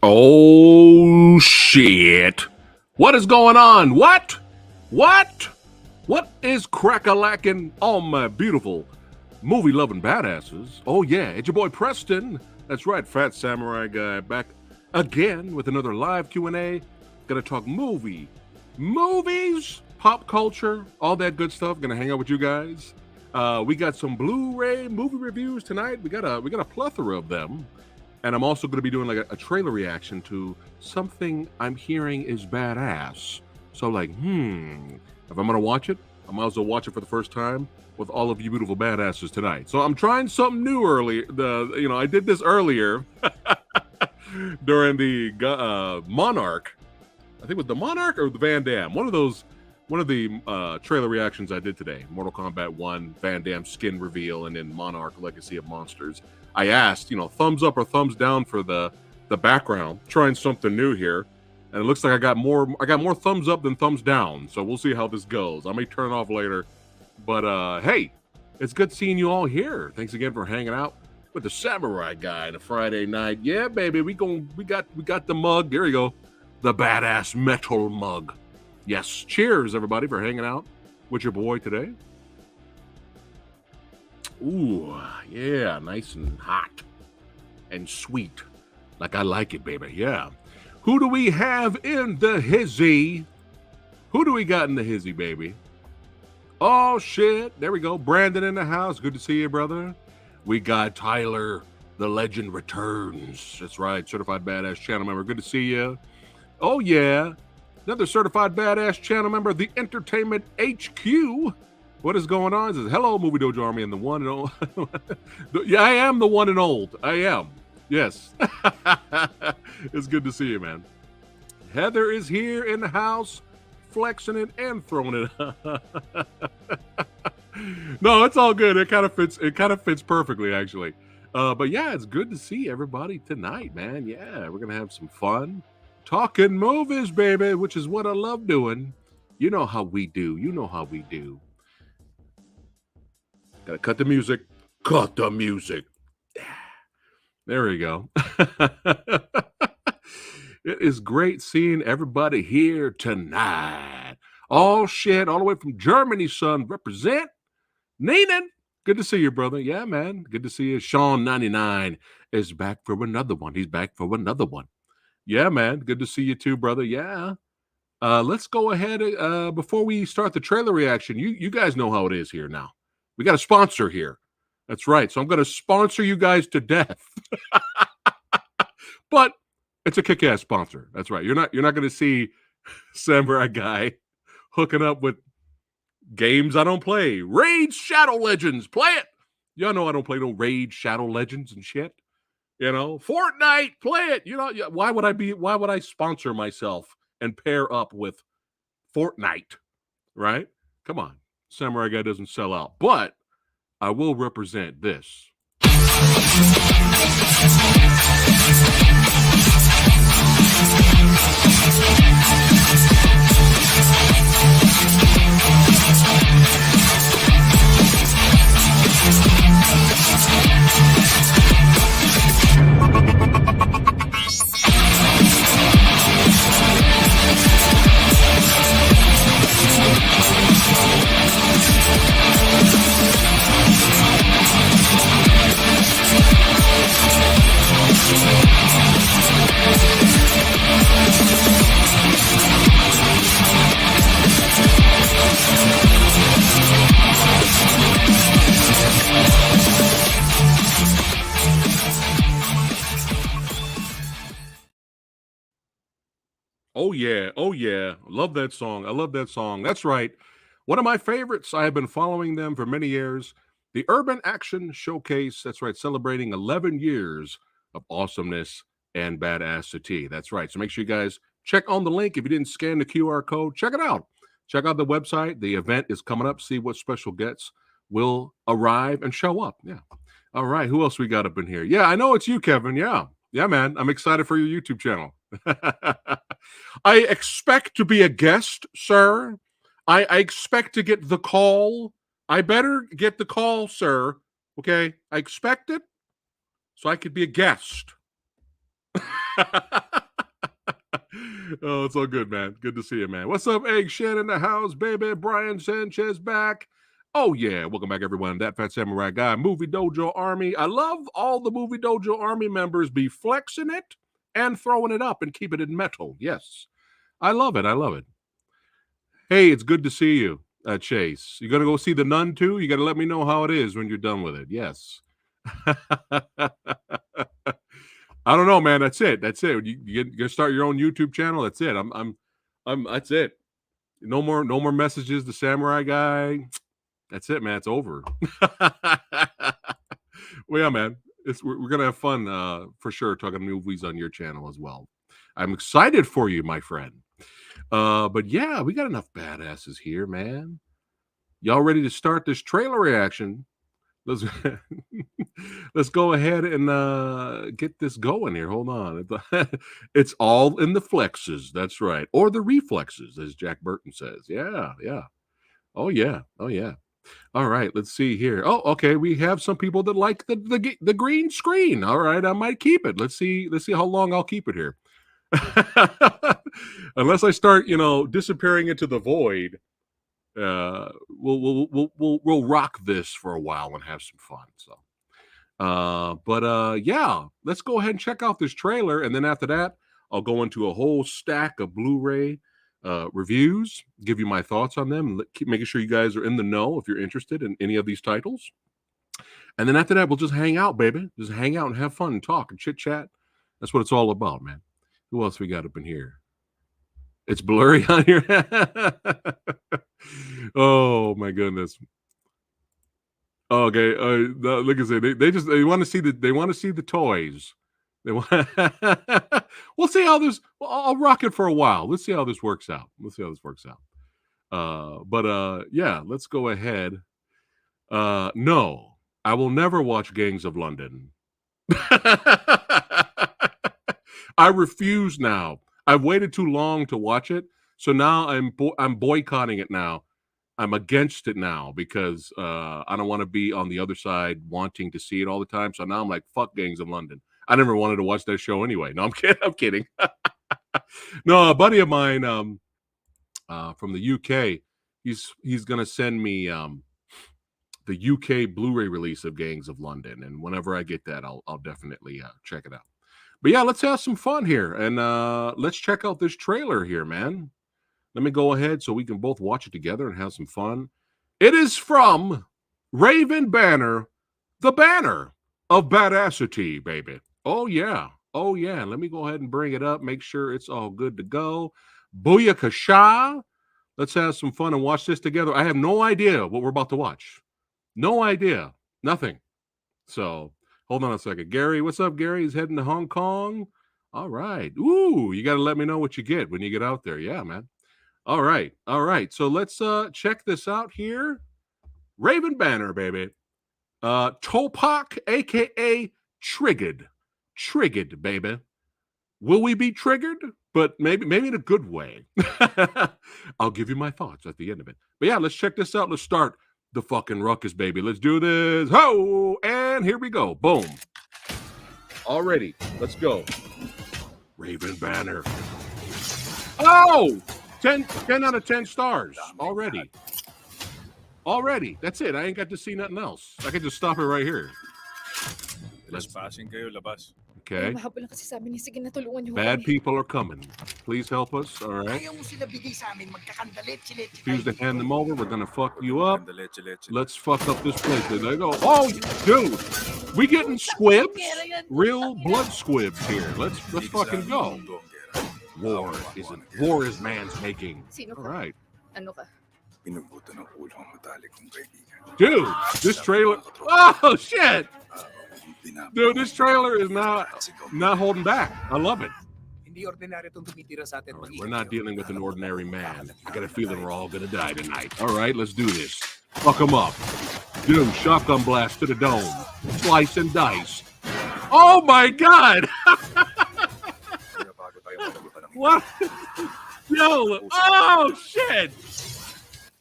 Oh, shit. What is going on? What? What is crack-a-lackin' all my beautiful movie-loving badasses? Oh, yeah, it's your boy Preston. That's right, Phat Samurai Guy back again with another live Q&A. Gonna talk movies, pop culture, all that good stuff. Gonna hang out with you guys. We got some Blu-ray movie reviews tonight. We got a plethora of them. And I'm also going to be doing like a trailer reaction to something I'm hearing is badass. So like, if I'm going to watch it, I might as well watch it for the first time with all of you beautiful badasses tonight. So I'm trying something new early. I did this earlier during the Monarch. I think it was the Monarch or the Van Damme. One of the trailer reactions I did today. Mortal Kombat 1, Van Damme skin reveal, and then Monarch Legacy of Monsters. I asked, thumbs up or thumbs down for the background. Trying something new here, and it looks like I got more thumbs up than thumbs down. So we'll see how this goes. I may turn it off later, but hey, it's good seeing you all here. Thanks again for hanging out with the Samurai Guy on a Friday night. Yeah, baby, we got the mug. There you go, the badass metal mug. Yes, cheers everybody for hanging out with your boy today. Ooh, yeah, nice and hot and sweet, like I like it, baby. Yeah. Who do we have in the hizzy? Who do we got in the hizzy, baby? Oh, shit. There we go. Brandon in the house. Good to see you, brother. We got Tyler, the legend returns. That's right. Certified Badass channel member. Good to see you. Oh, yeah. Another certified badass channel member, the Entertainment HQ. What is going on? It says, hello, Movie Dojo Army, and the one and old. Yeah, I am the one and old. I am. Yes. It's good to see you, man. Heather is here in the house, flexing it and throwing it. No, it's all good. It kind of fits perfectly, actually. But yeah, it's good to see everybody tonight, man. Yeah, we're gonna have some fun. Talking movies, baby, which is what I love doing. You know how we do. Gotta cut the music. Cut the music. There we go. It is great seeing everybody here tonight. Oh, shit. All the way from Germany, son. Represent. Neenan. Good to see you, brother. Yeah, man. Good to see you. Sean99 is back for another one. He's back for another one. Yeah, man. Good to see you too, brother. Yeah. Let's go ahead. Before we start the trailer reaction, you guys know how it is here now. We got a sponsor here. That's right. So I'm going to sponsor you guys to death. But it's a kick-ass sponsor. That's right. You're not going to see Samurai Guy hooking up with games I don't play. Raid Shadow Legends. Play it. Y'all know I don't play no Raid Shadow Legends and shit. Fortnite, play it. Why would I sponsor myself and pair up with Fortnite? Right? Come on. Samurai Guy doesn't sell out. But I will represent this. Oh yeah. Love that song. I love that song. That's right. One of my favorites. I have been following them for many years. The Urban Action Showcase. That's right. Celebrating 11 years of awesomeness and badassity. That's right. So make sure you guys check on the link. If you didn't scan the QR code, check it out. Check out the website. The event is coming up. See what special guests will arrive and show up. Yeah. All right. Who else we got up in here? Yeah, I know it's you, Kevin. Yeah. Yeah, man. I'm excited for your YouTube channel. I expect to be a guest, sir. I expect to get the call. I better get the call, sir. Okay? I expect it so I could be a guest. Oh, it's all good, man. Good to see you, man. What's up, Egg Shen in the house, baby? Brian Sanchez back. Oh, yeah. Welcome back, everyone. That Phat Samurai Guy, Movie Dojo Army. I love all the Movie Dojo Army members be flexing it and throwing it up and keep it in metal. Yes. I love it. I love it. Hey, it's good to see you, Chase. You going to go see The Nun, too? You got to let me know how it is when you're done with it. Yes. I don't know, man. That's it. That's it. You gonna start your own YouTube channel. That's it. I'm. That's it. No more messages. The Samurai Guy. That's it, man. It's over. Well, yeah, man. We're gonna have fun for sure. Talking movies on your channel as well. I'm excited for you, my friend. But yeah, we got enough badasses here, man. Y'all ready to start this trailer reaction? Let's let's go ahead and get this going here. Hold on. It's all in the flexes. That's right. Or the reflexes, as Jack Burton says. Yeah, yeah. Oh, yeah. Oh, yeah. All right, let's see here. Oh, okay. We have some people that like the green screen. All right, I might keep it. Let's see how long I'll keep it here. Unless I start, disappearing into the void. We'll rock this for a while and have some fun. So, yeah, let's go ahead and check out this trailer, and then after that, I'll go into a whole stack of Blu-ray reviews, give you my thoughts on them, and keep making sure you guys are in the know if you're interested in any of these titles. And then after that, we'll just hang out, baby. Just hang out and have fun and talk and chit chat. That's what it's all about, man. Who else we got up in here? It's blurry on here. Oh my goodness. Okay, like I said, they want to see the toys. They want. We'll see how this. Well, I'll rock it for a while. Let's see how this works out. Yeah, let's go ahead. No, I will never watch Gangs of London. I refuse now. I've waited too long to watch it, so now I'm boycotting it now. I'm against it now because I don't want to be on the other side wanting to see it all the time. So now I'm like, fuck Gangs of London. I never wanted to watch that show anyway. No, I'm kidding. I'm kidding. No, a buddy of mine from the UK, he's gonna send me the UK Blu-ray release of Gangs of London, and whenever I get that, I'll definitely check it out. But yeah, let's have some fun here, and let's check out this trailer here, man. Let me go ahead so we can both watch it together and have some fun. It is from Raven Banner, the banner of badassity, baby. Oh, yeah. Oh, yeah. Let me go ahead and bring it up, make sure it's all good to go. Booyakasha. Let's have some fun and watch this together. I have no idea what we're about to watch. No idea. Nothing. So, hold on a second. Gary, what's up, Gary? He's heading to Hong Kong. All right. Ooh, you got to let me know what you get when you get out there. Yeah, man. All right. So let's check this out here. Raven Banner, baby. Topak, aka Triggered. Triggered, baby. Will we be triggered? But maybe in a good way. I'll give you my thoughts at the end of it. But yeah, let's check this out. Let's start the fucking ruckus, baby. Let's do this. Ho! And here we go. Boom. Already. Let's go. Raven Banner. Oh! 10 out of 10 stars already. Already. That's it. I ain't got to see nothing else. I can just stop it right here. Okay. Bad people are coming. Please help us. All right. Refuse to hand them over. We're going to fuck you up. Let's fuck up this place. There they go. Oh, dude. We getting squibs. Real blood squibs here. Let's fucking go. War is man's making. All right. Dude, this trailer. Oh shit. Dude, this trailer is not holding back. I love it. Right, we're not dealing with an ordinary man. I got a feeling we're all gonna die tonight. All right, let's do this. Fuck them up. Dude, shotgun blast to the dome. Slice and dice. Oh my god. What? Yo! Oh shit!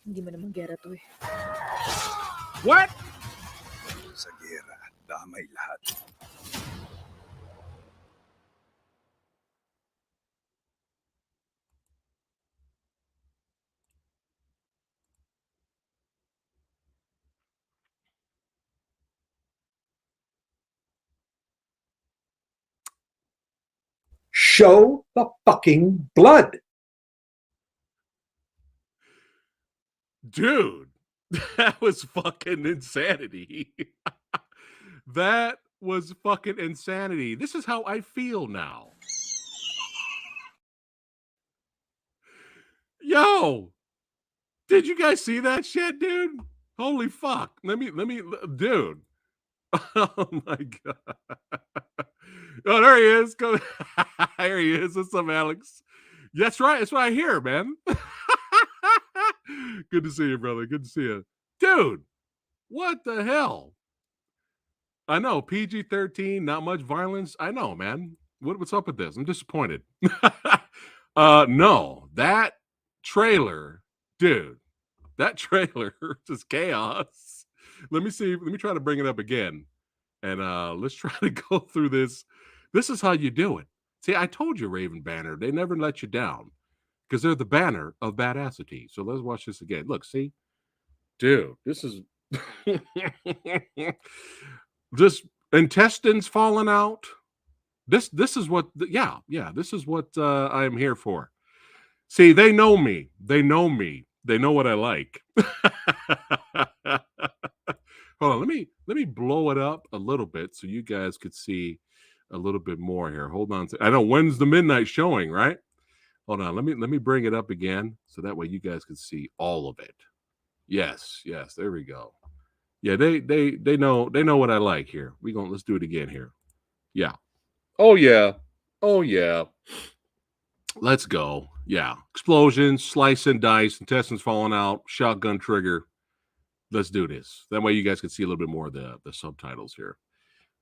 Hindi mo naman gera to eh. What? Sa gera, damay lahat. Show the fucking blood. Dude, that was fucking insanity. That was fucking insanity. This is how I feel now. Yo, did you guys see that shit, dude? Holy fuck. Let me, dude. Oh my God. Oh, there he is. Go. There he is. What's up, Alex? That's right. That's what I hear, man. Good to see you, brother. Good to see you. Dude, what the hell? I know, PG-13, not much violence. I know, man. What's up with this? I'm disappointed. No, that trailer, dude, that trailer is chaos. Let me try to bring it up again. And let's try to go through this. This is how you do it. See, I told you, Raven Banner, they never let you down because they're the banner of badassity. So let's watch this again. Look, see? Dude, this is just intestines falling out. This is what, yeah, this is what I am here for. See, they know me. They know me. They know what I like. Hold on, let me blow it up a little bit so you guys could see a little bit more here. Hold on. I know when's the midnight showing, right? Hold on. Let me bring it up again so that way you guys can see all of it. Yes, there we go. Yeah, they know what I like here. Let's do it again here. Yeah. Oh yeah. Let's go. Yeah. Explosions, slice and dice, intestines falling out, shotgun trigger. Let's do this. That way you guys can see a little bit more of the subtitles here.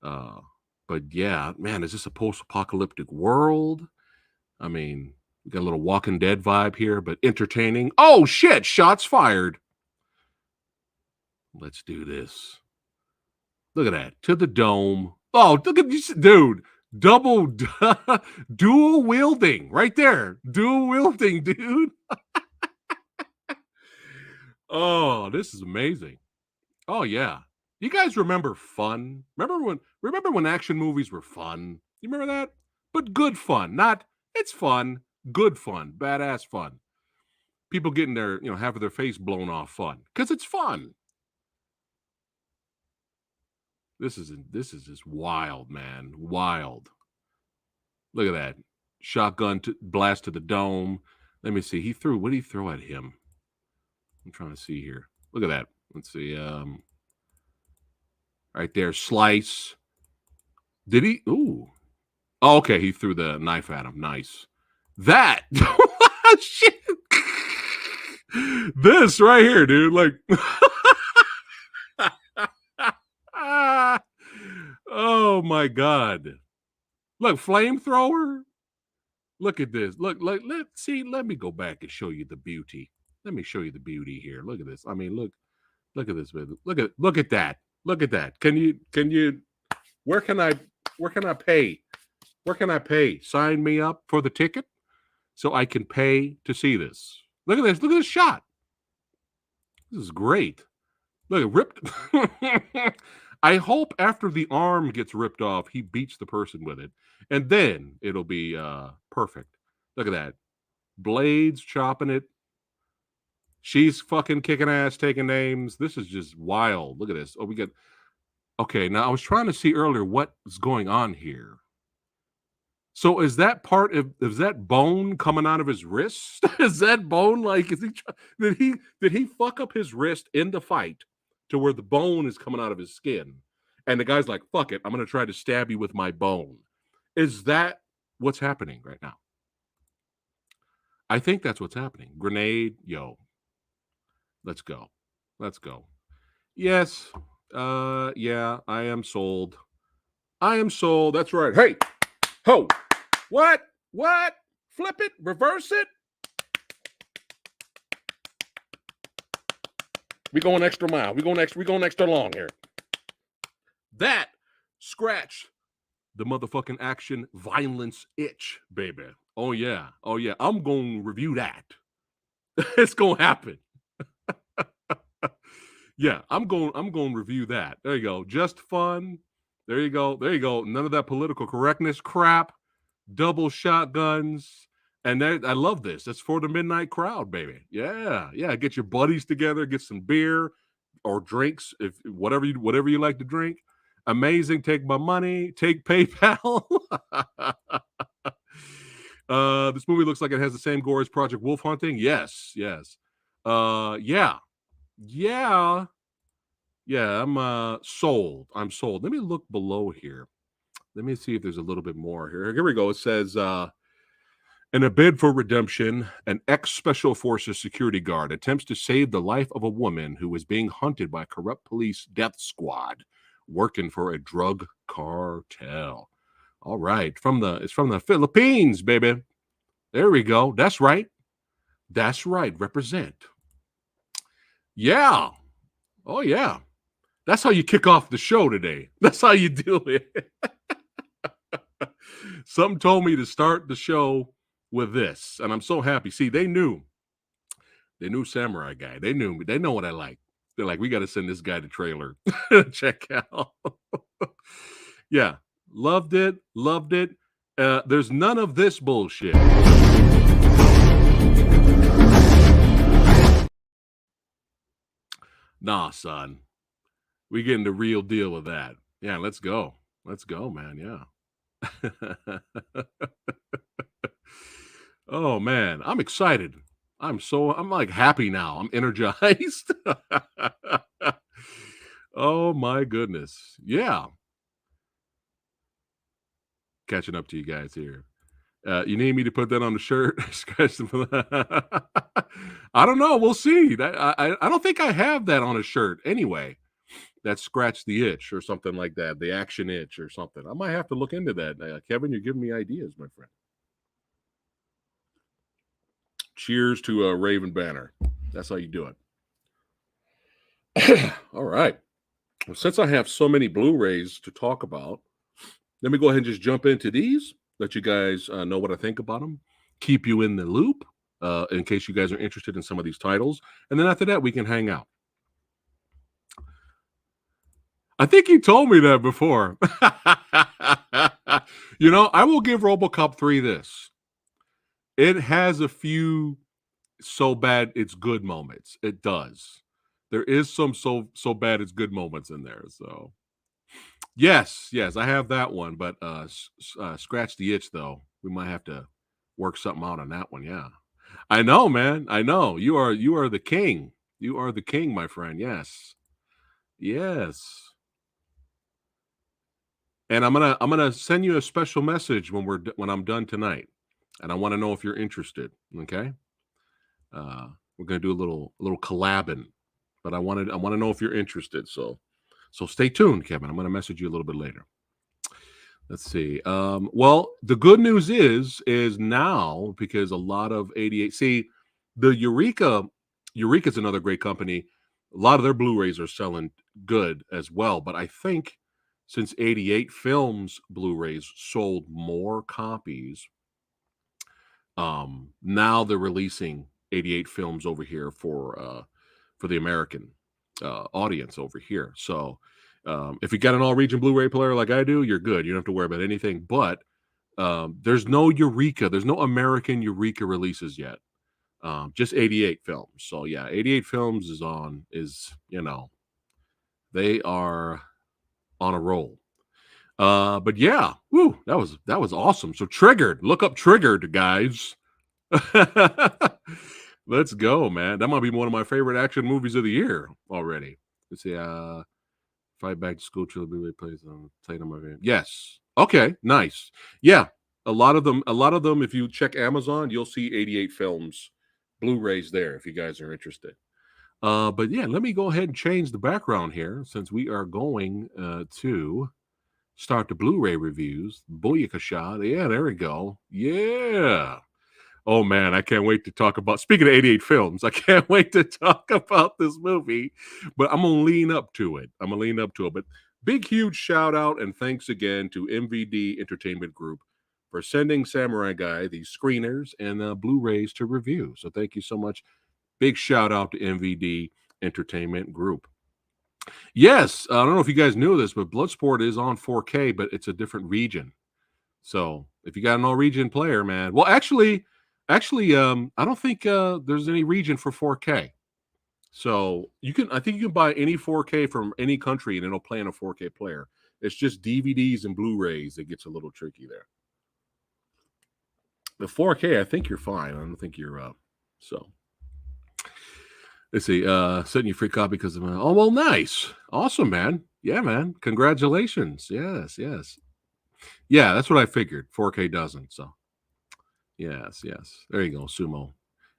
But yeah, man, is this a post-apocalyptic world? I mean, we got a little Walking Dead vibe here, but entertaining. Oh shit, shots fired. Let's do this. Look at that. To the dome. Oh, look at this, dude. Dual wielding right there. Dual wielding, dude. Oh, this is amazing. Oh yeah. You guys remember fun? Remember when action movies were fun? You remember that? But good fun, not it's fun, good fun, badass fun. People getting their, having their face blown off fun because it's fun. This is just wild, man. Wild. Look at that. Shotgun blast to the dome. Let me see. What did he throw at him? I'm trying to see here. Look at that. Let's see. Right there. Slice. Did he? Ooh. Oh, okay. He threw the knife at him. Nice. That. Shit. This right here, dude. Like. Oh my God. Look, flamethrower. Look at this. Let me go back and show you the beauty. Let me show you the beauty here. Look at this. I mean, look at this, baby. Look at that. Look at that. Can you where can I pay? Where can I pay? Sign me up for the ticket so I can pay to see this. Look at this. Look at this shot. This is great. Look, it ripped. I hope after the arm gets ripped off, he beats the person with it. And then it'll be perfect. Look at that. Blades chopping it. She's fucking kicking ass, taking names. This is just wild. Look at this. Oh, we got... Okay, now I was trying to see earlier what's going on here. So is that bone coming out of his wrist? Is that bone did he fuck up his wrist in the fight to where the bone is coming out of his skin? And the guy's like, fuck it, I'm going to try to stab you with my bone. Is that what's happening right now? I think that's what's happening. Grenade, yo. Let's go. Yes. Yeah, I am sold. That's right. Hey, ho. What? Flip it, reverse it. We going extra mile. We going extra long here. That scratch the motherfucking action violence itch, baby. Oh yeah. I'm going to review that. It's going to happen. Yeah, I'm going to review that. There you go. Just fun. There you go. None of that political correctness crap. double shotguns. And I love this. That's for the midnight crowd, baby. Yeah. Get your buddies together, get some beer or drinks, if whatever you like to drink. Amazing. Take my money. Take PayPal. This movie looks like it has the same gore as Project Wolf Hunting. Yes. Yeah. I'm sold. I'm sold. Let me look below here. Let me see if there's a little bit more here. Here we go. It says, in a bid for redemption, an ex-Special Forces security guard attempts to save the life of a woman who is being hunted by a corrupt police death squad working for a drug cartel. All right. It's from the Philippines, baby. There we go. That's right. Represent. Yeah. Oh, yeah. That's how you kick off the show today. That's how you do it. Something told me to start the show with this, and I'm so happy. See, they knew Samurai Guy. They knew me. They know what I like. They're like, we got to send this guy the trailer. Check out. Yeah, loved it. There's none of this bullshit. Nah, son. We getting the real deal with that. Yeah, let's go. Let's go, man. Yeah. Oh man, I'm excited. I'm like happy now. I'm energized. Oh my goodness. Yeah. Catching up to you guys here. You need me to put that on the shirt? I don't know. We'll see. I don't think I have that on a shirt anyway. That scratch the itch or something like that. The action itch or something. I might have to look into that. Kevin, you're giving me ideas, my friend. Cheers to a Raven banner. That's how you do it. All right. Well, since I have so many Blu-rays to talk about, let me go ahead and just jump into these. Let you guys know what I think about them. Keep you in the loop in case you guys are interested in some of these titles. And then after that, we can hang out. I think you told me that before. You know, I will give RoboCop 3 this. It has a few so bad it's good moments. It does. There is some so bad it's good moments in there. So yes, I have that one. But scratch the itch though. We might have to work something out on that one. Yeah, I know, man. I know you are the king. You are the king, my friend. Yes. And I'm gonna send you a special message when I'm done tonight, and I want to know if you're interested. Okay, we're gonna do a little collabing, but I want to know if you're interested. So stay tuned, Kevin. I'm gonna message you a little bit later. Let's see. Well, the good news is now because a lot of 88. See, the Eureka's another great company. A lot of their Blu-rays are selling good as well, but I think since 88 Films Blu-rays sold more copies, now they're releasing 88 Films over here for the American audience over here. So if you got an all-region Blu-ray player like I do, you're good. You don't have to worry about anything. But there's no Eureka. There's no American Eureka releases yet. Just 88 Films. So yeah, 88 Films is they are on a roll. But yeah, woo, that was awesome. So Triggered, look up Triggered, guys. Let's go, man. That might be one of my favorite action movies of the year already. Let's see, Fight Back to School trilogy plays on Titan. Yes. Okay, nice. Yeah, a lot of them. If you check Amazon, you'll see 88 Films Blu-rays there. If you guys are interested. But yeah, let me go ahead and change the background here since we are going to start the Blu-ray reviews. Booyakasha. Yeah, there we go. Yeah. Oh man, I can't wait to talk about. Speaking of 88 Films, I can't wait to talk about this movie. But I'm gonna lean up to it. But big, huge shout out and thanks again to MVD Entertainment Group for sending Samurai Guy these screeners and Blu-rays to review. So thank you so much. Big shout out to MVD Entertainment Group. Yes, I don't know if you guys knew this, but Bloodsport is on 4K, but it's a different region. So if you got a Norwegian player, man, well, actually, I don't think there's any region for 4K. So I think you can buy any 4K from any country and it'll play in a 4K player. It's just DVDs and Blu-rays that gets a little tricky there. The 4K, I think you're fine. I don't think you're so. Let's see, sending you a free copy because of oh well, nice. Awesome, man. Yeah, man. Congratulations. Yes. Yeah, that's what I figured. 4K doesn't, so yes. There you go, Sumo.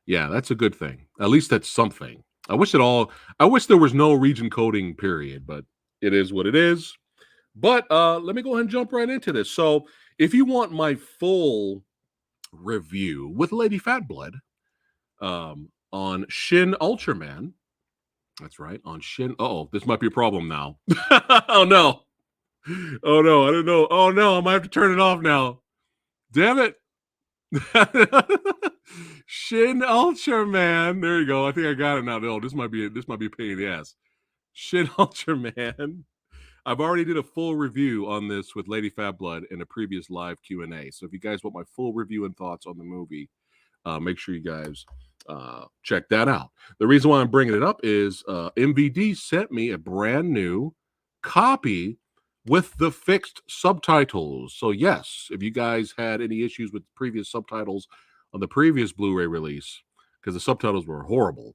Yeah, that's a good thing. At least that's something. I wish there was no region coding period, but it is what it is. But let me go ahead and jump right into this. So if you want my full review with Lady Fatblood on Shin Ultraman, that's right, on Shin. Oh, this might be a problem now. Oh no. Oh no, I don't know. Oh no, I might have to turn it off now. Damn it. Shin Ultraman. There you go. I think I got it now. No, this might be a pain in the ass. Shin Ultraman. I've already did a full review on this with Lady Fatblood in a previous live Q&A. So if you guys want my full review and thoughts on the movie, make sure you guys check that out. The reason why I'm bringing it up is MVD sent me a brand new copy with the fixed subtitles. So yes, if you guys had any issues with previous subtitles on the previous Blu-ray release, because the subtitles were horrible,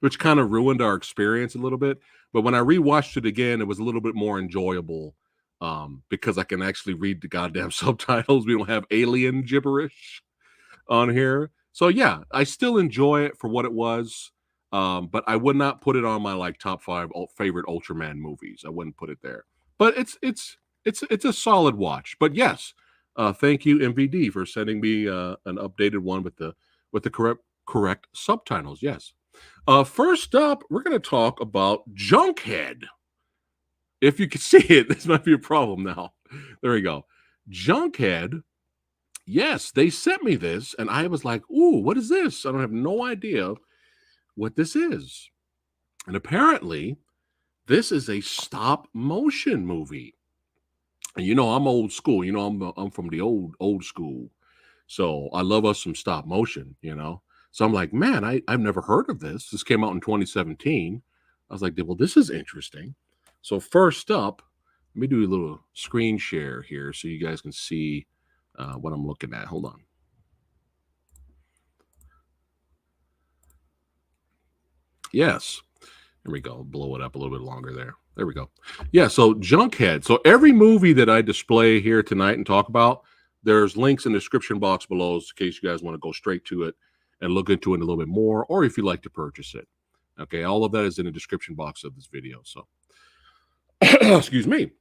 which kind of ruined our experience a little bit. But when I rewatched it again, it was a little bit more enjoyable because I can actually read the goddamn subtitles. We don't have alien gibberish on here. So yeah, I still enjoy it for what it was. But I would not put it on my like top 5 favorite Ultraman movies. I wouldn't put it there. But it's a solid watch. But yes, thank you MVD for sending me an updated one with the correct subtitles. Yes. First up, we're going to talk about Junkhead. If you can see it, this might be a problem now. There we go. Junkhead. Yes, they sent me this, and I was like, "Ooh, what is this?" I don't have no idea what this is. And apparently, this is a stop motion movie. And you know, I'm old school. You know, I'm from the old school. So I love us some stop motion, you know. So I'm like, man, I've never heard of this. This came out in 2017. I was like, well, this is interesting. So first up, let me do a little screen share here so you guys can see what I'm looking at. Hold on. Yes. There we go. Blow it up a little bit longer there. There we go. Yeah, so Junkhead. So every movie that I display here tonight and talk about, there's links in the description box below in case you guys want to go straight to it and look into it a little bit more, or if you'd like to purchase it. Okay, all of that is in the description box of this video. So, excuse me.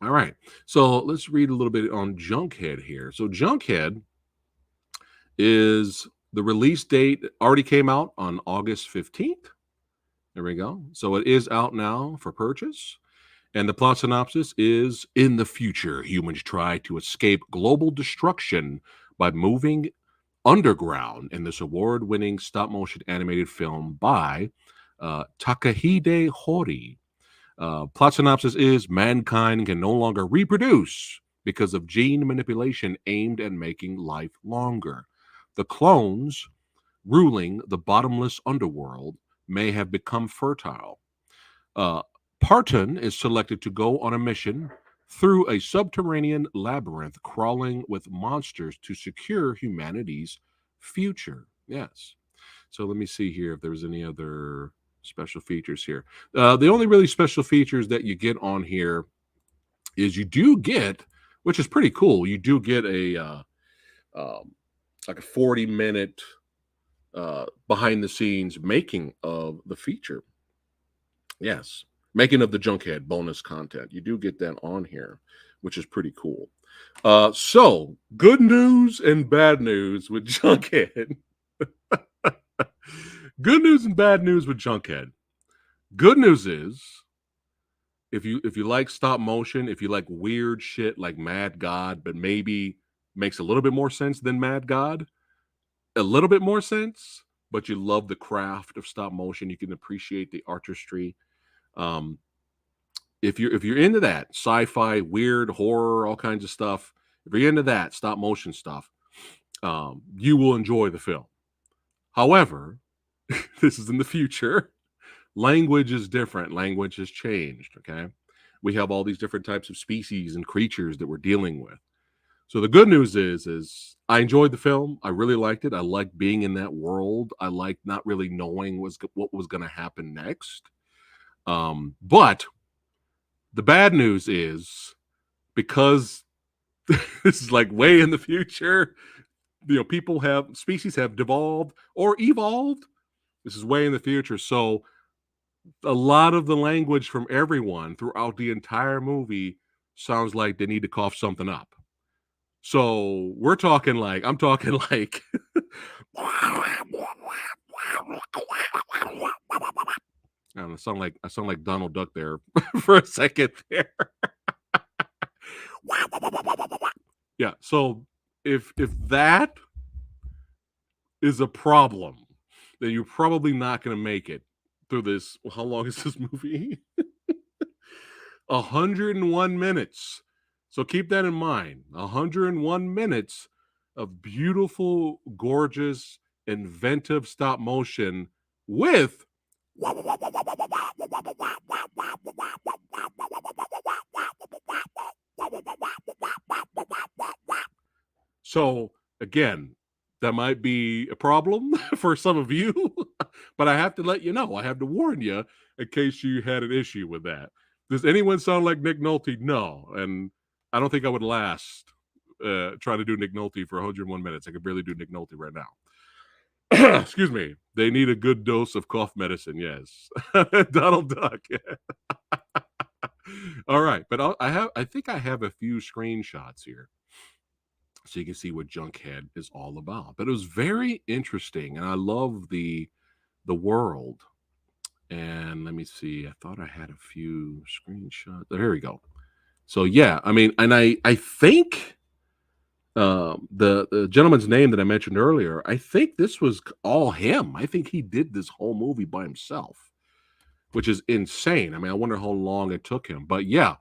All right, so let's read a little bit on Junkhead here. So Junkhead is the release date already came out on August 15th. There we go. So it is out now for purchase. And the plot synopsis is, in the future, humans try to escape global destruction by moving underground in this award-winning stop-motion animated film by Takahide Hori. Plot synopsis is, mankind can no longer reproduce because of gene manipulation aimed at making life longer. The clones ruling the bottomless underworld may have become fertile. Parton is selected to go on a mission through a subterranean labyrinth crawling with monsters to secure humanity's future. Yes. So let me see here if there's any other special features here. The only really special features that you get on here is you do get, which is pretty cool, you do get a like a 40-minute behind the scenes making of the feature. Yes, making of the Junkhead bonus content. You do get that on here, which is pretty cool. So good news and bad news with Junkhead. Good news and bad news with Junkhead. Good news is if you like stop motion, if you like weird shit like Mad God, but maybe makes a little bit more sense than Mad God, a little bit more sense, but you love the craft of stop motion, you can appreciate the artistry. if you're into that sci-fi, weird horror, all kinds of stuff, if you're into that stop motion stuff, you will enjoy the film. However, this is in the future. Language is different. Language has changed. Okay, we have all these different types of species and creatures that we're dealing with. So the good news is I enjoyed the film. I really liked it. I liked being in that world. I liked not really knowing what was going to happen next. But the bad news is because this is like way in the future, species have devolved or evolved. This is way in the future. So a lot of the language from everyone throughout the entire movie sounds like they need to cough something up. So I'm talking like I don't know, I sound like Donald Duck there for a second there. Yeah, so if that is a problem, then you're probably not going to make it through this. How long is this movie? 101 minutes. So keep that in mind. 101 minutes of beautiful, gorgeous, inventive stop motion with so again, that might be a problem for some of you, but I have to let you know. I have to warn you in case you had an issue with that. Does anyone sound like Nick Nolte? No, and I don't think I would last trying to do Nick Nolte for 101 minutes. I could barely do Nick Nolte right now. Excuse me. They need a good dose of cough medicine. Yes, Donald Duck. All right, but I think I have a few screenshots here, so you can see what Junkhead is all about. But it was very interesting, and I love the world. And let me see. I thought I had a few screenshots. There we go. So yeah, I mean, and I think the gentleman's name that I mentioned earlier, I think this was all him. I think he did this whole movie by himself, which is insane. I mean, I wonder how long it took him. But yeah,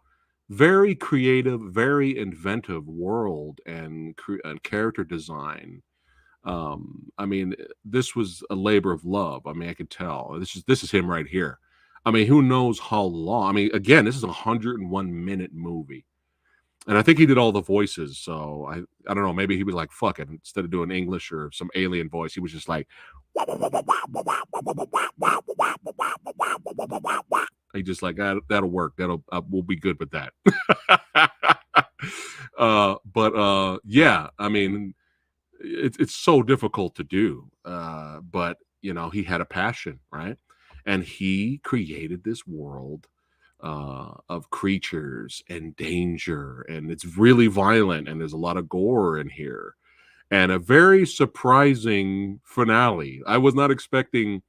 very creative, very inventive world and character design. I mean, this was a labor of love. I mean, I could tell. This is him right here. I mean, who knows how long? I mean, again, this is a 101-minute movie. And I think he did all the voices. So I don't know. Maybe he was like, fuck it. Instead of doing English or some alien voice, he was just like, he just like, that'll work. We'll be good with that. But yeah, I mean, it's so difficult to do. But, he had a passion, right? And he created this world of creatures and danger, and it's really violent, and there's a lot of gore in here, and a very surprising finale. I was not expecting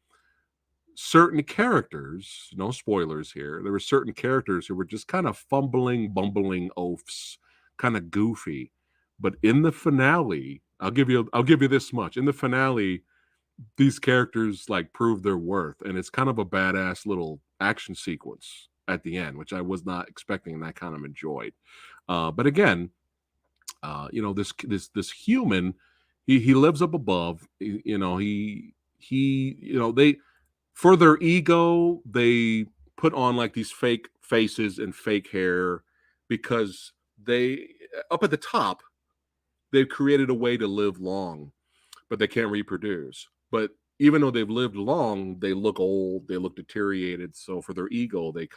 certain characters, no spoilers here. There were certain characters who were just kind of bumbling oafs, kind of goofy. But in the finale, I'll give you this much. In the finale, these characters like prove their worth, and it's kind of a badass little action sequence at the end, which I was not expecting, and I kind of enjoyed. But again, this human, he lives up above. They, for their ego, they put on like these fake faces and fake hair because they, up at the top, they've created a way to live long, but they can't reproduce. But even though they've lived long, they look old, they look deteriorated. So for their ego, they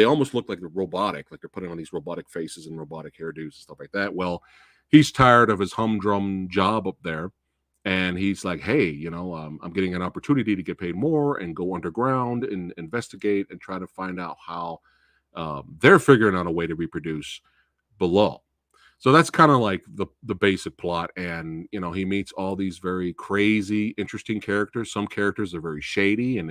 almost look like they're robotic, like they're putting on these robotic faces and robotic hairdos and stuff like that. Well, he's tired of his humdrum job up there. And he's like, hey, I'm getting an opportunity to get paid more and go underground and investigate and try to find out how they're figuring out a way to reproduce below. So that's kind of like the basic plot. And, he meets all these very crazy, interesting characters. Some characters are very shady and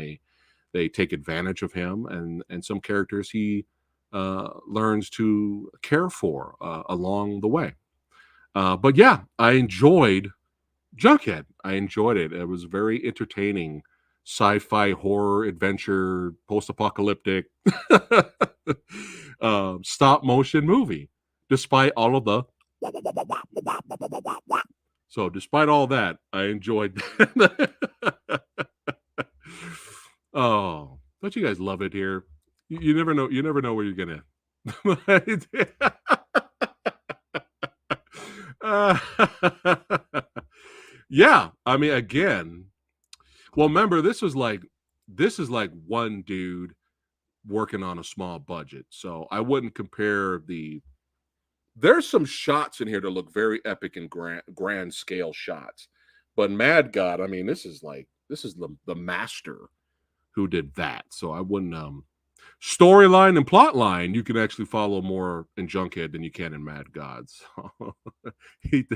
they take advantage of him. And some characters he learns to care for along the way. But yeah, I enjoyed Jughead. I enjoyed it. It was very entertaining, sci-fi, horror, adventure, post-apocalyptic. stop motion movie, despite all of the. So, despite all that, I enjoyed that. Oh, don't you guys love it here? You never know. You never know where you're gonna. Uh, yeah, I mean, again, well, remember this is like one dude working on a small budget, so I wouldn't compare the. There's some shots in here that look very epic and grand scale shots, but Mad God, I mean, this is the master who did that. So I wouldn't storyline and plot line you can actually follow more in Junkhead than you can in Mad Gods. hit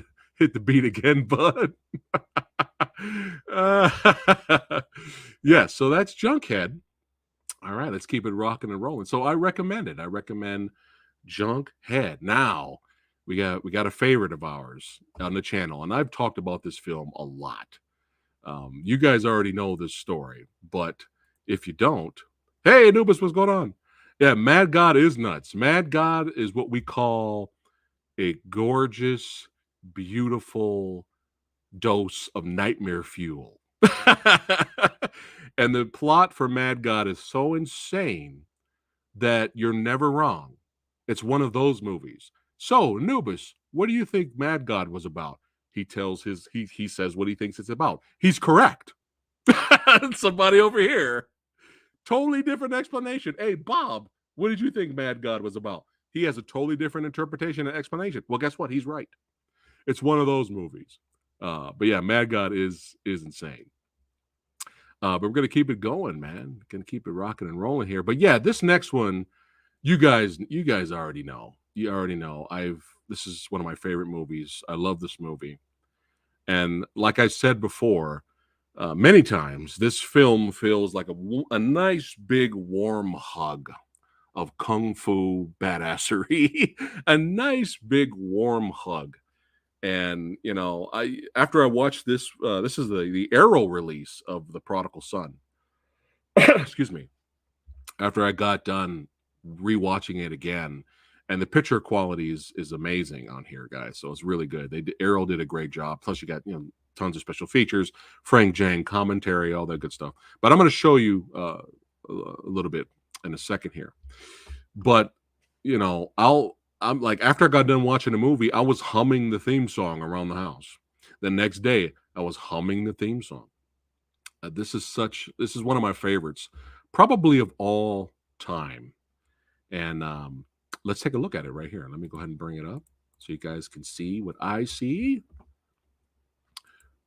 the beat again, bud. Yeah, so that's Junkhead. All right, let's keep it rocking and rolling. So I recommend it. I recommend Junkhead. Now we got a favorite of ours on the channel, and I've talked about this film a lot. You guys already know this story, but if you don't, hey Anubis, what's going on? Yeah, Mad God is nuts. Mad God is what we call a gorgeous, beautiful dose of nightmare fuel. And the plot for Mad God is so insane that you're never wrong. It's one of those movies. So, Anubis, what do you think Mad God was about? He tells he says what he thinks it's about. He's correct. Somebody over here. Totally different explanation. Hey, Bob, what did you think Mad God was about? He has a totally different interpretation and explanation. Well, guess what? He's right. It's one of those movies. But yeah, Mad God is insane. But we're gonna keep it going, man. Gonna keep it rocking and rolling here. But yeah, this next one, you guys already know. You already know. This is one of my favorite movies. I love this movie. And like I said before, many times, this film feels like a nice big warm hug of kung fu badassery. A nice big warm hug. And after I watched this, this is the Arrow release of The Prodigal Son. Excuse me. After I got done rewatching it again, and the picture quality is amazing on here, guys. So it's really good. Arrow did a great job. Plus, you got tons of special features, Frank Jang commentary, all that good stuff. But I'm going to show you a little bit in a second here. But I'm like, after I got done watching the movie, I was humming the theme song around the house. The next day, I was humming the theme song. This is one of my favorites, probably of all time. And let's take a look at it right here. Let me go ahead and bring it up so you guys can see what I see.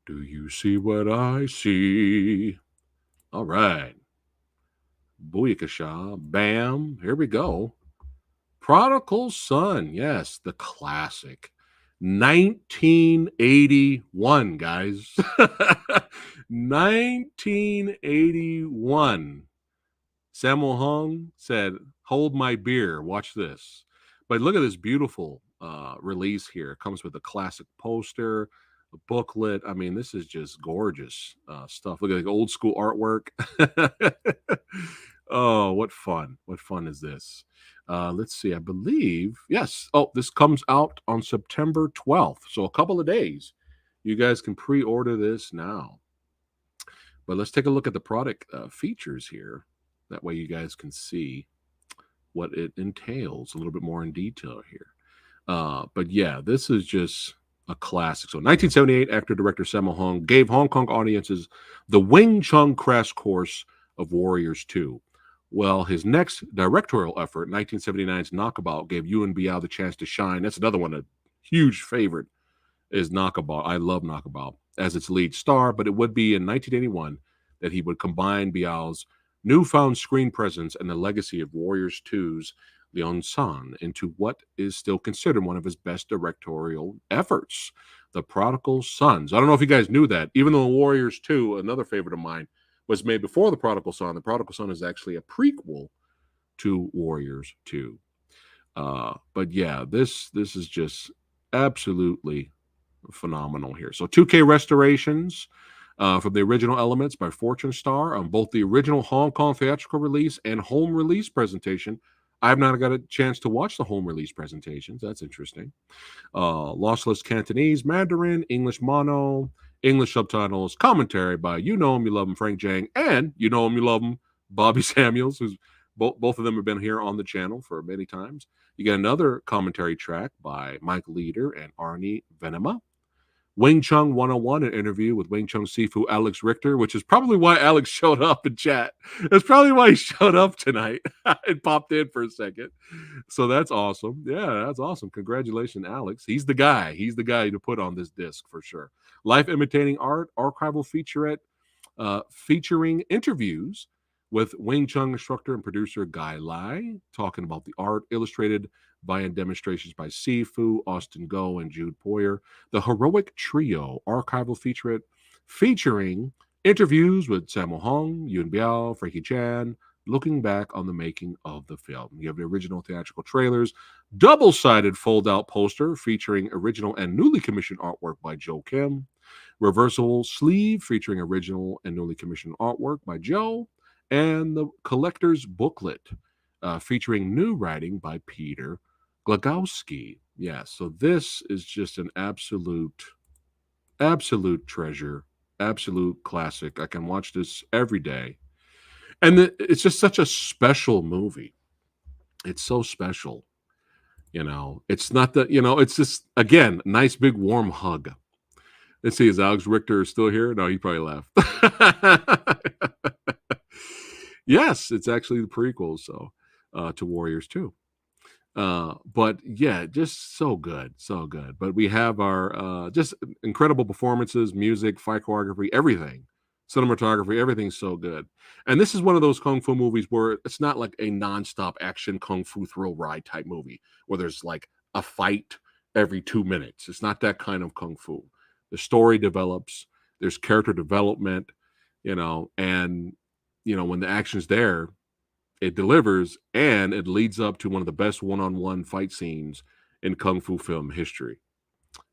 Do you see what I see? All right. Booyakasha. Bam. Here we go. Prodigal Son. Yes, the classic. 1981, guys. 1981. Sammo Hung said, "Hold my beer. Watch this." But look at this beautiful release here. It comes with a classic poster, a booklet. I mean, this is just gorgeous stuff. Look at the old school artwork. Oh, what fun. What fun is this? Let's see. I believe, yes. Oh, this comes out on September 12th. So a couple of days. You guys can pre-order this now. But let's take a look at the product features here. That way you guys can see what it entails a little bit more in detail here. But yeah, this is just a classic. So 1978, actor-director Sammo Hung gave Hong Kong audiences the Wing Chun crash course of Warriors 2. Well, his next directorial effort, 1979's Knockabout, gave Yuen Biao the chance to shine. That's another one, a huge favorite, is Knockabout. I love Knockabout as its lead star, but it would be in 1981 that he would combine Biao's newfound screen presence and the legacy of Warriors 2's Leon San into what is still considered one of his best directorial efforts, The Prodigal Sons. I don't know if you guys knew that. Even though Warriors 2, another favorite of mine, was made before The Prodigal Son, The Prodigal Son is actually a prequel to Warriors 2. But yeah, this is just absolutely phenomenal here. So 2K restorations from the original elements by Fortune Star on both the original Hong Kong theatrical release and home release presentation. I've not got a chance to watch the home release presentations. That's interesting. Lossless Cantonese, Mandarin, English mono, English subtitles, commentary by You Know Him, You Love Him, Frank Jang, and You Know Him, You Love Him, Bobby Samuels, who's both of them have been here on the channel for many times. You get another commentary track by Mike Leader and Arnie Venema. Wing Chun 101, an interview with Wing Chun Sifu Alex Richter, which is probably why Alex showed up in chat. That's probably why he showed up tonight. It popped in for a second. So that's awesome. Yeah, that's awesome. Congratulations, Alex. He's the guy. He's the guy to put on this disc for sure. Life Imitating Art, archival featurette featuring interviews with Wing Chun instructor and producer Guy Lai, talking about the art, illustrated by demonstrations by Sifu, Austin Go, and Jude Poyer. The Heroic Trio, archival featurette featuring interviews with Sammo Hung, Yuen Biao, Frankie Chan, looking back on the making of the film. You have the original theatrical trailers, double-sided fold-out poster featuring original and newly commissioned artwork by Joe Kim, reversible sleeve featuring original and newly commissioned artwork by Joe, and the collector's booklet featuring new writing by Peter Glagowski. Yeah, so this is just an absolute treasure, absolute classic. I can watch this every day. And it's just such a special movie. It's so special. It's not that, it's just, again, nice big warm hug. Let's see, is Alex Richter still here? No, he probably left. Yes, it's actually the prequel, so to Warriors 2. But yeah, just so good. But we have our just incredible performances, music, fight choreography, everything, cinematography, everything's so good. And this is one of those kung fu movies where it's not like a nonstop action kung fu thrill ride type movie where there's like a fight every 2 minutes. It's not that kind of kung fu. The story develops, there's character development, and when the action's there, it delivers, and it leads up to one of the best one-on-one fight scenes in kung fu film history,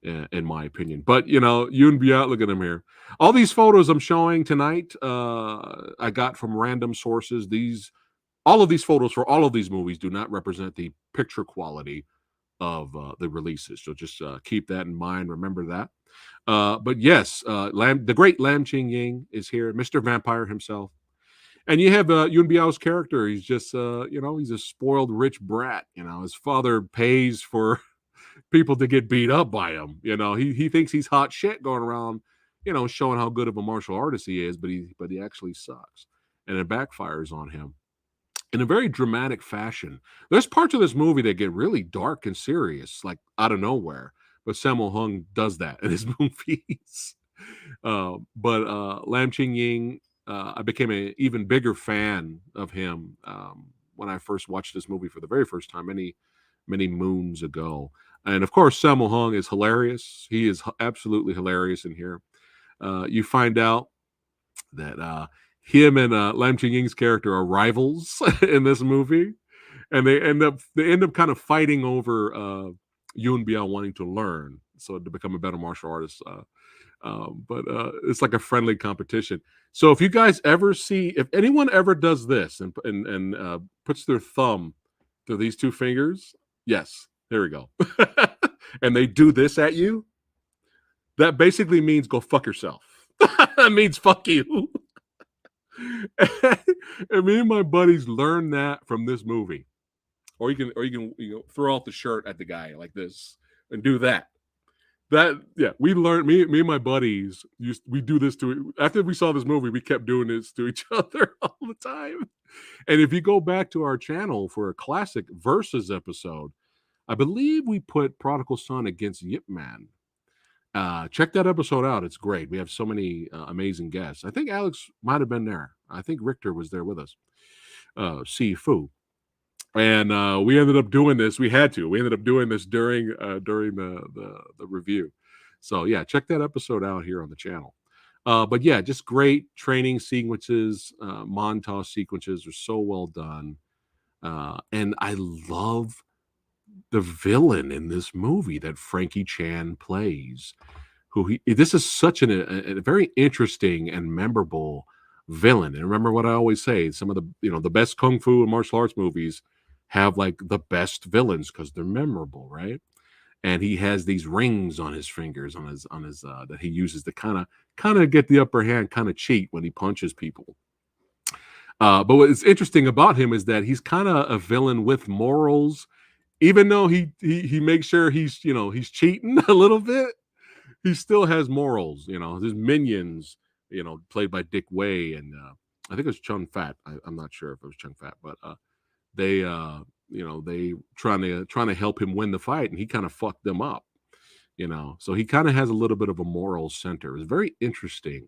in my opinion. But Yuen Biao, look at him here. All these photos I'm showing tonight, I got from random sources. All of these photos for all of these movies do not represent the picture quality of the releases. So just keep that in mind. Remember that. But yes, the great Lam Ching Ying is here, Mr. Vampire himself. And you have Yuen Biao's character. He's just, he's a spoiled rich brat. His father pays for people to get beat up by him. He thinks he's hot shit going around, showing how good of a martial artist he is, but he actually sucks. And it backfires on him in a very dramatic fashion. There's parts of this movie that get really dark and serious, like out of nowhere. But Sammo Hung does that in his movies. But Lam Ching Ying, I became an even bigger fan of him when I first watched this movie for the very first time many moons ago. And of course, Sammo Hung is hilarious. He is absolutely hilarious in here. You find out that him and Lam Ching Ying's character are rivals in this movie, and they end up kind of fighting over Yuen Biao wanting to learn, so to become a better martial artist. But it's like a friendly competition. So if you guys ever if anyone ever does this and puts their thumb through these two fingers, yes, there we go, and they do this at you, that basically means go fuck yourself. That means fuck you. And me and my buddies learned that from this movie. Or you can throw out the shirt at the guy like this and do that. We learned, me and my buddies we do this after we saw this movie, we kept doing this to each other all the time. And if you go back to our channel for a classic versus episode, I believe we put Prodigal Son against Yip Man. Check that episode out. It's great. We have so many amazing guests. I think Alex might have been there. I think Richter was there with us. Sifu. And we ended up doing this. We ended up doing this during the review. So yeah, check that episode out here on the channel. But yeah, just great training sequences, montage sequences are so well done. And I love the villain in this movie that Frankie Chan plays. This is such a very interesting and memorable villain. And remember what I always say: some of the the best kung fu and martial arts movies have like the best villains because they're memorable, right? And he has these rings on his fingers on his that he uses to kind of get the upper hand, kind of cheat when he punches people. But what's interesting about him is that he's kind of a villain with morals, even though he makes sure he's cheating a little bit. He still has morals. His minions, played by Dick Way, and I think it was Chung Fat. I'm not sure if it was Chung Fat, but they they trying to help him win the fight, and he kind of fucked them up. So he kind of has a little bit of a moral center. It's very interesting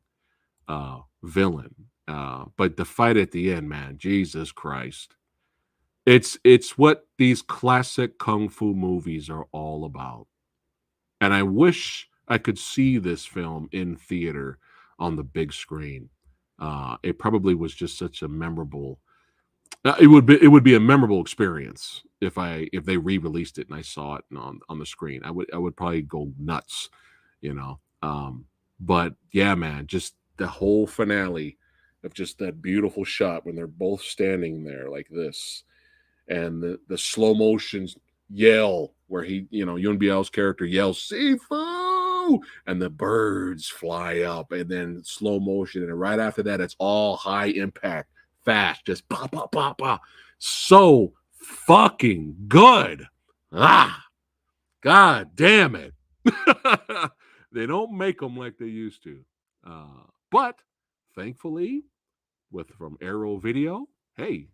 villain. But the fight at the end, man, Jesus Christ. It's what these classic kung fu movies are all about. And I wish I could see this film in theater on the big screen. It probably was just such a memorable it would be a memorable experience if they re-released it and I saw it on the screen. I would probably go nuts, you know. But yeah, man, just the whole finale of just that beautiful shot when they're both standing there like this, and the slow motion yell where Yun Biao's character yells "Sifu," and the birds fly up, and then slow motion, and right after that, it's all high impact, fast, just pop, pop, pop, pop. So fucking good. God damn it. They don't make them like they used to. But thankfully, from Arrow Video, hey,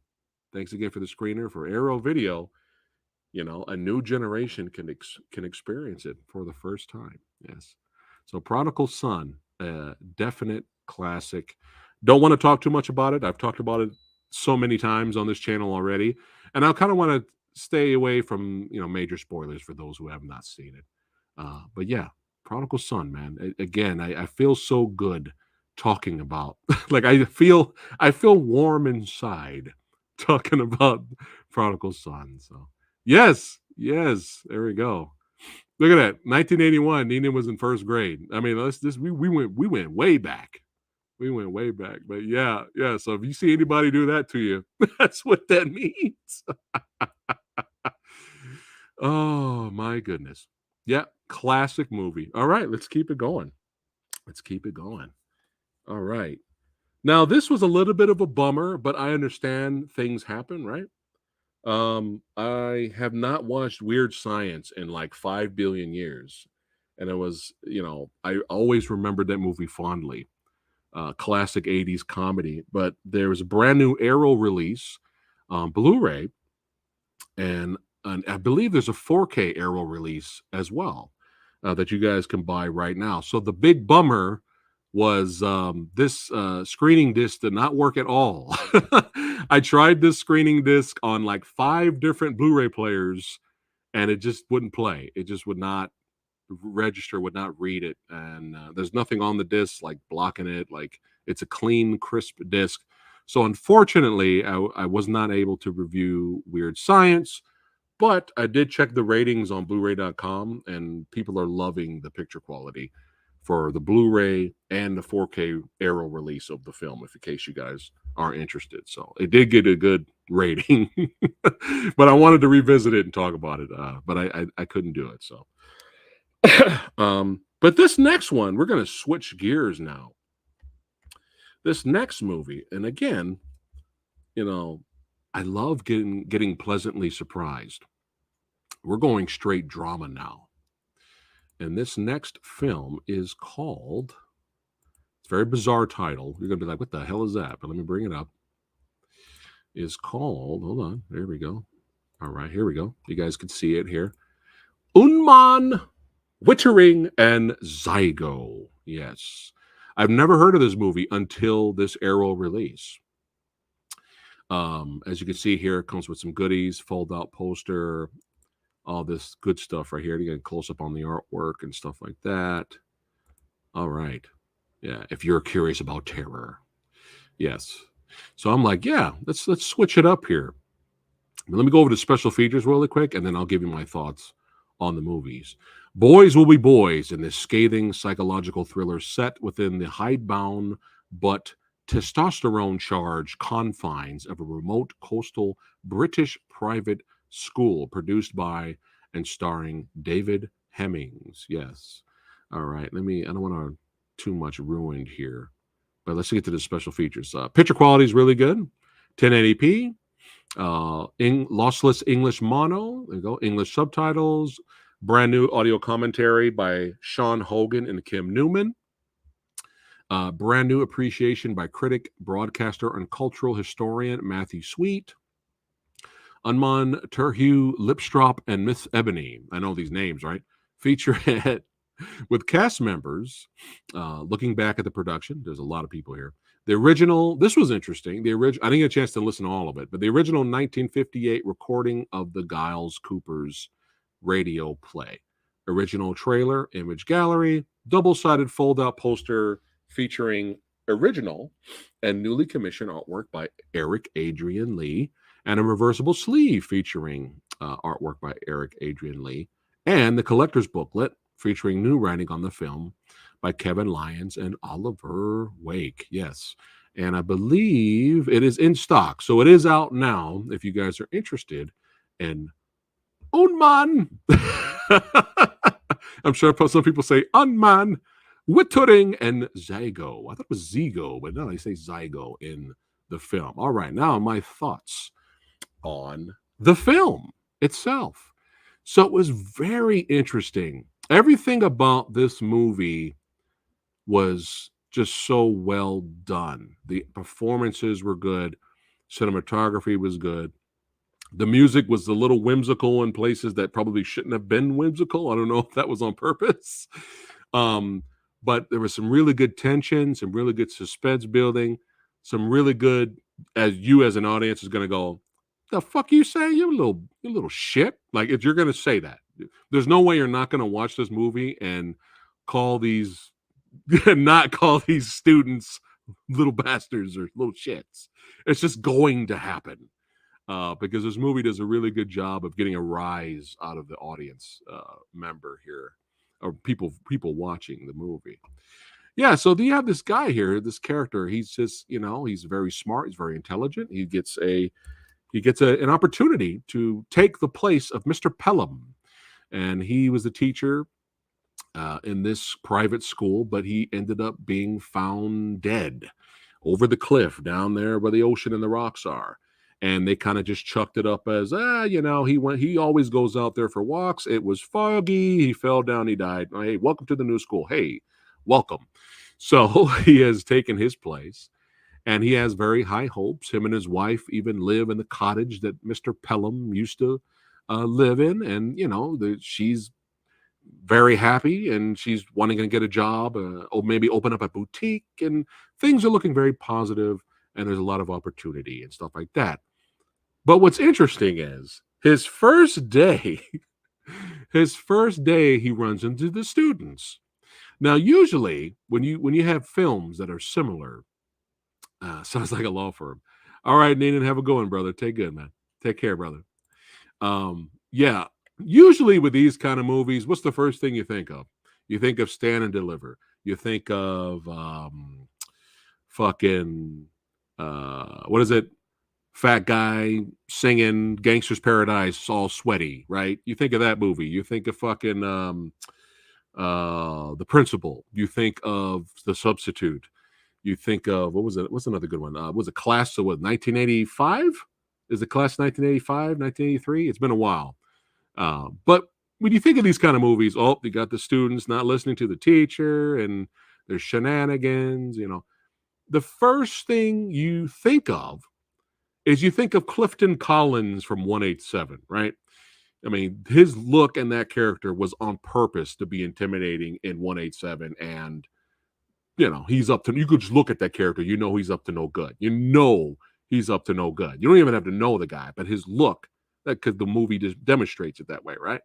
thanks again for the screener for Arrow Video. A new generation can experience it for the first time. Yes. So Prodigal Son, definite classic. Don't want to talk too much about it. I've talked about it so many times on this channel already, and I kind of want to stay away from major spoilers for those who have not seen it. But yeah, Prodigal Son, man. Again, I feel so good talking about. Like I feel warm inside talking about Prodigal Son. So yes, there we go. Look at that, 1981. Nina was in first grade. I mean, we went way back. We went way back. But yeah. So if you see anybody do that to you, that's what that means. Oh my goodness. Yeah, classic movie. All right, let's keep it going. All right. Now, this was a little bit of a bummer, but I understand things happen, right? I have not watched Weird Science in like 5 billion years. And it was, I always remembered that movie fondly. Classic 80s comedy. But there was a brand new Arrow release on Blu-ray. And I believe there's a 4K Arrow release as well that you guys can buy right now. So the big bummer was this screening disc did not work at all. I tried this screening disc on like 5 different Blu-ray players, and it just wouldn't play. It just would not register, would not read it. And there's nothing on the disc like blocking it. Like it's a clean, crisp disc. So unfortunately, I was not able to review Weird Science, but I did check the ratings on Blu-ray.com, and people are loving the picture quality for the Blu-ray and the 4K Arrow release of the film, in case you guys are interested. So it did get a good rating, but I wanted to revisit it and talk about it, but I couldn't do it. So, but this next one, we're going to switch gears now. This next movie, and again, I love getting pleasantly surprised. We're going straight drama now. And this next film is called, it's a very bizarre title. You're going to be like, what the hell is that? But let me bring it up. Is called, hold on, there we go. All right, here we go. You guys can see it here. Unman, Wittering, and Zygo. Yes. I've never heard of this movie until this Arrow release. As you can see here, it comes with some goodies, fold-out poster, all this good stuff right here. You get a close-up on the artwork and stuff like that. All right. Yeah, if you're curious about terror. Yes. So I'm like, yeah, let's switch it up here. Let me go over the special features really quick, and then I'll give you my thoughts on the movies. Boys will be boys in this scathing psychological thriller set within the hidebound but testosterone-charged confines of a remote coastal British private school, produced by and starring David Hemmings. Yes. All right. I don't want to too much ruined here, but let's get to the special features. Picture quality is really good. 1080p, lossless English mono. There you go. English subtitles. Brand new audio commentary by Sean Hogan and Kim Newman. Brand new appreciation by critic, broadcaster, and cultural historian Matthew Sweet. Unman Terhue Lipstrop and Miss Ebony. I know these names, right? Featurette with cast members. Looking back at the production, there's a lot of people here. The original, this was interesting. I didn't get a chance to listen to all of it, but the original 1958 recording of the Giles Cooper's radio play. Original trailer, image gallery, double-sided fold-out poster featuring original and newly commissioned artwork by Eric Adrian Lee, and a reversible sleeve featuring artwork by Eric Adrian Lee, and the collector's booklet featuring new writing on the film by Kevin Lyons and Oliver Wake. Yes. And I believe it is in stock. So it is out now if you guys are interested in Unman. I'm sure some people say Unman, Wittering, and Zygo. I thought it was Zigo, but no, they say Zygo in the film. All right, now my thoughts on the film itself. So it was very interesting. Everything about this movie was just so well done. The performances were good. Cinematography was good. The music was a little whimsical in places that probably shouldn't have been whimsical. I don't know if that was on purpose. But there was some really good tension, some really good suspense building, some really good, as you as an audience is going to go, the fuck you say? You little shit. Like, if you're going to say that, there's no way you're not going to watch this movie and call these, not call these students little bastards or little shits. It's just going to happen. Because this movie does a really good job of getting a rise out of the audience member here, or people watching the movie. Yeah, so you have this guy here, this character. He's just, he's very smart. He's very intelligent. He gets an opportunity to take the place of Mr. Pelham, and he was the teacher in this private school, but he ended up being found dead over the cliff down there where the ocean and the rocks are. And they kind of just chucked it up as, he always goes out there for walks. It was foggy. He fell down. He died. Hey, welcome to the new school. Hey, welcome. So he has taken his place, and he has very high hopes. Him and his wife even live in the cottage that Mr. Pelham used to live in. And, she's very happy, and she's wanting to get a job, or maybe open up a boutique, and things are looking very positive, and there's a lot of opportunity and stuff like that. But what's interesting is his first day, he runs into the students. Now, usually when you have films that are similar, sounds like a law firm. All right, Nathan, have a good one, brother. Take good, man. Take care, brother. Yeah. Usually with these kind of movies, what's the first thing you think of? You think of Stand and Deliver. You think of what is it? Fat guy singing Gangster's Paradise, all sweaty, right? You think of that movie. You think of fucking The Principal. You think of The Substitute. You think of, what was it? What's another good one? Was it Class of 1985? Is it Class 1985, 1983? It's been a while. But when you think of these kind of movies, you got the students not listening to the teacher, and there's shenanigans, The first thing you think of is you think of Clifton Collins from 187, right? I mean, his look and that character was on purpose to be intimidating in 187, and he's up to, you could just look at that character, he's up to no good. He's up to no good. You don't even have to know the guy, but his look, because the movie just demonstrates it that way, right?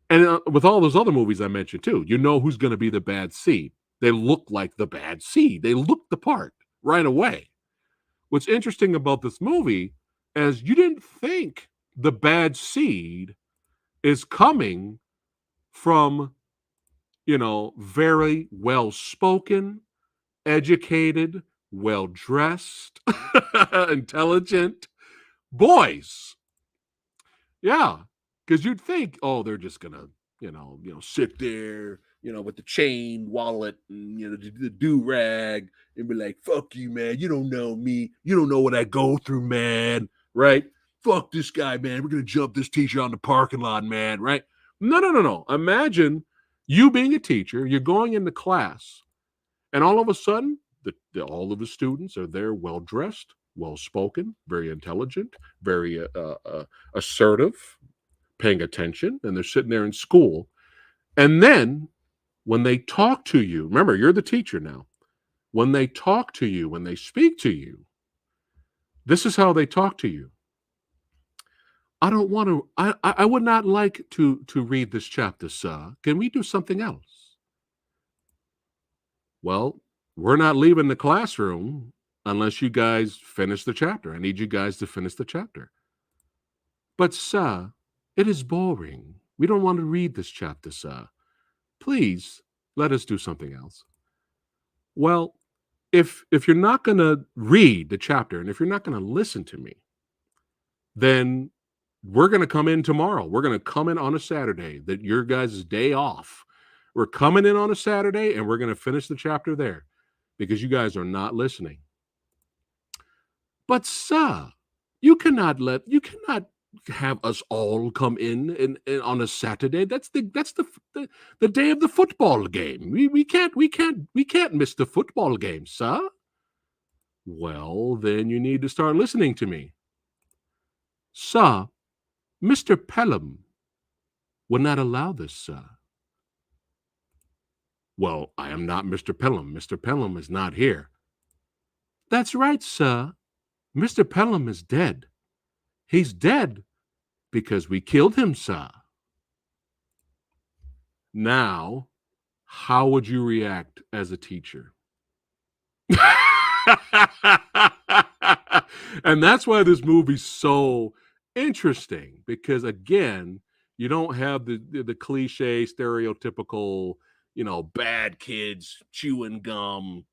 And with all those other movies I mentioned too, who's going to be the bad seed. They look like the bad seed. They look the part right away. What's interesting about this movie is you didn't think the bad seed is coming from, very well-spoken, educated, well-dressed, intelligent boys. Yeah, because you'd think, oh, they're just gonna, sit there, with the chain wallet and the do-rag and be like, fuck you, man. You don't know me. You don't know what I go through, man. Right? Fuck this guy, man. We're gonna jump this teacher on the parking lot, man. Right? No. Imagine you being a teacher, you're going into class, and all of a sudden, all of the students are there well-dressed, well-spoken, very intelligent, very assertive, paying attention, and they're sitting there in school. And then when they talk to you, remember, you're the teacher now. When they talk to you, when they speak to you, this is how they talk to you. I don't want to, I would not like to read this chapter, sir. Can we do something else? Well, we're not leaving the classroom unless you guys finish the chapter. I need you guys to finish the chapter. But, sir, it is boring. We don't want to read this chapter, sir. Please let us do something else. Well, if you're not going to read the chapter and if you're not going to listen to me, then we're going to come in tomorrow. We're going to come in on a Saturday, that your guys' day off. We're coming in on a Saturday and we're going to finish the chapter there because you guys are not listening. But, sir, you cannot have us all come in on a Saturday. That's the day of the football game. We can't miss the football game, sir. Well, then you need to start listening to me. Sir, Mr. Pelham would not allow this, sir. Well, I am not Mr. Pelham. Mr. Pelham is not here. That's right, sir. Mr. Pelham is dead. He's dead because we killed him, sir. Now, how would you react as a teacher? And that's why this movie's so interesting, because again, you don't have the cliche, stereotypical, bad kids chewing gum,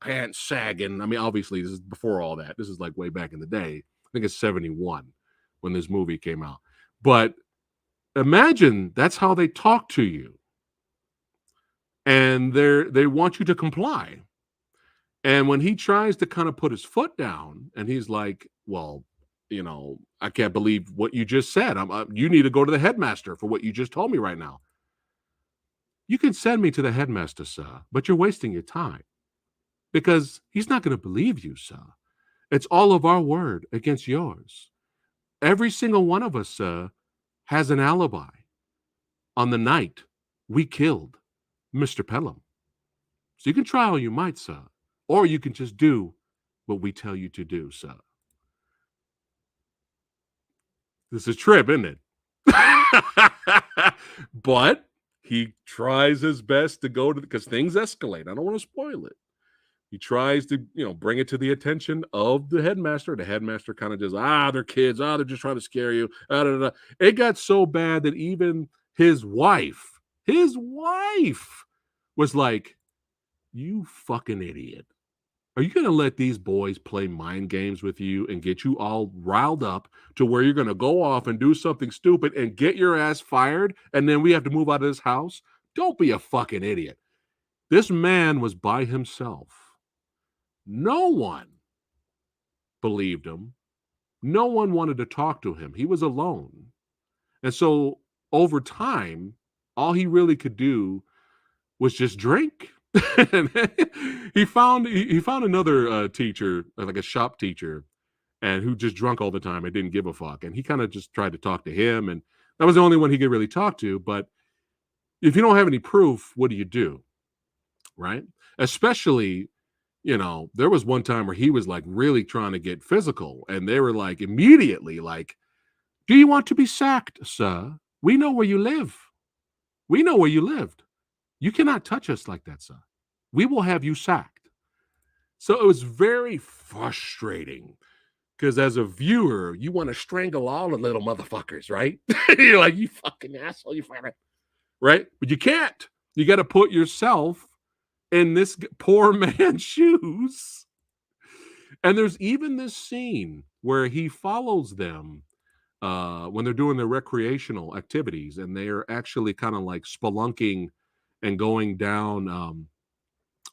pants sagging. I mean, obviously, this is before all that. This is like way back in the day. I think it's 71 when this movie came out. But imagine that's how they talk to you. And they want you to comply. And when he tries to kind of put his foot down and he's like, well, I can't believe what you just said. You need to go to the headmaster for what you just told me right now. You can send me to the headmaster, sir, but you're wasting your time because he's not going to believe you, sir. It's all of our word against yours. Every single one of us, sir, has an alibi on the night we killed Mr. Pelham. So you can try all you might, sir, or you can just do what we tell you to do, sir. This is a trip, isn't it? But he tries his best to go to, because things escalate. I don't want to spoil it. He tries to, bring it to the attention of the headmaster. The headmaster kind of just, they're kids. They're just trying to scare you. It got so bad that even his wife was like, you fucking idiot. Are you going to let these boys play mind games with you and get you all riled up to where you're going to go off and do something stupid and get your ass fired and then we have to move out of this house? Don't be a fucking idiot. This man was by himself. No one believed him. No one wanted to talk to him. He was alone. And so over time, all he really could do was just drink. he found another teacher, like a shop teacher, and who just drunk all the time and didn't give a fuck. And he kind of just tried to talk to him, and that was the only one he could really talk to. But if you don't have any proof, what do you do? Right? Especially, there was one time where he was like really trying to get physical, and they were like immediately like, do you want to be sacked, sir? We know where you live. We know where you lived. You cannot touch us like that, sir. We will have you sacked. So it was very frustrating because as a viewer, you want to strangle all the little motherfuckers, right? You're like, you fucking asshole, you fucking, right? But you can't. You got to put yourself in this poor man's shoes And there's even this scene where he follows them when they're doing their recreational activities, and they're actually kind of like spelunking and going down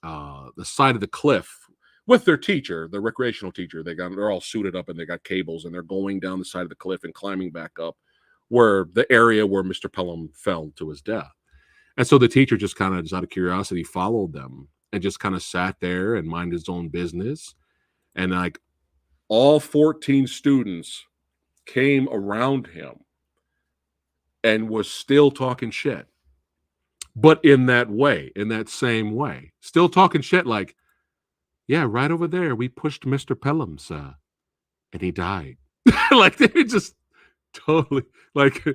the side of the cliff with their teacher, the recreational teacher. They're all suited up and they got cables, and they're going down the side of the cliff and climbing back up where the area where Mr. Pelham fell to his death. And so the teacher just kind of, just out of curiosity, followed them and just kind of sat there and minded his own business. And like all 14 students came around him and was still talking shit. But in that way, in that same way, still talking shit like, yeah, right over there, we pushed Mr. Pelham, sir, and he died. Like they just totally like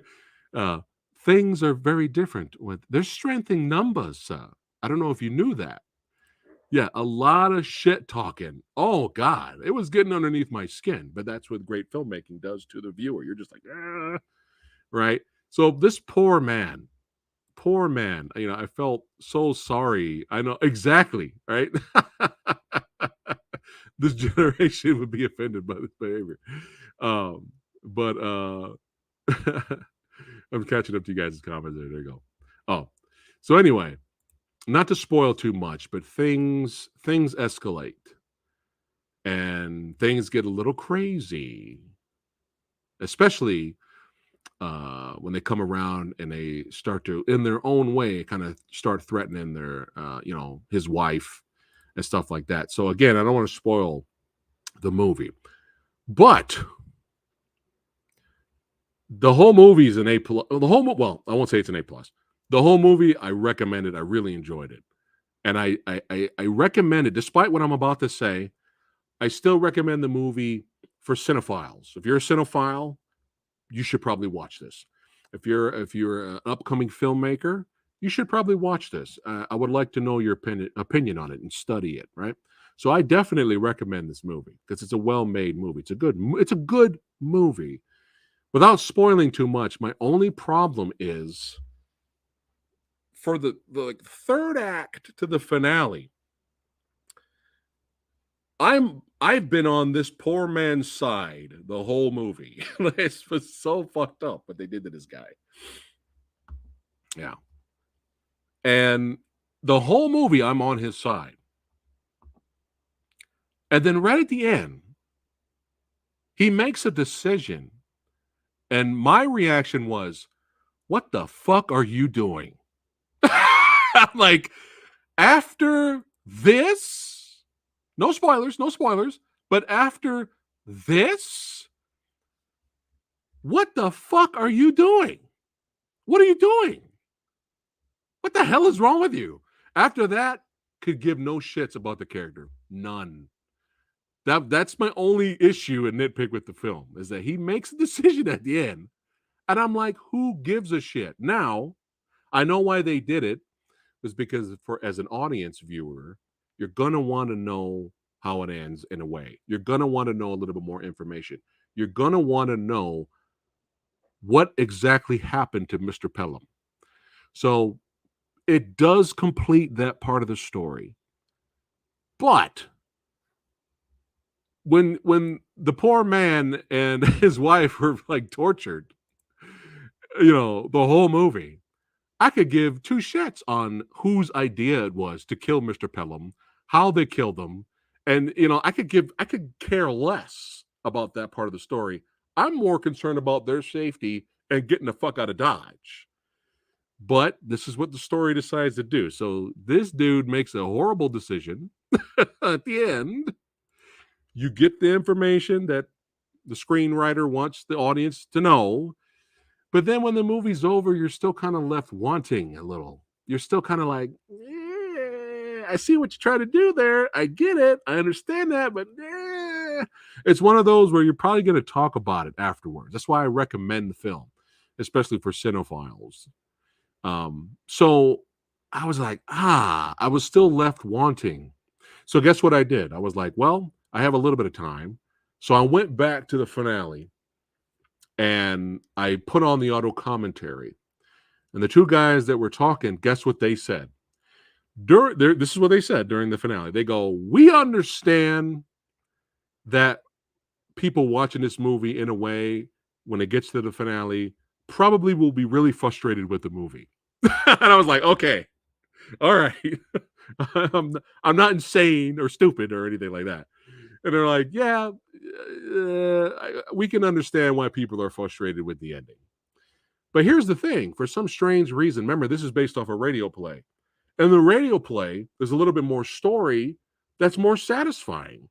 things are very different. There's strength in numbers, sir. I don't know if you knew that. Yeah, a lot of shit talking. Oh God, it was getting underneath my skin. But that's what great filmmaking does to the viewer. You're just like, right? So this poor man, I felt so sorry. I know exactly, right? This generation would be offended by this behavior. But I'm catching up to you guys' comments there. There you go. Oh, so anyway, not to spoil too much, but things escalate and things get a little crazy, especially when they come around and they start to, in their own way, kind of start threatening their, his wife and stuff like that. So again, I don't want to spoil the movie, but the whole movie is an A+. Well, I won't say it's an A+. The whole movie, I recommend it. I really enjoyed it. And I recommend it, despite what I'm about to say, I still recommend the movie for cinephiles. If you're a cinephile, you should probably watch this. If you're an upcoming filmmaker, you should probably watch this. I would like to know your opinion on it and study it, right? So I definitely recommend this movie because it's a well-made movie. It's a good movie. Without spoiling too much, my only problem is for the third act to the finale. I've been on this poor man's side the whole movie. It was so fucked up what they did to this guy. Yeah. And the whole movie, I'm on his side. And then right at the end, he makes a decision. And my reaction was, what the fuck are you doing? I'm like, after this, no spoilers, but after this, what the fuck are you doing? What are you doing? What the hell is wrong with you? After that, could give no shits about the character. None. That's my only issue and nitpick with the film, is that he makes a decision at the end. And I'm like, who gives a shit? Now, I know why they did it. Was because as an audience viewer, you're going to want to know how it ends in a way. You're going to want to know a little bit more information. You're going to want to know what exactly happened to Mr. Pelham. So it does complete that part of the story. But when the poor man and his wife were like tortured, the whole movie, I could give two shits on whose idea it was to kill Mr. Pelham, how they killed him, and I could care less about that part of the story. I'm more concerned about their safety and getting the fuck out of Dodge. But this is what the story decides to do. So this dude makes a horrible decision at the end. You get the information that the screenwriter wants the audience to know. But then when the movie's over, you're still kind of left wanting a little. You're still kind of like, I see what you're trying to do there. I get it. I understand that. But it's one of those where you're probably going to talk about it afterwards. That's why I recommend the film, especially for cinephiles. So I was like, I was still left wanting. So guess what I did? I was like, well, I have a little bit of time. So I went back to the finale. And I put on the auto commentary. And the two guys that were talking, guess what they said? This is what they said during the finale. They go, we understand that people watching this movie in a way when it gets to the finale probably will be really frustrated with the movie. And I was like, okay, all right. I'm not insane or stupid or anything like that. And they're like, yeah, we can understand why people are frustrated with the ending. But here's the thing, for some strange reason, remember, this is based off a radio play. And the radio play, there's a little bit more story that's more satisfying.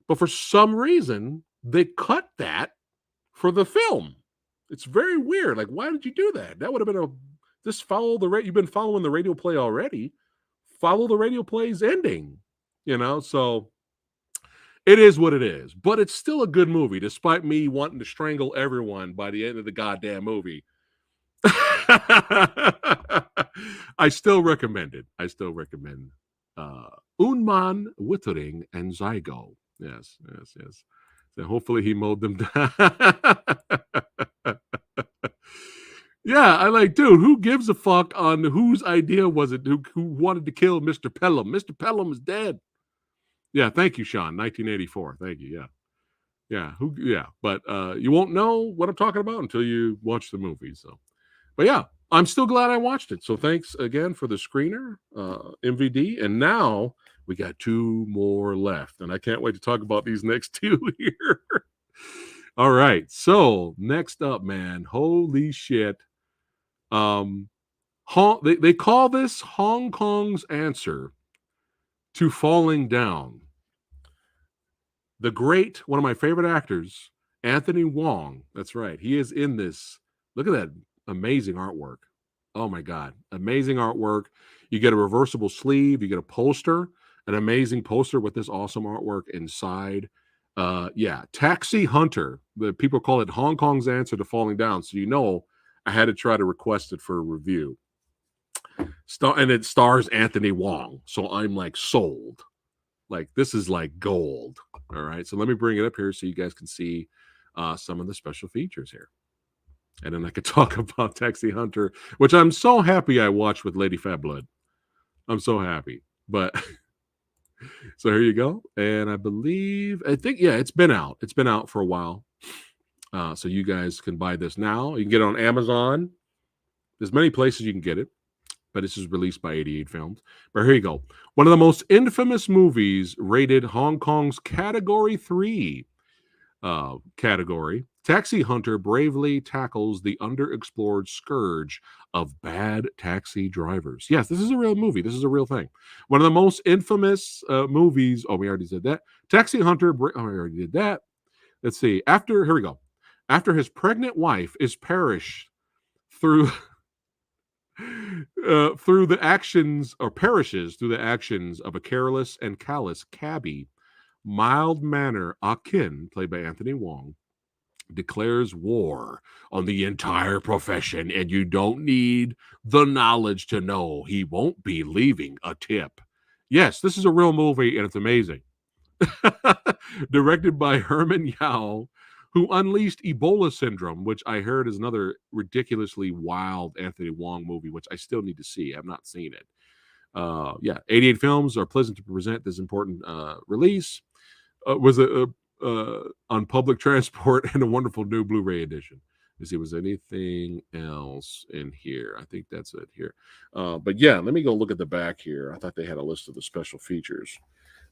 But for some reason, they cut that for the film. It's very weird. Like, why did you do that? That would have been just follow you've been following the radio play already. Follow the radio play's ending, So it is what it is. But it's still a good movie, despite me wanting to strangle everyone by the end of the goddamn movie. I still recommend it. I still recommend Unman Wittering and Zygo. Yes. So hopefully he mowed them down. Yeah, I like, dude, who gives a fuck on whose idea was it who wanted to kill Mr. Pelham? Mr. Pelham is dead. Yeah, thank you, Sean. 1984. Thank you. Yeah. But you won't know what I'm talking about until you watch the movie. So, but yeah, I'm still glad I watched it. So thanks again for the screener, MVD. And now we got 2 more left. And I can't wait to talk about these next 2 here. All right. So next up, man, holy shit. They call this Hong Kong's answer to Falling Down. The great, one of my favorite actors, Anthony Wong. That's right. He is in this. Look at that amazing artwork. Oh my God. Amazing artwork. You get a reversible sleeve. You get a poster, an amazing poster with this awesome artwork inside. Taxi Hunter. The people call it Hong Kong's answer to Falling Down. So I had to try to request it for a review. And it stars Anthony Wong. So I'm like sold. Like, this is like gold. All right. So let me bring it up here so you guys can see some of the special features here. And then I could talk about Taxi Hunter, which I'm so happy I watched with Lady Fat Blood. I'm so happy. But so here you go. And I think, it's been out. It's been out for a while. So you guys can buy this now. You can get it on Amazon. There's many places you can get it, but this is released by 88 Films. But here you go. One of the most infamous movies rated Hong Kong's Category 3 category. Taxi Hunter bravely tackles the underexplored scourge of bad taxi drivers. Yes, this is a real movie. This is a real thing. One of the most infamous movies. Oh, we already said that. Taxi Hunter. We already did that. Let's see. Here we go. After his pregnant wife is perished through the actions of a careless and callous cabbie, mild-mannered Akin, played by Anthony Wong, declares war on the entire profession, and you don't need the knowledge to know he won't be leaving a tip. Yes, this is a real movie, and it's amazing. Directed by Herman Yao, who unleashed Ebola syndrome, which I heard is another ridiculously wild Anthony Wong movie, which I still need to see. I've not seen it. 88 Films are pleasant to present this important release. Was on public transport and a wonderful new Blu-ray edition. Let's see, was anything else in here? I think that's it here. But yeah, let me go look at the back here. I thought they had a list of the special features.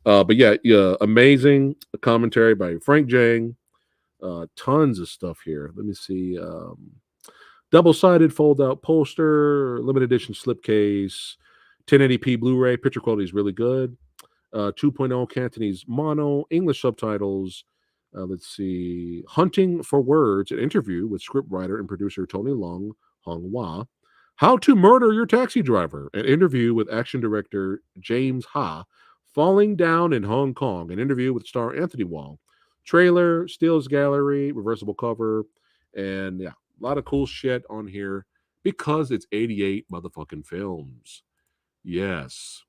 But yeah, amazing commentary by Frank Jang. Tons of stuff here. Let me see. Double-sided fold-out poster, limited edition slipcase, 1080p Blu-ray. Picture quality is really good. 2.0 Cantonese mono, English subtitles. Let's see. Hunting for Words, an interview with scriptwriter and producer Tony Hong Hua. How to Murder Your Taxi Driver, an interview with action director James Ha. Falling Down in Hong Kong, an interview with star Anthony Wong. Trailer, Stills Gallery, reversible cover, and yeah, a lot of cool shit on here because it's 88 motherfucking films. Yes.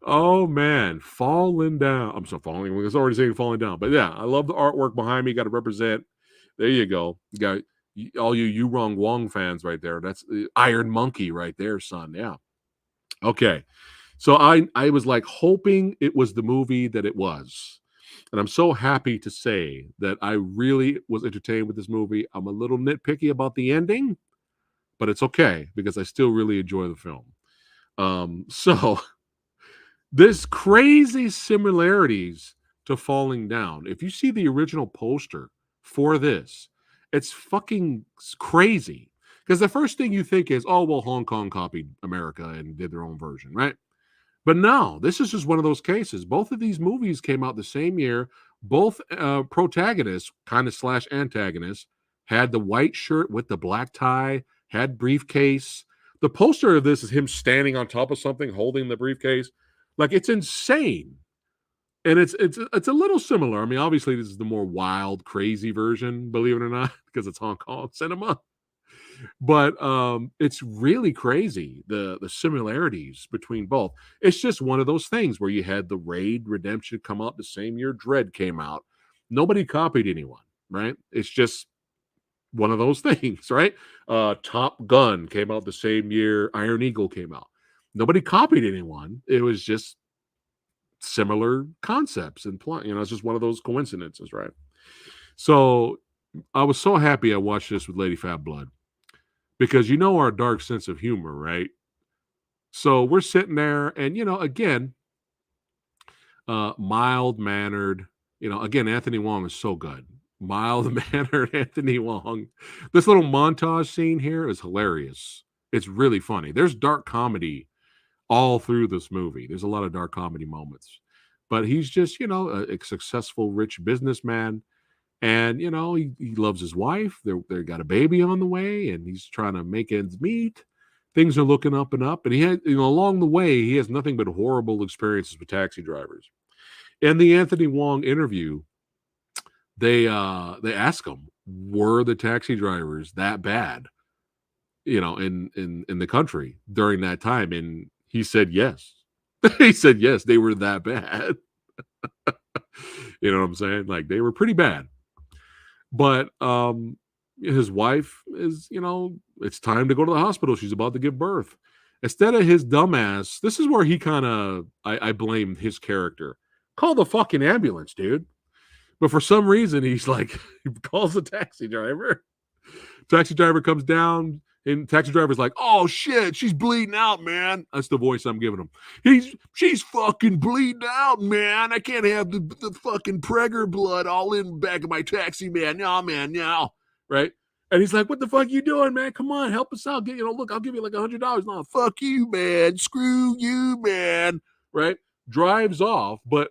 Oh man, Falling Down. I'm so falling. I was already saying Falling Down, but yeah, I love the artwork behind me. Got to represent. There you go. You got all you Wrong Wong fans right there. That's Iron Monkey right there, son. Yeah. Okay. So I was like hoping it was the movie that it was. And I'm so happy to say that I really was entertained with this movie. I'm a little nitpicky about the ending, but it's okay because I still really enjoy the film. So there's crazy similarities to Falling Down. If you see the original poster for this, it's fucking crazy. Because the first thing you think is, oh, well, Hong Kong copied America and did their own version, right? But no, this is just one of those cases. Both of these movies came out the same year. Both protagonists, kind of slash antagonists, had the white shirt with the black tie, had briefcase. The poster of this is him standing on top of something, holding the briefcase. Like it's insane, and it's a little similar. I mean, obviously, this is the more wild, crazy version, believe it or not, because it's Hong Kong cinema. But it's really crazy the similarities between both. It's just one of those things where you had the Raid Redemption come out the same year Dread came out. Nobody copied anyone, right? It's just one of those things, right? Top Gun came out the same year Iron Eagle came out. Nobody copied anyone. It was just similar concepts and plot. You know, it's just one of those coincidences, right? So I was so happy I watched this with Lady Fat Blood because you know our dark sense of humor, right? So we're sitting there, and again, mild mannered. Again, Anthony Wong is so good. Mild mannered Anthony Wong. This little montage scene here is hilarious. It's really funny. There's dark comedy all through this movie. There's a lot of dark comedy moments, but he's just a successful rich businessman. And he loves his wife. They got a baby on the way, and he's trying to make ends meet. Things are looking up and up, and he had along the way he has nothing but horrible experiences with taxi drivers. In the Anthony Wong interview, they ask him, were the taxi drivers that bad, in the country during that time, and he said yes. He said yes, they were that bad. You know what I'm saying? Like they were pretty bad. But his wife is, it's time to go to the hospital. She's about to give birth. Instead of his dumbass, this is where he kind of, I blame his character. Call the fucking ambulance, dude. But for some reason, he's like, he calls the taxi driver. Taxi driver comes down, and taxi driver's like, oh shit, she's bleeding out, man. That's the voice I'm giving him. She's fucking bleeding out, man. I can't have the fucking pregger blood all in the back of my taxi, man. No, man, no. Right? And he's like, what the fuck you doing, man? Come on, help us out. Look, I'll give you like $100. No, fuck you, man. Screw you, man. Right? Drives off, but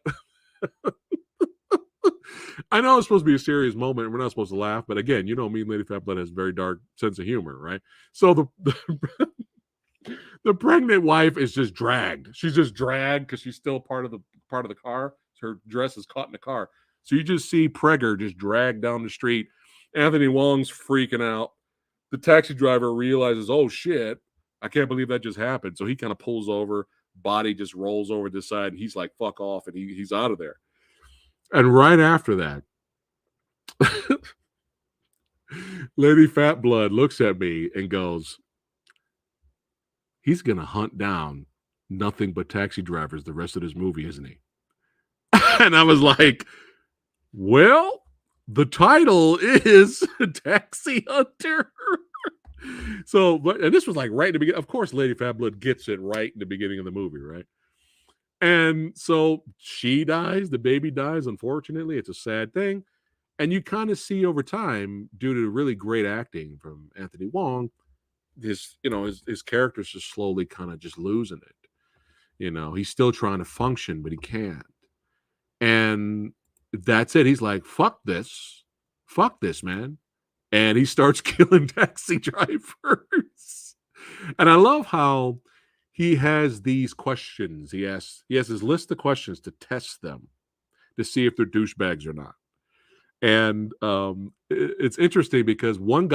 I know it's supposed to be a serious moment and we're not supposed to laugh, but again, me and Lady Fat Blood has a very dark sense of humor, right? So the pregnant wife is just dragged. She's just dragged because she's still part of the car. Her dress is caught in the car. So you just see Pregger just dragged down the street. Anthony Wong's freaking out. The taxi driver realizes, oh shit, I can't believe that just happened. So he kind of pulls over, body just rolls over to the side, and he's like, fuck off, and he's out of there. And right after that, Lady Fat Blood looks at me and goes, he's going to hunt down nothing but taxi drivers the rest of this movie, isn't he? And I was like, well, the title is Taxi Hunter. So, and this was like right in the beginning. Of course, Lady Fat Blood gets it right in the beginning of the movie, right? And so she dies, the baby dies, unfortunately. It's a sad thing. And you kind of see over time, due to really great acting from Anthony Wong, his character's just slowly kind of just losing it. He's still trying to function, but he can't. And that's it. He's like, fuck this, man. And he starts killing taxi drivers. And I love how he has these questions. He has his list of questions to test them to see if they're douchebags or not. And it's interesting because one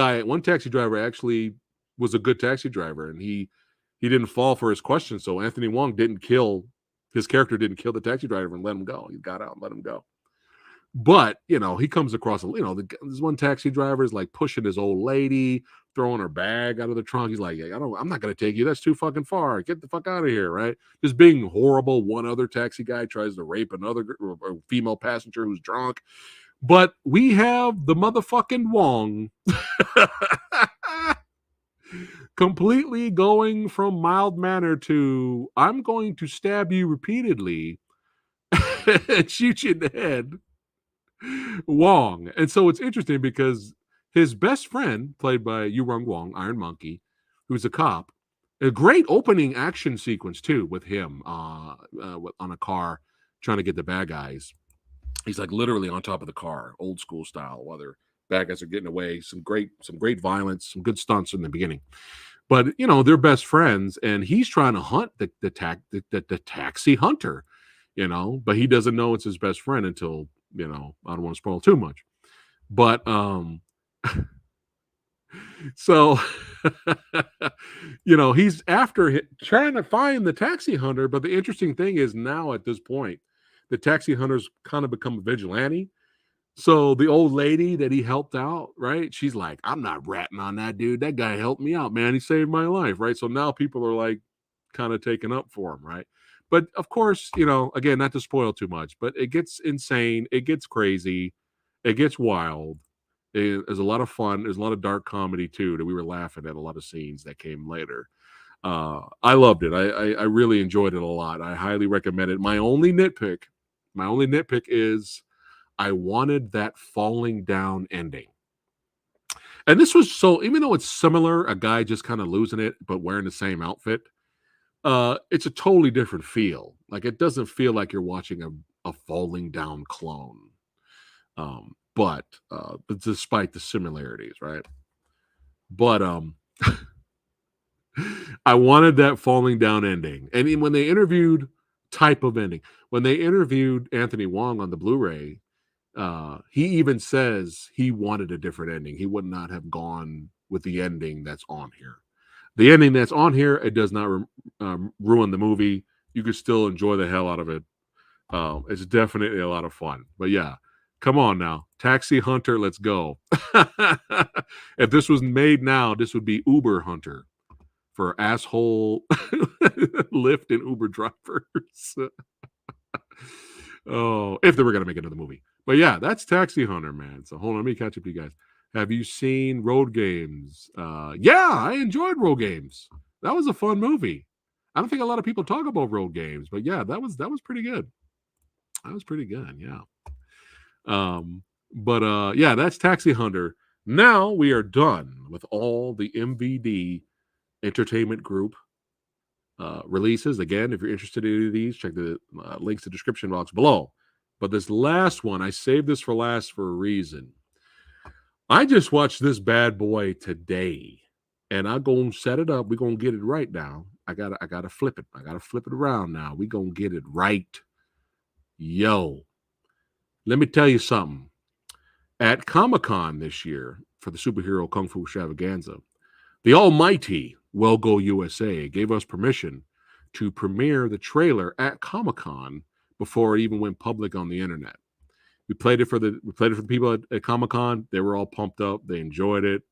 taxi driver actually was a good taxi driver, and he didn't fall for his questions. So Anthony Wong his character didn't kill the taxi driver and let him go. He got out and let him go. But, he comes across, this one taxi driver is like pushing his old lady, throwing her bag out of the trunk. He's like, I'm not going to take you. That's too fucking far. Get the fuck out of here, right? Just being horrible. One other taxi guy tries to rape another female passenger who's drunk. But we have the motherfucking Wong completely going from mild manner to, I'm going to stab you repeatedly and shoot you in the head. Wong. And so it's interesting because his best friend, played by Yurong Wong, Iron Monkey, who's a cop, a great opening action sequence too with him on a car trying to get the bad guys. He's like literally on top of the car, old school style, while their bad guys are getting away. Some great violence, some good stunts in the beginning. But they're best friends, and he's trying to hunt the taxi hunter, but he doesn't know it's his best friend until I don't want to spoil too much. But so he's after trying to find the taxi hunter. But the interesting thing is now at this point, the taxi hunter's kind of become a vigilante. So the old lady that he helped out, right? She's like, I'm not ratting on that dude. That guy helped me out, man. He saved my life, right? So now people are like kind of taking up for him, right? But of course, again, not to spoil too much, but it gets insane. It gets crazy. It gets wild. There's a lot of fun. There's a lot of dark comedy too, that we were laughing at a lot of scenes that came later. I loved it. I really enjoyed it a lot. I highly recommend it. My only nitpick is I wanted that falling down ending. And this was even though it's similar, a guy just kind of losing it, but wearing the same outfit, it's a totally different feel. Like it doesn't feel like you're watching a falling down clone. But despite the similarities, right? But I wanted that falling down ending. And when they interviewed Anthony Wong on the Blu-ray, he even says he wanted a different ending. He would not have gone with the ending that's on here. The ending that's on here, it does not ruin the movie. You could still enjoy the hell out of it. It's definitely a lot of fun. But yeah, come on now. Taxi Hunter, let's go. If this was made now, this would be Uber Hunter for asshole Lyft and Uber drivers. Oh, if they were going to make another movie. But yeah, that's Taxi Hunter, man. So hold on, let me catch up to you guys. Have you seen Road Games? Yeah, I enjoyed Road Games. That was a fun movie. I don't think a lot of people talk about Road Games, but yeah, that was pretty good. That was pretty good, yeah. But yeah, that's Taxi Hunter. Now we are done with all the MVD Entertainment Group releases. Again, if you're interested in any of these, check the links to the description box below. But this last one, I saved this for last for a reason. I just watched this bad boy today, and I'm gonna set it up. We're gonna get it right now. I gotta flip it. I gotta flip it around now. We're gonna get it right. Yo, let me tell you something. At Comic-Con this year for the Superhero Kung Fu Extravaganza, the almighty Well Go USA gave us permission to premiere the trailer at Comic-Con before it even went public on the internet. We played it for the people at Comic-Con. They were all pumped up. They enjoyed it.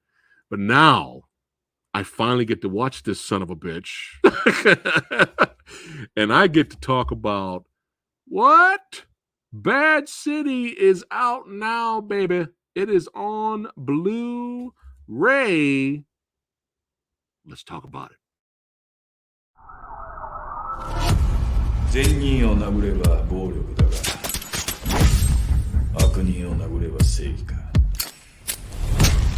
But now I finally get to watch this son of a bitch. And I get to talk about what? Bad City is out now, baby. It is on Blu-ray. Let's talk about it. 善人を殴れば暴力だが悪人を殴れば正義か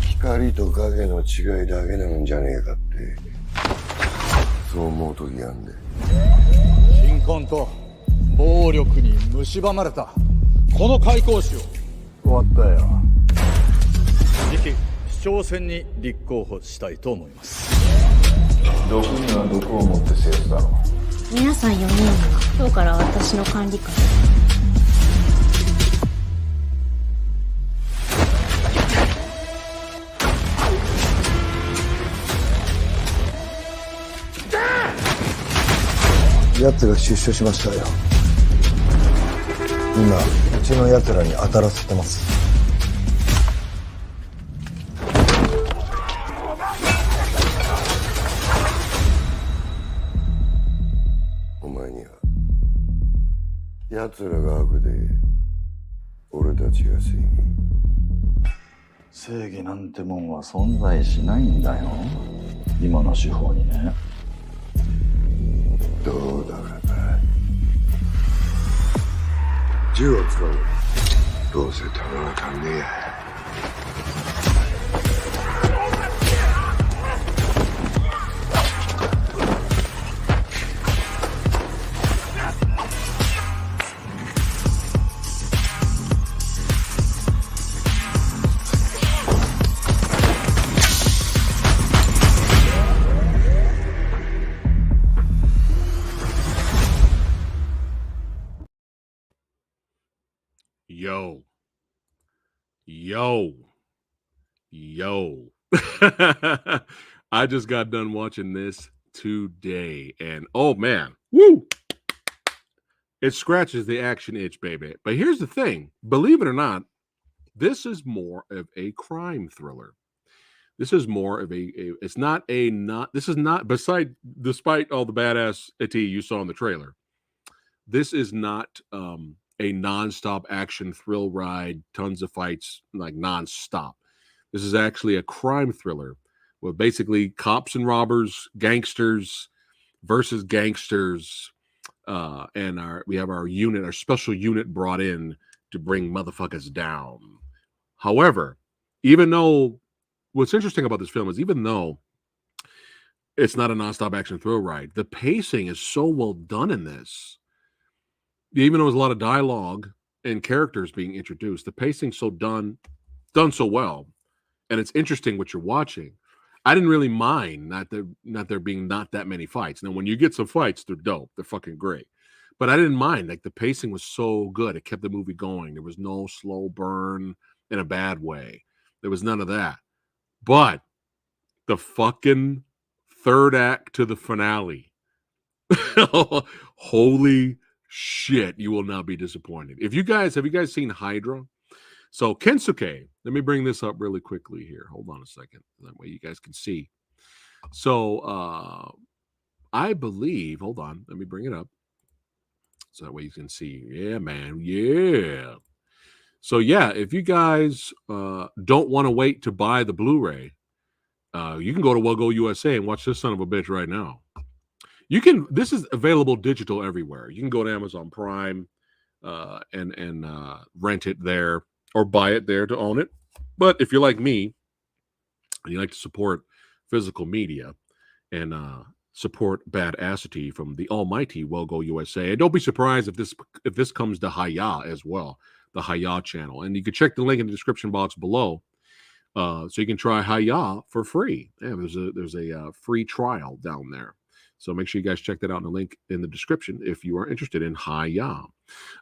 光と影の違いだけなんじゃねえかってそう思うときやんで貧困と暴力に蝕まれたこの開港史を終わったよ次期市長選に立候補したいと思います毒には毒を持って制すだろう皆さん4人は今日から私の管理下奴が出所しましたよ今うちの奴らに当たらせてます。お前には奴らが悪で俺たちが正義。正義なんてもんは存在しないんだよ、今の手法にね。どうだかな。銃を使う。どうせ弾が足んねえや。Yo. I just got done watching this today, and oh man, woo! It scratches the action itch, baby. But here's the thing, believe it or not, this is more of a crime thriller. This is more of despite all the badass IT you saw in the trailer, this is not a nonstop action thrill ride, tons of fights, like nonstop. This is actually a crime thriller with basically cops and robbers, gangsters versus gangsters, and we have our special unit brought in to bring motherfuckers down. However, even though what's interesting about this film is even though it's not a nonstop action thrill ride, the pacing is so well done in this. Even though there's a lot of dialogue and characters being introduced, the pacing's so done so well, and it's interesting what you're watching. I didn't really mind not there being not that many fights. Now, when you get some fights, they're dope. They're fucking great. But I didn't mind. Like, the pacing was so good. It kept the movie going. There was no slow burn in a bad way. There was none of that. But the fucking third act to the finale. Holy shit, you will not be disappointed. Have you guys seen Hydra? So Kensuke, let me bring this up really quickly here. Hold on a second. That way you guys can see. So I believe, hold on, let me bring it up. So that way you can see. Yeah, man. Yeah. So yeah, if you guys don't want to wait to buy the Blu-ray, you can go to Wellgo USA and watch this son of a bitch right now. This is available digital everywhere. You can go to Amazon Prime and rent it there or buy it there to own it. But if you're like me and you like to support physical media and support badassity from the almighty Wellgo USA, and don't be surprised if this comes to Haya as well, the Haya channel. And you can check the link in the description box below. So you can try Haya for free. Yeah, there's a free trial down there. So make sure you guys check that out in the link in the description if you are interested in Haya.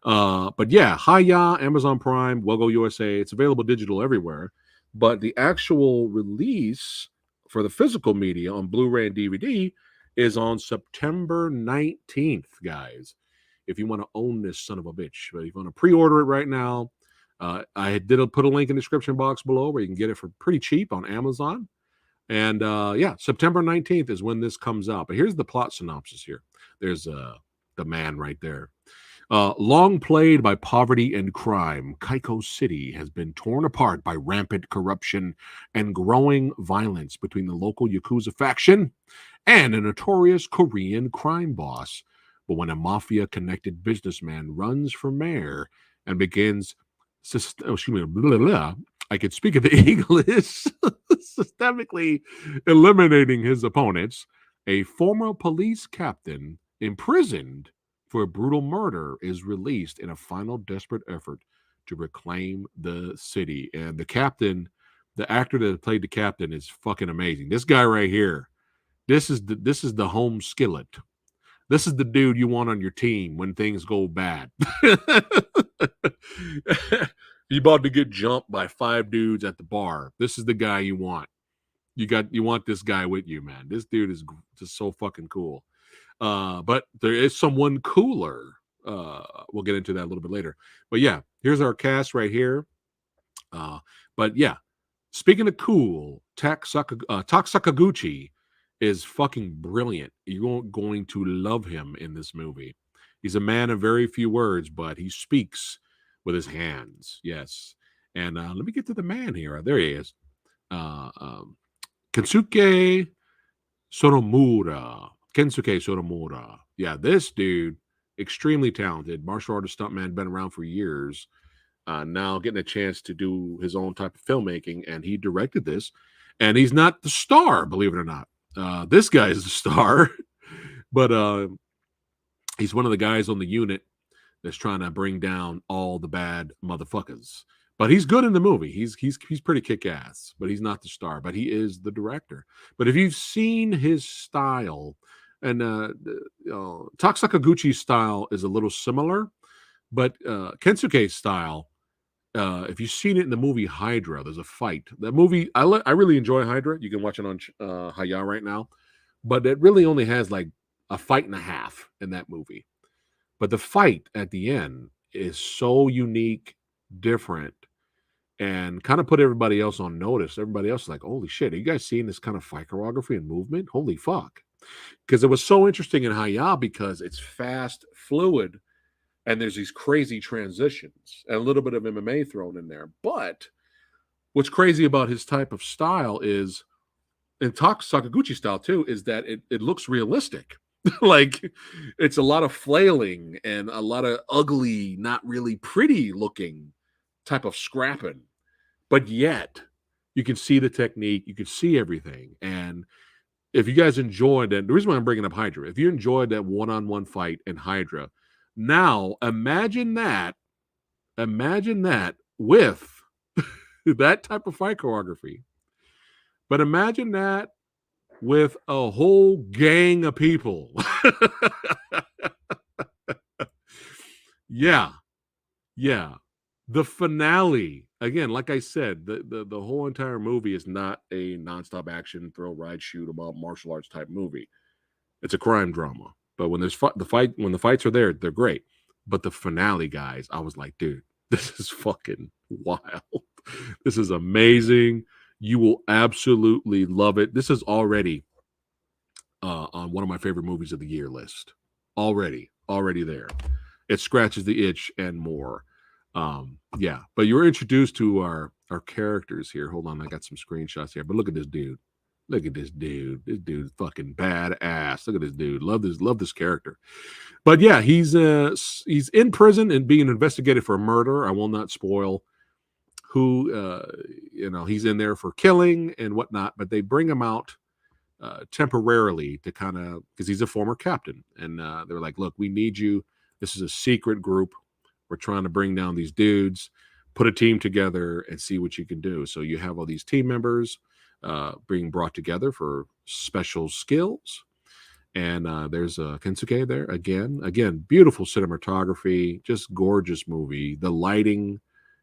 But yeah, Haya, Amazon Prime, Wellgo USA, it's available digital everywhere. But the actual release for the physical media on Blu-ray and DVD is on September 19th, guys. If you want to own this son of a bitch. But if you want to pre-order it right now, I did put a link in the description box below where you can get it for pretty cheap on Amazon. And yeah, September 19th is when this comes out. But here's the plot synopsis here. There's the man right there. Long plagued by poverty and crime, Kaiko City has been torn apart by rampant corruption and growing violence between the local Yakuza faction and a notorious Korean crime boss. But when a mafia-connected businessman runs for mayor and begins I could speak of the English, systemically eliminating his opponents, a former police captain imprisoned for a brutal murder is released in a final desperate effort to reclaim the city. And the captain, the actor that played the captain, is fucking amazing. This guy right here, this is the home skillet. This is the dude you want on your team when things go bad. You about to get jumped by 5 dudes at the bar. This is the guy you want. You want this guy with you, man. This dude is just so fucking cool. But there is someone cooler we'll get into that a little bit later. But yeah, here's our cast right here. But yeah, speaking of cool, Tak Sakaguchi is fucking brilliant. You're going to love him in this movie. He's a man of very few words, but he speaks with his hands. Yes. And let me get to the man here. There he is. Kensuke Sonomura. Yeah, this dude, extremely talented. Martial artist stuntman, been around for years. Now getting a chance to do his own type of filmmaking, and he directed this. And he's not the star, believe it or not. This guy is the star, but he's one of the guys on the unit that's trying to bring down all the bad motherfuckers. But he's good in the movie. He's pretty kick-ass, but he's not the star. But he is the director. But if you've seen his style, and Tak Sakaguchi's style is a little similar, but Kensuke's style, if you've seen it in the movie Hydra, there's a fight. That movie, I really enjoy Hydra. You can watch it on Haya right now. But it really only has like a fight and a half in that movie. But the fight at the end is so unique, different, and kind of put everybody else on notice. Everybody else is like, holy shit, are you guys seeing this kind of fight choreography and movement? Holy fuck. Because it was so interesting in Haya because it's fast, fluid, and there's these crazy transitions and a little bit of MMA thrown in there. But what's crazy about his type of style is, and Sakaguchi style too, is that it looks realistic. Like it's a lot of flailing and a lot of ugly, not really pretty looking type of scrapping. But yet you can see the technique, you can see everything. And if you guys enjoyed it, the reason why I'm bringing up Hydra, if you enjoyed that one-on-one fight in Hydra, now imagine that with that type of fight choreography. But imagine that with a whole gang of people. Yeah. The finale, again, like I said, the whole entire movie is not a nonstop action, thrill, ride, shoot about martial arts type movie. It's a crime drama. But when there's when the fights are there, they're great. But the finale, guys, I was like, dude, this is fucking wild. This is amazing. You will absolutely love it. This is already on one of my favorite movies of the year list. Already there. It scratches the itch and more. Yeah, but you're introduced to our characters here. Hold on, I got some screenshots here. But look at this dude. Look at this dude. This dude's fucking badass. Look at this dude. Love this character. But yeah, he's in prison and being investigated for murder. I will not spoil who he's in there for killing and whatnot, but they bring him out temporarily to kind of, because he's a former captain, and they're like, look, we need you. This is a secret group. We're trying to bring down these dudes, put a team together and see what you can do. So you have all these team members being brought together for special skills. And there's Kensuke there again, beautiful cinematography, just gorgeous movie. The lighting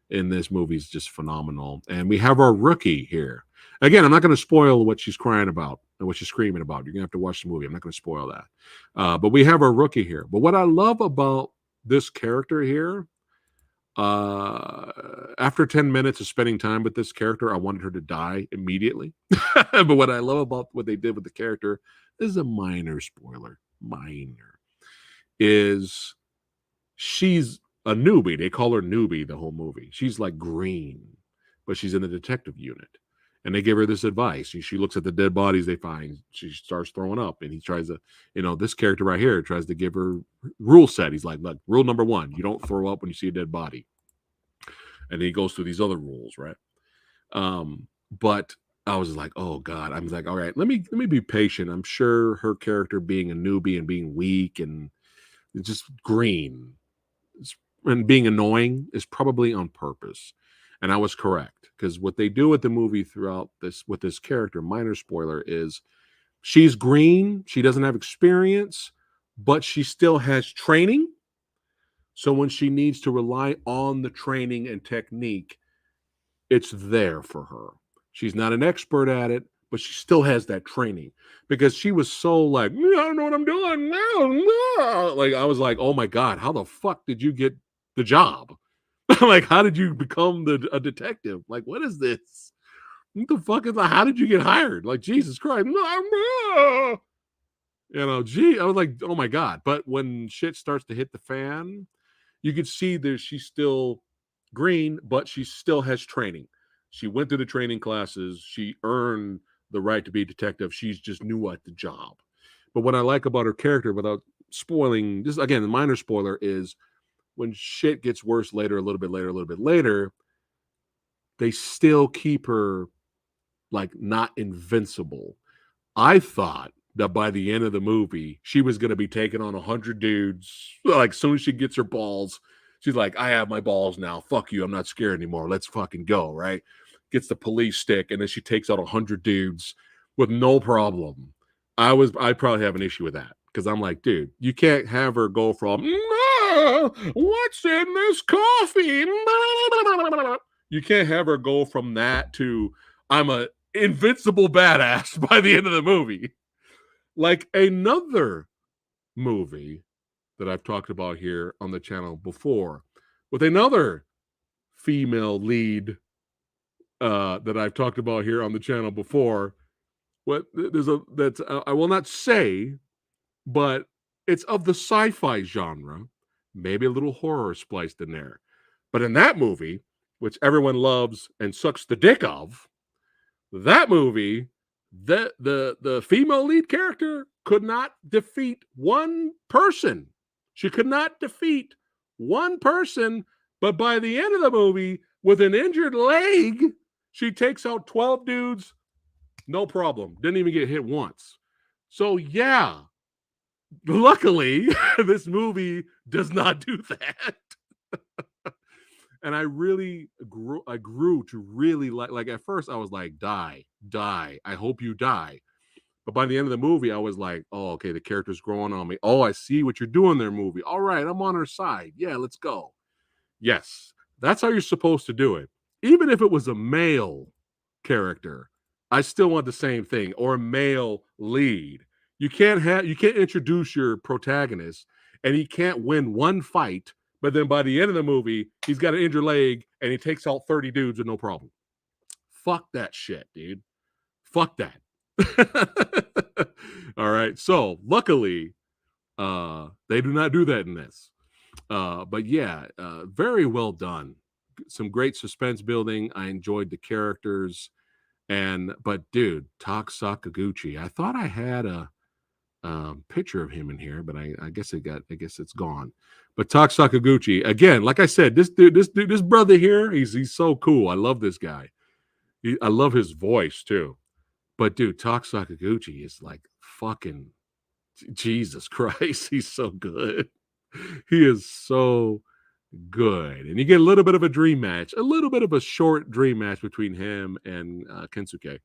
in this movie is just phenomenal. And we have our rookie here. Again, I'm not going to spoil what she's crying about and what she's screaming about. You're going to have to watch the movie. I'm not going to spoil that. But we have our rookie here. But what I love about this character here, after 10 minutes of spending time with this character, I wanted her to die immediately. But what I love about what they did with the character, this is a minor spoiler, is she's a newbie. They call her newbie the whole movie. She's like green, but she's in the detective unit. And they give her this advice. She looks at the dead bodies they find. She starts throwing up. And he tries to, this character right here tries to give her rule set. He's like, look, rule number 1, you don't throw up when you see a dead body. And he goes through these other rules, right? But I was like, oh God. I was like, all right, let me be patient. I'm sure her character being a newbie and being weak and just green and being annoying is probably on purpose. And I was correct, because what they do with the movie throughout this with this character, minor spoiler, is she's green, she doesn't have experience, but she still has training. So when she needs to rely on the training and technique, it's there for her. She's not an expert at it, but she still has that training because she was so like, I don't know what I'm doing. No. Like, I was like, oh my God, how the fuck did you get the job? Like, how did you become a detective? Like, what is this? What the fuck is that? How did you get hired? Like, Jesus Christ. No. You know, I was like, oh my God. But when shit starts to hit the fan, you can see that she's still green, but she still has training. She went through the training classes. She earned the right to be a detective. She's just new at the job. But what I like about her character, without spoiling, just again, the minor spoiler is when shit gets worse later, a little bit later, they still keep her like not invincible. I thought that by the end of the movie, she was going to be taking on 100 dudes. Like, as soon as she gets her balls, she's like, I have my balls now. Fuck you. I'm not scared anymore. Let's fucking go, right? Gets the police stick, and then she takes out 100 dudes with no problem. I probably have an issue with that because I'm like, dude, you can't have her go from, what's in this coffee? You can't have her go from that to, I'm a invincible badass by the end of the movie. Like another movie that I've talked about here on the channel before with another female lead that I've talked about here on the channel before. I will not say, but it's of the sci-fi genre, maybe a little horror spliced in there. But in that movie, which everyone loves and sucks the dick of, that movie, the female lead character could not defeat one person. She could not defeat one person, but by the end of the movie, with an injured leg, she takes out 12 dudes, no problem. Didn't even get hit once. So yeah, luckily, this movie does not do that. And I really grew to really like at first I was like, die. I hope you die. But by the end of the movie, I was like, oh, okay, the character's growing on me. Oh, I see what you're doing there, movie. All right, I'm on her side. Yeah, let's go. Yes, that's how you're supposed to do it. Even if it was a male character, I still want the same thing, or a male lead. You can't introduce your protagonist and he can't win one fight, but then by the end of the movie, he's got an injured leg and he takes out 30 dudes with no problem. Fuck that shit, dude. Fuck that. All right. So luckily, they do not do that in this. But yeah, very well done. Some great suspense building. I enjoyed the characters. But dude, Tak Sakaguchi, I thought I had a picture of him in here, but I guess it's gone. But Tak Sakaguchi, again, like I said, this brother here, he's so cool. I love this guy. I love his voice too. But dude, Tak Sakaguchi is like fucking Jesus Christ. He's so good. He is so good. And you get a little bit of a dream match, a little bit of a short dream match between him and Kensuke.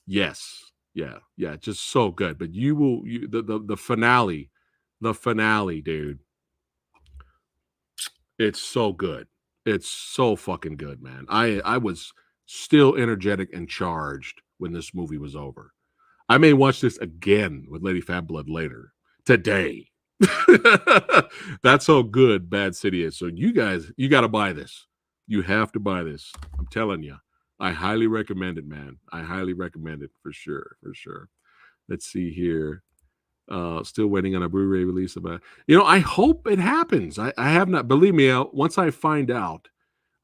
Yes. Yeah, just so good. But the finale, dude. It's so good. It's so fucking good, man. I was still energetic and charged when this movie was over. I may watch this again with Lady Fat Blood later today. That's how good Bad City is. So you guys, you got to buy this. You have to buy this. I'm telling you. I highly recommend it, man. I highly recommend it for sure. Let's see here. Still waiting on a Blu-ray release of I hope it happens. I have not, believe me, once I find out,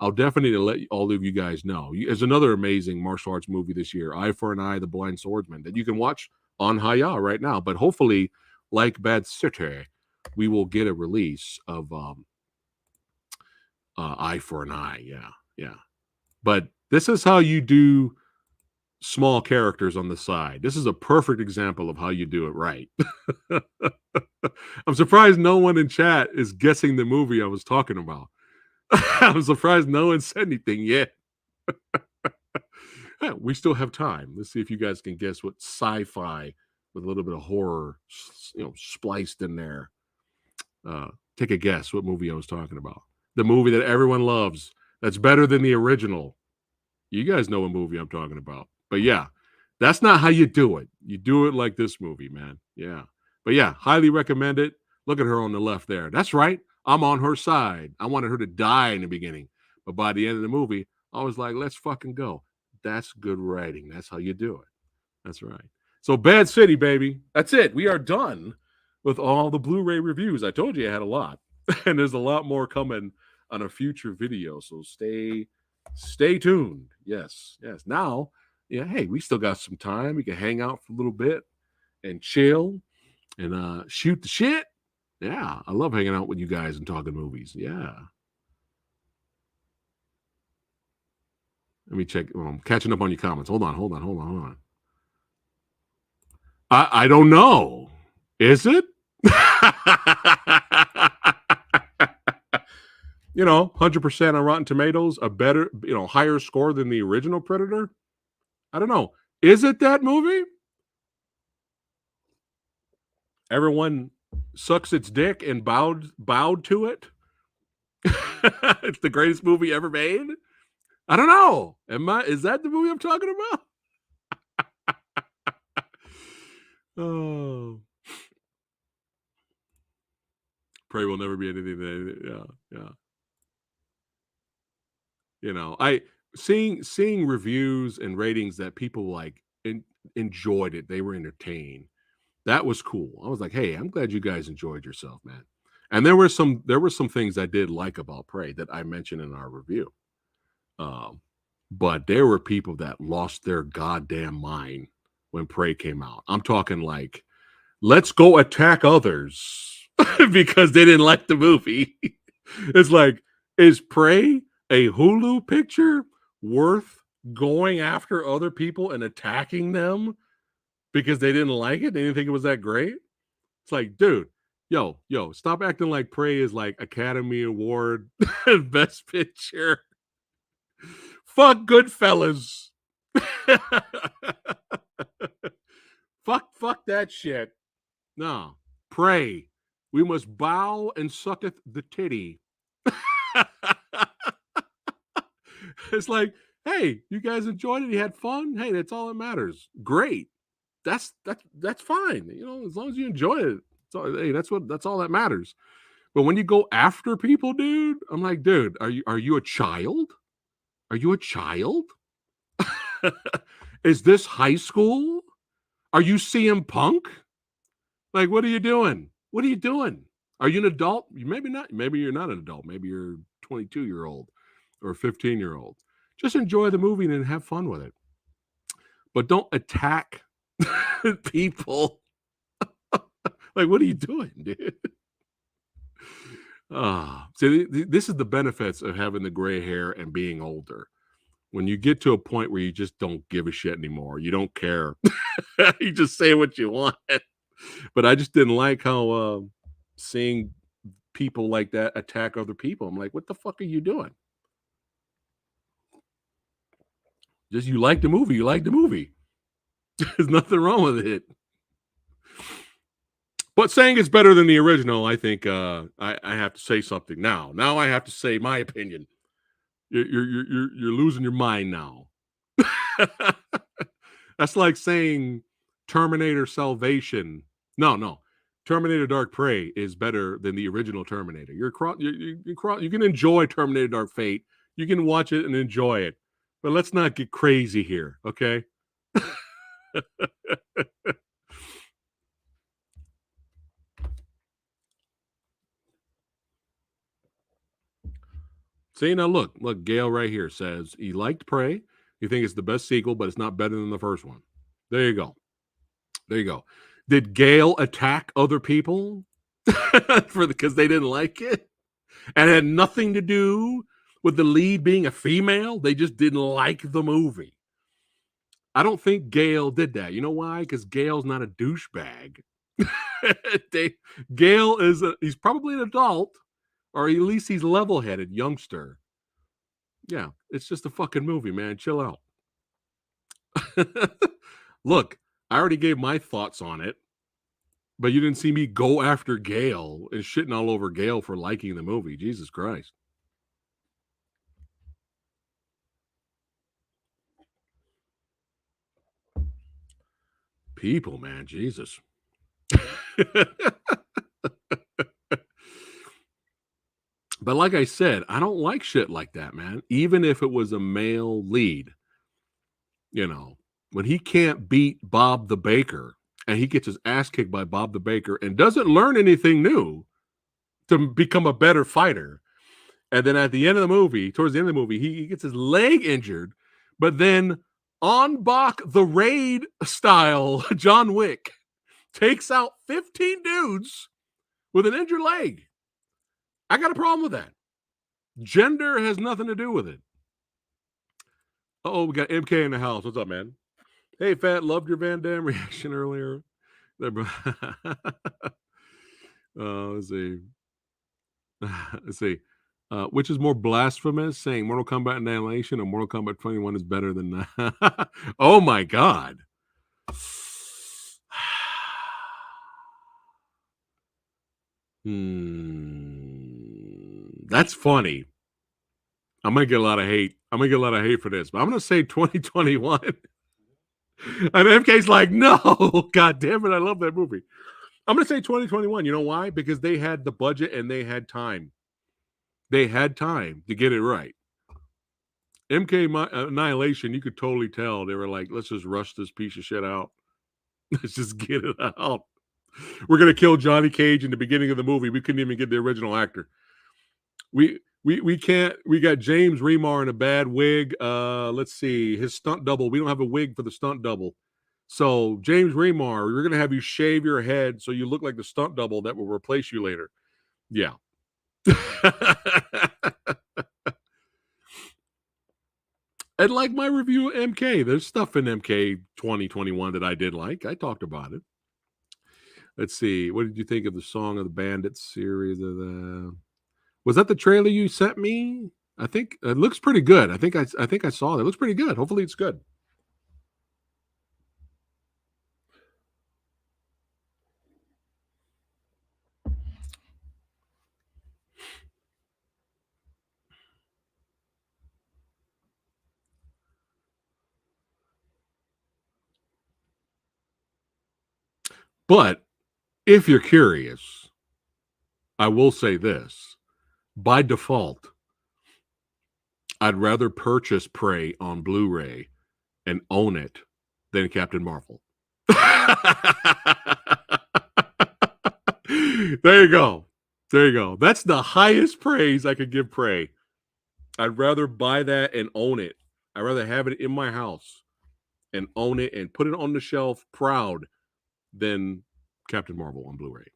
I'll definitely let all of you guys know. There's another amazing martial arts movie this year, Eye for an Eye, The Blind Swordsman, that you can watch on Haya right now. But hopefully, like Bad City, we will get a release of Eye for an Eye. Yeah. But this is how you do small characters on the side. This is a perfect example of how you do it right. I'm surprised no one in chat is guessing the movie I was talking about. I'm surprised no one said anything yet. We still have time. Let's see if you guys can guess what sci-fi with a little bit of horror, spliced in there. Take a guess what movie I was talking about. The movie that everyone loves. That's better than the original. You guys know what movie I'm talking about. But yeah, that's not how you do it. You do it like this movie, man. Yeah. But yeah, highly recommend it. Look at her on the left there. That's right. I'm on her side. I wanted her to die in the beginning. But by the end of the movie, I was like, let's fucking go. That's good writing. That's how you do it. That's right. So Bad City, baby. That's it. We are done with all the Blu-ray reviews. I told you I had a lot. And there's a lot more coming on a future video. So stay tuned. Yes. Now, yeah, hey, we still got some time. We can hang out for a little bit and chill and shoot the shit. Yeah, I love hanging out with you guys and talking movies. Yeah. Let me check. I'm catching up on your comments. Hold on. I don't know. Is it? 100% on Rotten Tomatoes, a better, higher score than the original Predator. I don't know. Is it that movie? Everyone sucks its dick and bowed to it. It's the greatest movie ever made. I don't know. Is that the movie I'm talking about? Oh. Prey will never be anything that, yeah. I seeing reviews and ratings that people like enjoyed it. They were entertained. That was cool. I was like, hey, I'm glad you guys enjoyed yourself, man. And there were some things I did like about Prey that I mentioned in our review. But there were people that lost their goddamn mind when Prey came out. I'm talking like, let's go attack others because they didn't like the movie. It's like, is Prey a Hulu picture worth going after other people and attacking them because they didn't like it? They didn't think it was that great? It's like, dude, yo, stop acting like Prey is like Academy Award Best Picture. Fuck Goodfellas. Fuck that shit. No. Prey. We must bow and sucketh the titty. It's like, hey, you guys enjoyed it? You had fun? Hey, that's all that matters. Great. That's fine. As long as you enjoy it. That's all that matters. But when you go after people, dude, I'm like, dude, are you a child? Are you a child? Is this high school? Are you CM Punk? Like, what are you doing? What are you doing? Are you an adult? Maybe not. Maybe you're not an adult. Maybe you're a 22-year-old or a 15-year-old. Just enjoy the movie and have fun with it. But don't attack people. Like, what are you doing, dude? See, this is the benefits of having the gray hair and being older. When you get to a point where you just don't give a shit anymore, you don't care. You just say what you want. But I just didn't like how seeing people like that attack other people. I'm like, what the fuck are you doing? Just you like the movie. You like the movie. There's nothing wrong with it. But saying it's better than the original, I think I have to say something now. Now I have to say my opinion. You're losing your mind now. That's like saying Terminator Salvation. No. Terminator Dark Prey is better than the original Terminator. You can enjoy Terminator Dark Fate. You can watch it and enjoy it. But let's not get crazy here, okay? See, now look, Gail right here says he liked Prey. He thinks it's the best sequel, but it's not better than the first one. There you go. Did Gail attack other people because they didn't like it? And it had nothing to do with the lead being a female. They just didn't like the movie. I don't think Gail did that. You know why? Because Gail's not a douchebag. Gail he's probably an adult, or at least he's level-headed youngster. Yeah, it's just a fucking movie, man. Chill out. Look, I already gave my thoughts on it, but you didn't see me go after Gail and shitting all over Gail for liking the movie. Jesus Christ. people, man. Jesus. But like I said, I don't like shit like that, man. Even if it was a male lead, you know, when he can't beat Bob the Baker and he gets his ass kicked by Bob the Baker and doesn't learn anything new to become a better fighter. And then at the end of the movie, towards the end of the movie, he gets his leg injured, but then on Bach the Raid style, John Wick takes out 15 dudes with an injured leg. I got a problem with that. Gender has nothing to do with it. Oh, we got MK in the house. What's up, man? Hey, Phat, loved your Van Damme reaction earlier. Let's see. Let's see. Which is more blasphemous, saying Mortal Kombat Annihilation or Mortal Kombat 21 is better than that? Oh, my God. That's funny. I'm gonna get a lot of hate. I'm gonna get a lot of hate for this, but I'm gonna say 2021. And MK's like, no, God damn it, I love that movie. I'm gonna say 2021. You know why? Because they had the budget and they had time. They had time to get it right. MK Annihilation, you could totally tell they were like, let's just rush this piece of shit out. Let's just get it out. We're gonna kill Johnny Cage in the beginning of the movie. We couldn't even get the original actor. We can't. We got James Remar in a bad wig. Let's see his stunt double. We don't have a wig for the stunt double. So James Remar, we're gonna have you shave your head so you look like the stunt double that will replace you later. Yeah. And like my review of MK, there's stuff in MK 2021 that I did like. I talked about it. Let's see. What did you think of the Song of the Bandits series? Was that the trailer you sent me? I think it looks pretty good. I think I saw it. It looks pretty good. Hopefully it's good. But if you're curious, I will say this. By default, I'd rather purchase Prey on Blu-ray and own it than Captain Marvel. There you go. There you go. That's the highest praise I could give Prey. I'd rather buy that and own it. I'd rather have it in my house and own it and put it on the shelf proud than Captain Marvel on Blu-ray.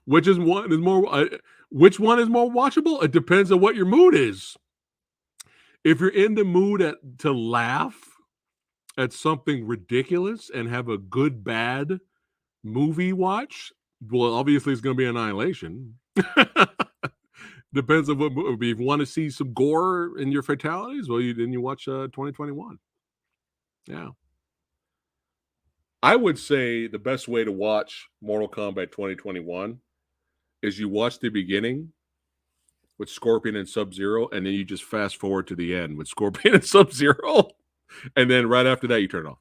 Which one is more watchable? It depends on what your mood is. If you're in the mood to laugh at something ridiculous and have a good bad movie watch, well, obviously it's going to be Annihilation. Depends on what movie. If you want to see some gore in your fatalities, well, then you watch 2021. Yeah. I would say the best way to watch Mortal Kombat 2021 is you watch the beginning with Scorpion and Sub-Zero, and then you just fast forward to the end with Scorpion and Sub-Zero, and then right after that, you turn it off.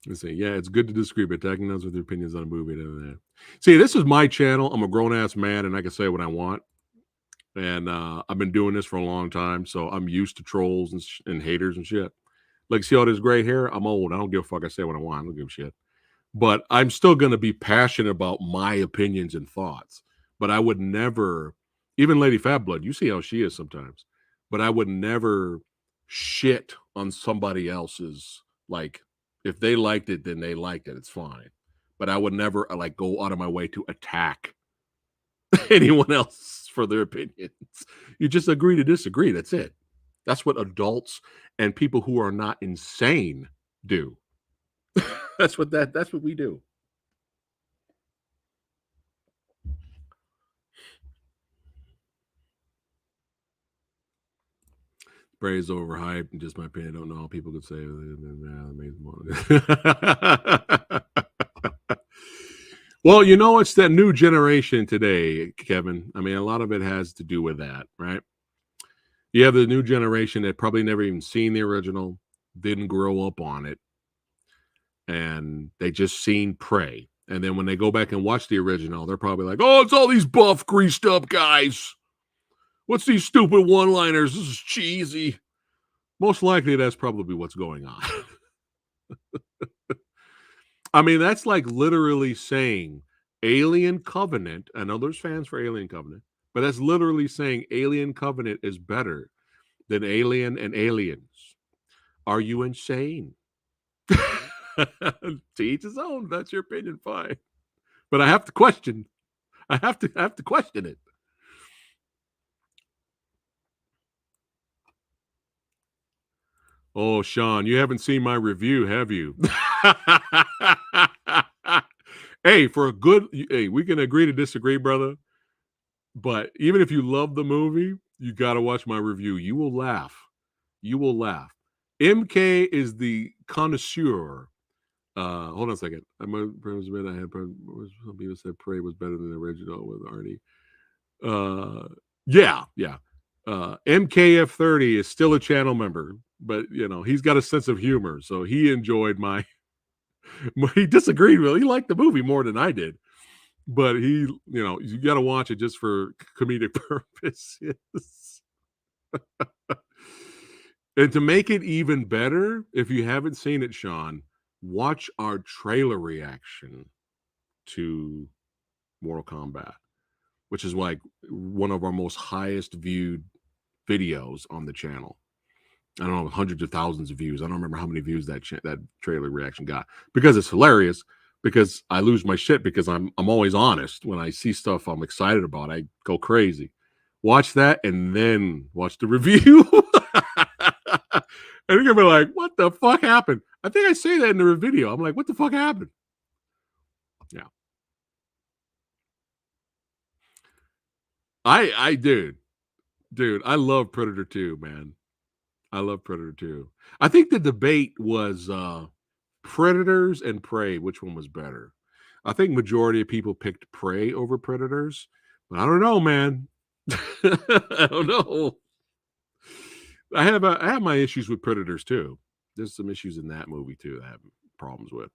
Let's see. Yeah, it's good to disagree, but attacking those with their opinions on a movie. See, this is my channel. I'm a grown-ass man, and I can say what I want. And I've been doing this for a long time, so I'm used to trolls and haters and shit. Like, see all this gray hair? I'm old. I don't give a fuck. I say what I want. I don't give a shit. But I'm still going to be passionate about my opinions and thoughts. But I would never, even Lady Fatblood, you see how she is sometimes. But I would never shit on somebody else's, like, if they liked it, then they liked it. It's fine. But I would never, like, go out of my way to attack anyone else for their opinions. You just agree to disagree. That's it. That's what adults and people who are not insane do. That's what we do. Praise overhyped, in just my opinion. I don't know how people could say Well, you know, it's that new generation today, Kevin. I mean, a lot of it has to do with that, right? You have the new generation that probably never even seen the original, didn't grow up on it, and they just seen Prey. And then when they go back and watch the original, they're probably like, oh, it's all these buff, greased up guys. What's these stupid one-liners? This is cheesy. Most likely that's probably what's going on. I mean, that's like literally saying Alien Covenant. I know there's fans for Alien Covenant, but that's literally saying Alien Covenant is better than Alien and Aliens. Are you insane? To each his own. That's your opinion. Fine. But I have to question. I have to question it. Oh, Sean, you haven't seen my review, have you? Hey, we can agree to disagree, brother. But even if you love the movie, you got to watch my review. You will laugh. You will laugh. MK is the connoisseur. Hold on a second. I had some people said Prey was better than the original with Arnie. Yeah. MKF30 is still a channel member, but you know, he's got a sense of humor. So he enjoyed he disagreed with, he liked the movie more than I did, but you got to watch it just for comedic purposes. And to make it even better, if you haven't seen it, Sean, watch our trailer reaction to Mortal Kombat, which is like one of our most highest viewed videos on the channel. I don't know, hundreds of thousands of views. I don't remember how many views that trailer reaction got, because it's hilarious, because I lose my shit, because I'm always honest. When I see stuff I'm excited about, I go crazy. Watch that and then watch the review. And you're gonna be like, what the fuck happened? I think I say that in the video. I'm like, what the fuck happened? Yeah. Dude, I love Predator 2, man. I love Predator 2. I think the debate was Predators and Prey, which one was better? I think majority of people picked Prey over Predators, but I don't know, man. I don't know. I have my issues with Predators too. There's some issues in that movie too that I have problems with.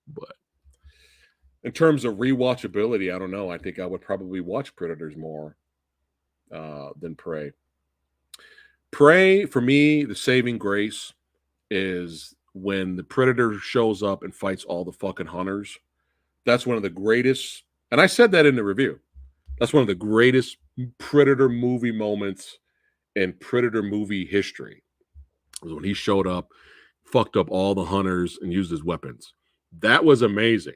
But in terms of rewatchability, I don't know. I think I would probably watch Predators more than Prey. Prey, for me, the saving grace is when the Predator shows up and fights all the fucking hunters. That's one of the greatest, and I said that in the review. That's one of the greatest Predator movie moments in Predator movie history. Was when he showed up, fucked up all the hunters, and used his weapons. That was amazing.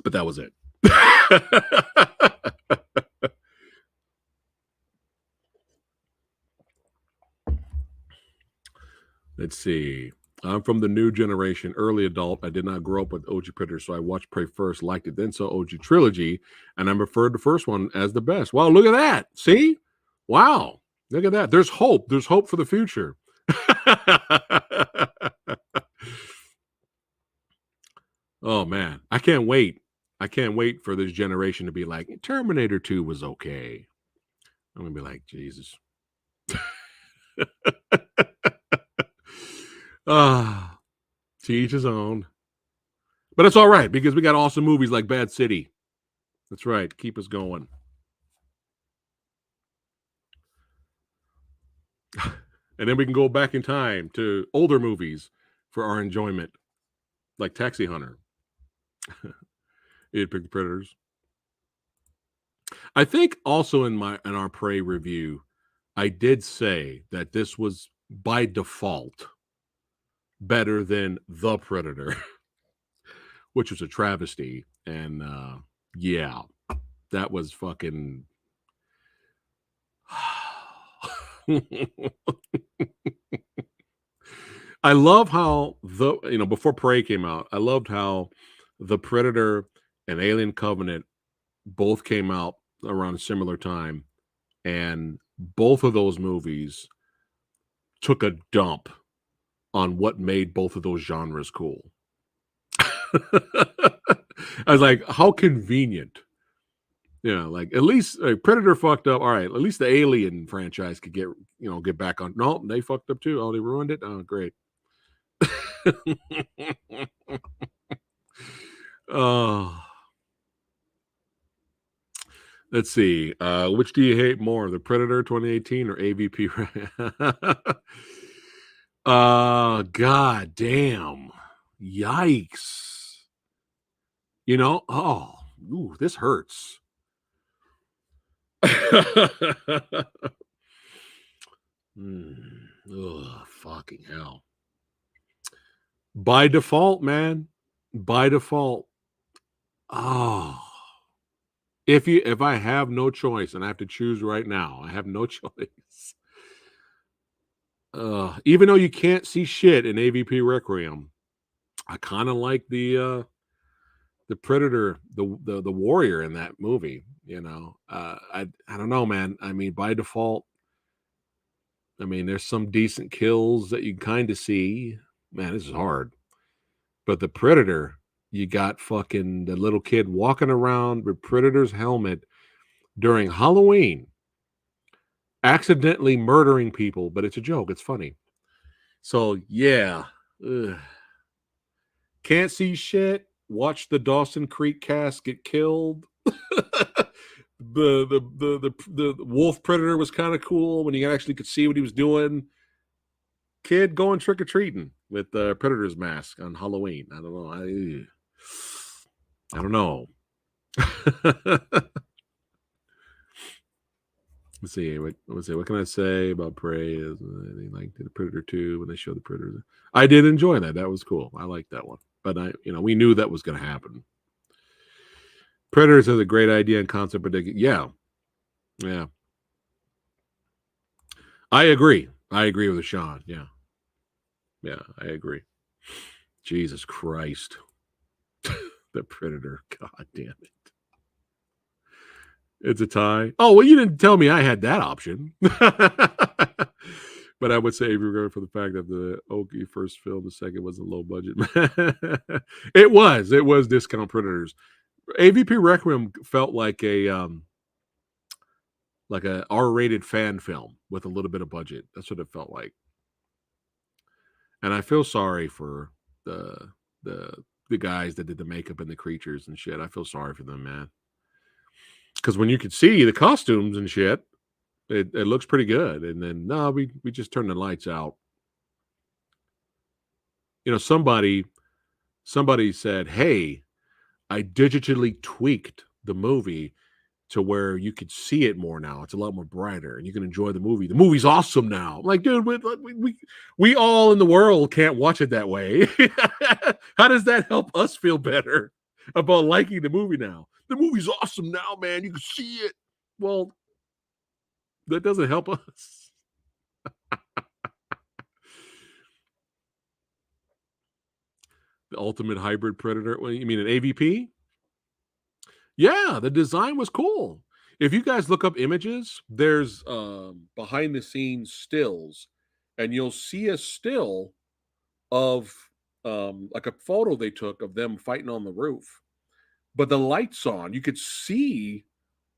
But that was it. Let's see. I'm from the new generation, early adult. I did not grow up with OG Predator, so I watched Prey first, liked it, then saw OG Trilogy, and I preferred the first one as the best. Wow, look at that. See? Wow. Look at that. There's hope. There's hope for the future. Oh, man. I can't wait. I can't wait for this generation to be like, Terminator 2 was okay. I'm going to be like, Jesus. To each his own. But it's all right, because we got awesome movies like Bad City. That's right. Keep us going. And then we can go back in time to older movies for our enjoyment, like Taxi Hunter. You'd pick the Predators. I think also in our Prey review, I did say that this was by default better than The Predator, which was a travesty. And yeah, that was fucking. I love how before Prey came out, I loved how The Predator and Alien Covenant both came out around a similar time, and both of those movies took a dump on what made both of those genres cool. I was like, how convenient. Yeah, like at least Predator fucked up. All right, at least the Alien franchise could get back on. No, they fucked up too. Oh, they ruined it. Oh, great. Oh, let's see. Which do you hate more, the Predator 2018 or AVP? God damn. Yikes. Ooh, this hurts. Fucking hell. By default, man. By default. Oh. If I have no choice and I have to choose right now, I have no choice. Even though you can't see shit in AVP Requiem, I kind of like the Predator, the warrior in that movie. I don't know, man. I mean, by default, I mean, there's some decent kills that you kind of see. Man, this is hard. But the Predator, you got fucking the little kid walking around with Predator's helmet during Halloween, accidentally murdering people, but it's a joke. It's funny. So, yeah. Ugh. Can't see shit. Watch the Dawson Creek cast get killed. The wolf predator was kind of cool when you actually could see what he was doing. Kid going trick-or-treating with the predator's mask on Halloween. I don't know. I don't know. Let's see. What can I say about Prey? They liked the Predator 2 when they showed the Predator. I did enjoy that. That was cool. I liked that one. But we knew that was going to happen. Predators is a great idea and concept, but yeah. I agree. I agree with Sean. Yeah, I agree. Jesus Christ, the Predator. God damn it. It's a tie. Oh, well, you didn't tell me I had that option. But I would say, if you regard for the fact that the Oki first film, the second was a low budget. It was discount Predators. AVP Requiem felt like a R-rated fan film with a little bit of budget. That's what it felt like. And I feel sorry for the guys that did the makeup and the creatures and shit. I feel sorry for them, man. Because when you could see the costumes and shit, it looks pretty good. And then we just turned the lights out. Somebody said, "Hey, I digitally tweaked the movie to where you could see it more now. It's a lot more brighter, and you can enjoy the movie. The movie's awesome now." I'm like, dude, we all in the world can't watch it that way. How does that help us feel better about liking the movie now? The movie's awesome now, man. You can see it. Well, that doesn't help us. The ultimate hybrid predator. Well, you mean an AVP? Yeah, the design was cool. If you guys look up images, there's behind the scenes stills, and you'll see a still of like a photo they took of them fighting on the roof. But the lights on, you could see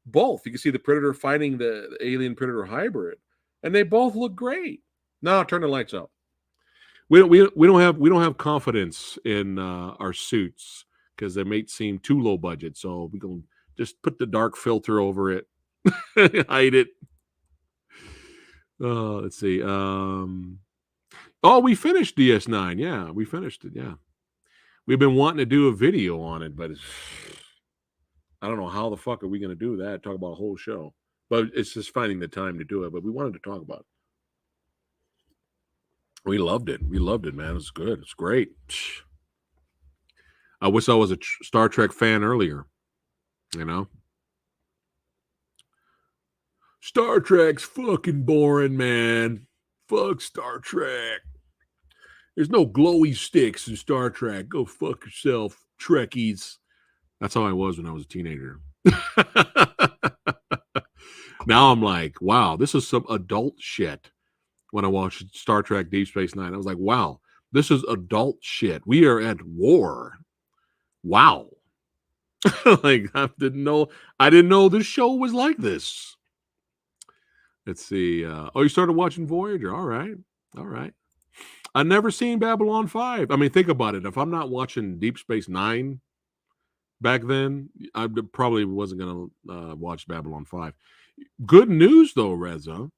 both. You can see the predator fighting the alien predator hybrid, and they both look great. Now turn the lights up. We don't have confidence in our suits because they may seem too low budget. So we're gonna just put the dark filter over it, hide it. Let's see. We finished DS9. Yeah, we finished it. Yeah, we've been wanting to do a video on it, but I don't know how the fuck are we going to do that. Talk about a whole show, but it's just finding the time to do it. But we wanted to talk about it. We loved it. We loved it, man. It was good. It's great. I wish I was a Star Trek fan earlier. Star Trek's fucking boring, man. Fuck Star Trek. There's no glowy sticks in Star Trek. Go fuck yourself, Trekkies. That's how I was when I was a teenager. Now I'm like, wow, this is some adult shit. When I watched Star Trek Deep Space Nine, I was like, wow, this is adult shit. We are at war. Wow. Like I didn't know this show was like this. Let's see. Oh, you started watching Voyager. All right. All right. I've never seen Babylon 5. I mean, think about it. If I'm not watching Deep Space Nine back then, I probably wasn't going to watch Babylon 5. Good news, though, Reza.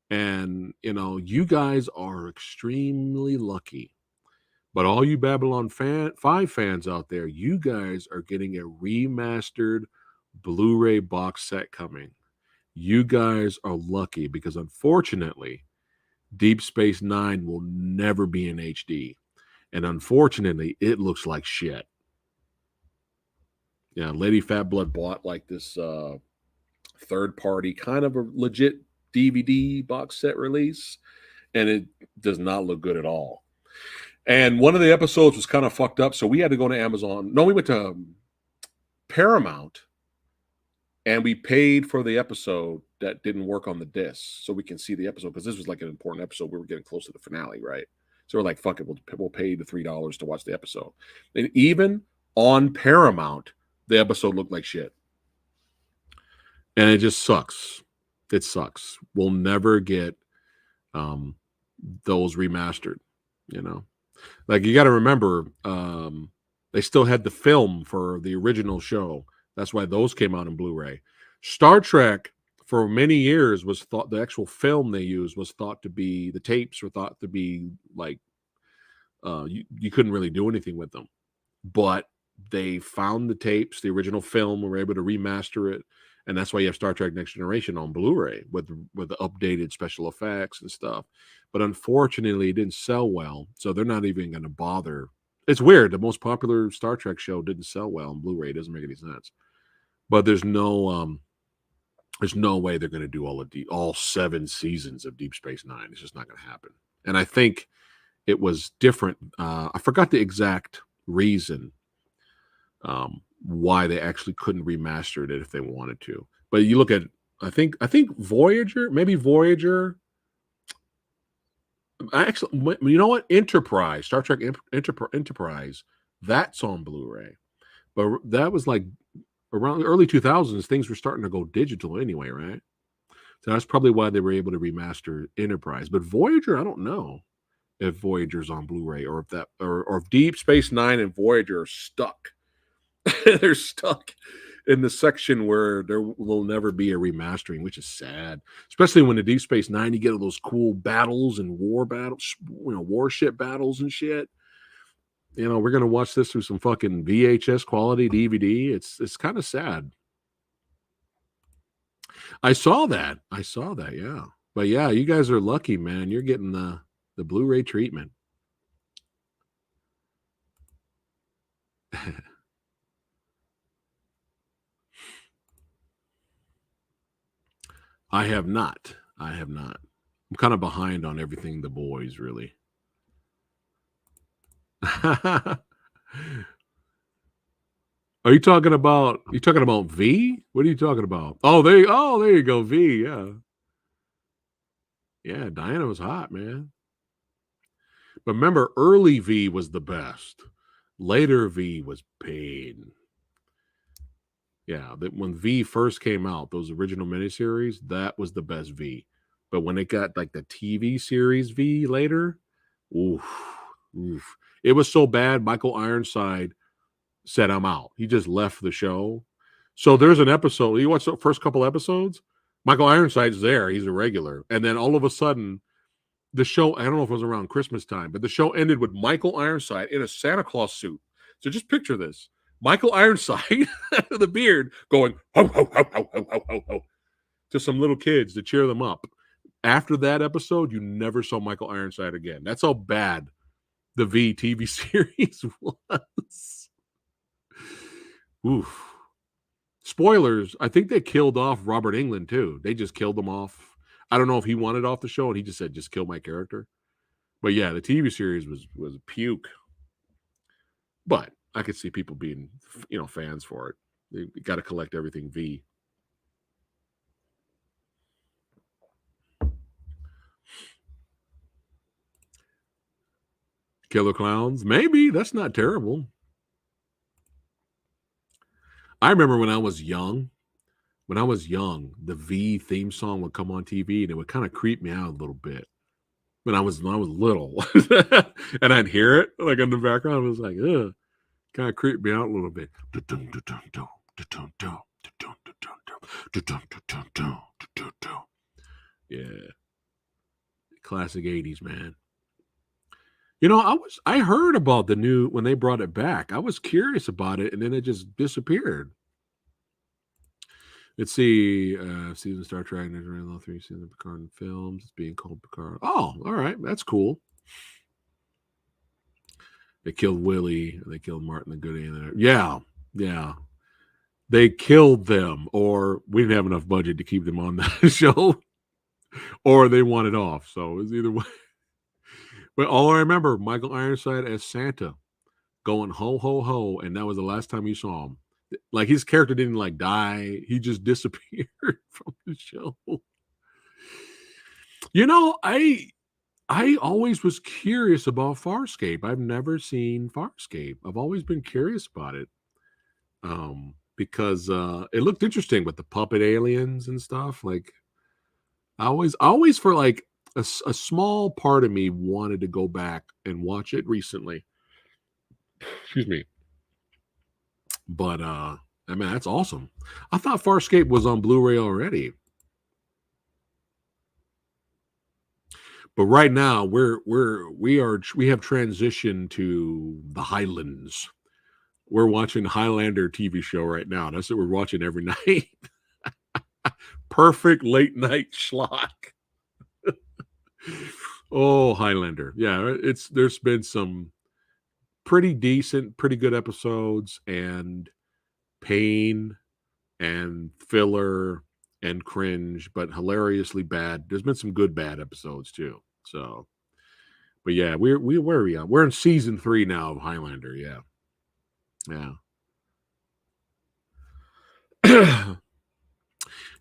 And, you guys are extremely lucky. But all you Babylon 5 fans out there, you guys are getting a remastered Blu-ray box set coming. You guys are lucky because, unfortunately, Deep Space Nine will never be in HD. And unfortunately, it looks like shit. Yeah, Lady Fat Blood bought like this third party, kind of a legit DVD box set release, and it does not look good at all. And one of the episodes was kind of fucked up, so we had to go to Amazon. No, we went to Paramount, and we paid for the episode that didn't work on the disc, so we can see the episode, because this was like an important episode. We were getting close to the finale, right? So we're like, fuck it, we'll pay the $3 to watch the episode. And even on Paramount, the episode looked like shit. And it just sucks. It sucks. We'll never get those remastered, Like, you got to remember, they still had the film for the original show. That's why those came out in Blu-ray. Star Trek, for many years, was thought the actual film they used was thought to be, the tapes were thought to be like, you couldn't really do anything with them. But they found the tapes, the original film, were able to remaster it. And that's why you have Star Trek Next Generation on Blu-ray with the updated special effects and stuff. But unfortunately, it didn't sell well. So they're not even going to bother. It's weird. The most popular Star Trek show didn't sell well on Blu-ray. It doesn't make any sense. But there's no way they're going to do all 7 seasons of Deep Space Nine. It's just not going to happen. And I think it was different. I forgot the exact reason why they actually couldn't remaster it if they wanted to. But you look at, I think Voyager, maybe Voyager. Actually, you know what? Enterprise, Star Trek Enterprise, that's on Blu-ray. But that was like around the early 2000s, things were starting to go digital anyway, right? So that's probably why they were able to remaster Enterprise. But Voyager, I don't know if Voyager's on Blu-ray or if Deep Space Nine and Voyager are stuck. They're stuck in the section where there will never be a remastering, which is sad. Especially when the Deep Space Nine, you get all those cool battles and warship battles and shit. We're gonna watch this through some fucking VHS quality DVD. It's kind of sad. I saw that, yeah. But yeah, you guys are lucky, man. You're getting the Blu-ray treatment. I have not. I'm kind of behind on everything The Boys, really. Are you talking about V? What are you talking about? Oh, there you go, V, yeah. Yeah, Diana was hot, man. But remember, early V was the best. Later V was pain. Yeah, when V first came out, those original miniseries, that was the best V. But when it got like the TV series V later, oof. It was so bad, Michael Ironside said, I'm out. He just left the show. So there's an episode, you watch the first couple episodes, Michael Ironside's there, he's a regular. And then all of a sudden, the show, I don't know if it was around Christmas time, but the show ended with Michael Ironside in a Santa Claus suit. So just picture this. Michael Ironside with a beard going ho, ho, ho, ho, ho, ho, ho, ho, to some little kids to cheer them up. After that episode, you never saw Michael Ironside again. That's how bad the V TV series was. Oof. Spoilers, I think they killed off Robert Englund too. They just killed him off. I don't know if he wanted off the show and he just said, just kill my character. But yeah, the TV series was puke. But I could see people being, fans for it. They got to collect everything V. Killer Clowns? Maybe. That's not terrible. I remember when I was young. When I was young, the V theme song would come on TV, and it would kind of creep me out a little bit. When I was little, and I'd hear it like in the background, I was like, ugh, kind of creeped me out a little bit. Yeah, classic '80s, man. You know, I heard about the new when they brought it back. I was curious about it, and then it just disappeared. Let's see, season Star Trek, Next Generation, 3 seasons of Picard films. It's being called Picard. Oh, all right, that's cool. They killed Willie. They killed Martin the Good Alien. Yeah, yeah. They killed them, or we didn't have enough budget to keep them on the show, or they wanted off. So it was either way. But all I remember, Michael Ironside as Santa going ho ho ho, and that was the last time you saw him. Like his character didn't like die; he just disappeared from the show. You know, I always was curious about Farscape. I've never seen Farscape. I've always been curious about it. Because it looked interesting with the puppet aliens and stuff. Like I always for like a small part of me wanted to go back and watch it recently. Excuse me. But I mean that's awesome. I thought Farscape was on Blu-ray already. But right now we have transitioned to the Highlands. We're watching Highlander TV show right now. That's what we're watching every night. Perfect late night schlock. Oh, Highlander. Yeah, there's been some pretty decent, pretty good episodes and pain and filler and cringe, but hilariously bad. There's been some good bad episodes too. So, but yeah, where are we at? We're in season 3 now of Highlander. Yeah. Yeah.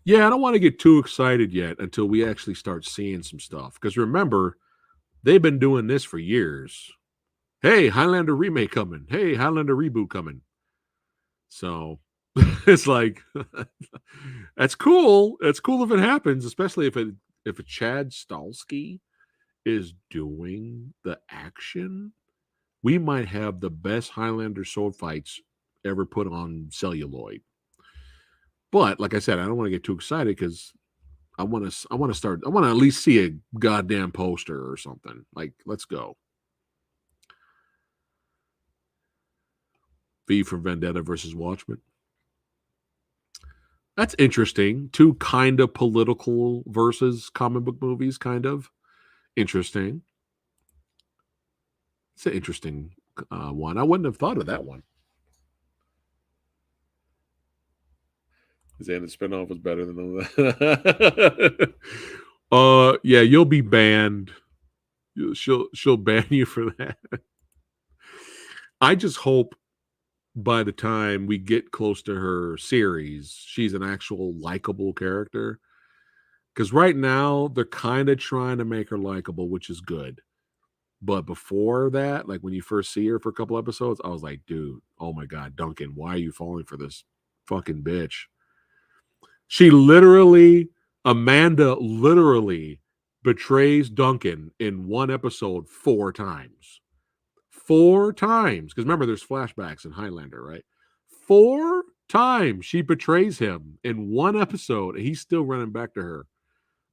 Yeah, I don't want to get too excited yet until we actually start seeing some stuff. Because remember, they've been doing this for years. Hey, Highlander remake coming. Hey, Highlander reboot coming. So it's like that's cool. It's cool if it happens, especially if a Chad Stahelski is doing the action. We might have the best Highlander sword fights ever put on celluloid. But like I said, I don't want to get too excited because I want to at least see a goddamn poster or something. Like, let's go. V for Vendetta versus Watchmen. That's interesting. 2 kind of political versus comic book movies, kind of interesting. It's an interesting one. I wouldn't have thought of that one. Saying the spinoff was better than all that. Yeah, you'll be banned. She'll ban you for that. I just hope by the time we get close to her series, she's an actual likable character. Because right now they're kind of trying to make her likable, which is good. But before that, like when you first see her for a couple episodes, I was like, dude, oh my God, Duncan, why are you falling for this fucking bitch? Amanda literally betrays Duncan in one episode 4 times. 4 times. Because remember, there's flashbacks in Highlander, right? 4 times she betrays him in one episode, and he's still running back to her.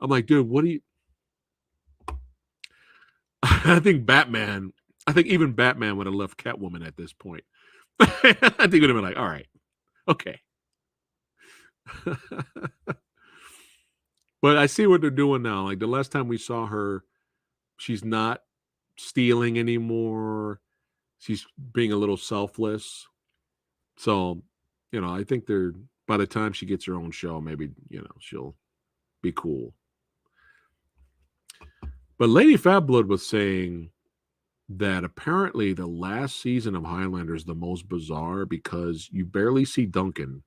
I'm like, dude, what do you... I think even Batman would have left Catwoman at this point. I think he would have been like, all right, okay. But I see what they're doing now. Like the last time we saw her, she's not stealing anymore. She's being a little selfless. So, I think by the time she gets her own show, maybe, she'll be cool. But Lady Fatblood was saying that apparently the last season of Highlander is the most bizarre because you barely see Duncan.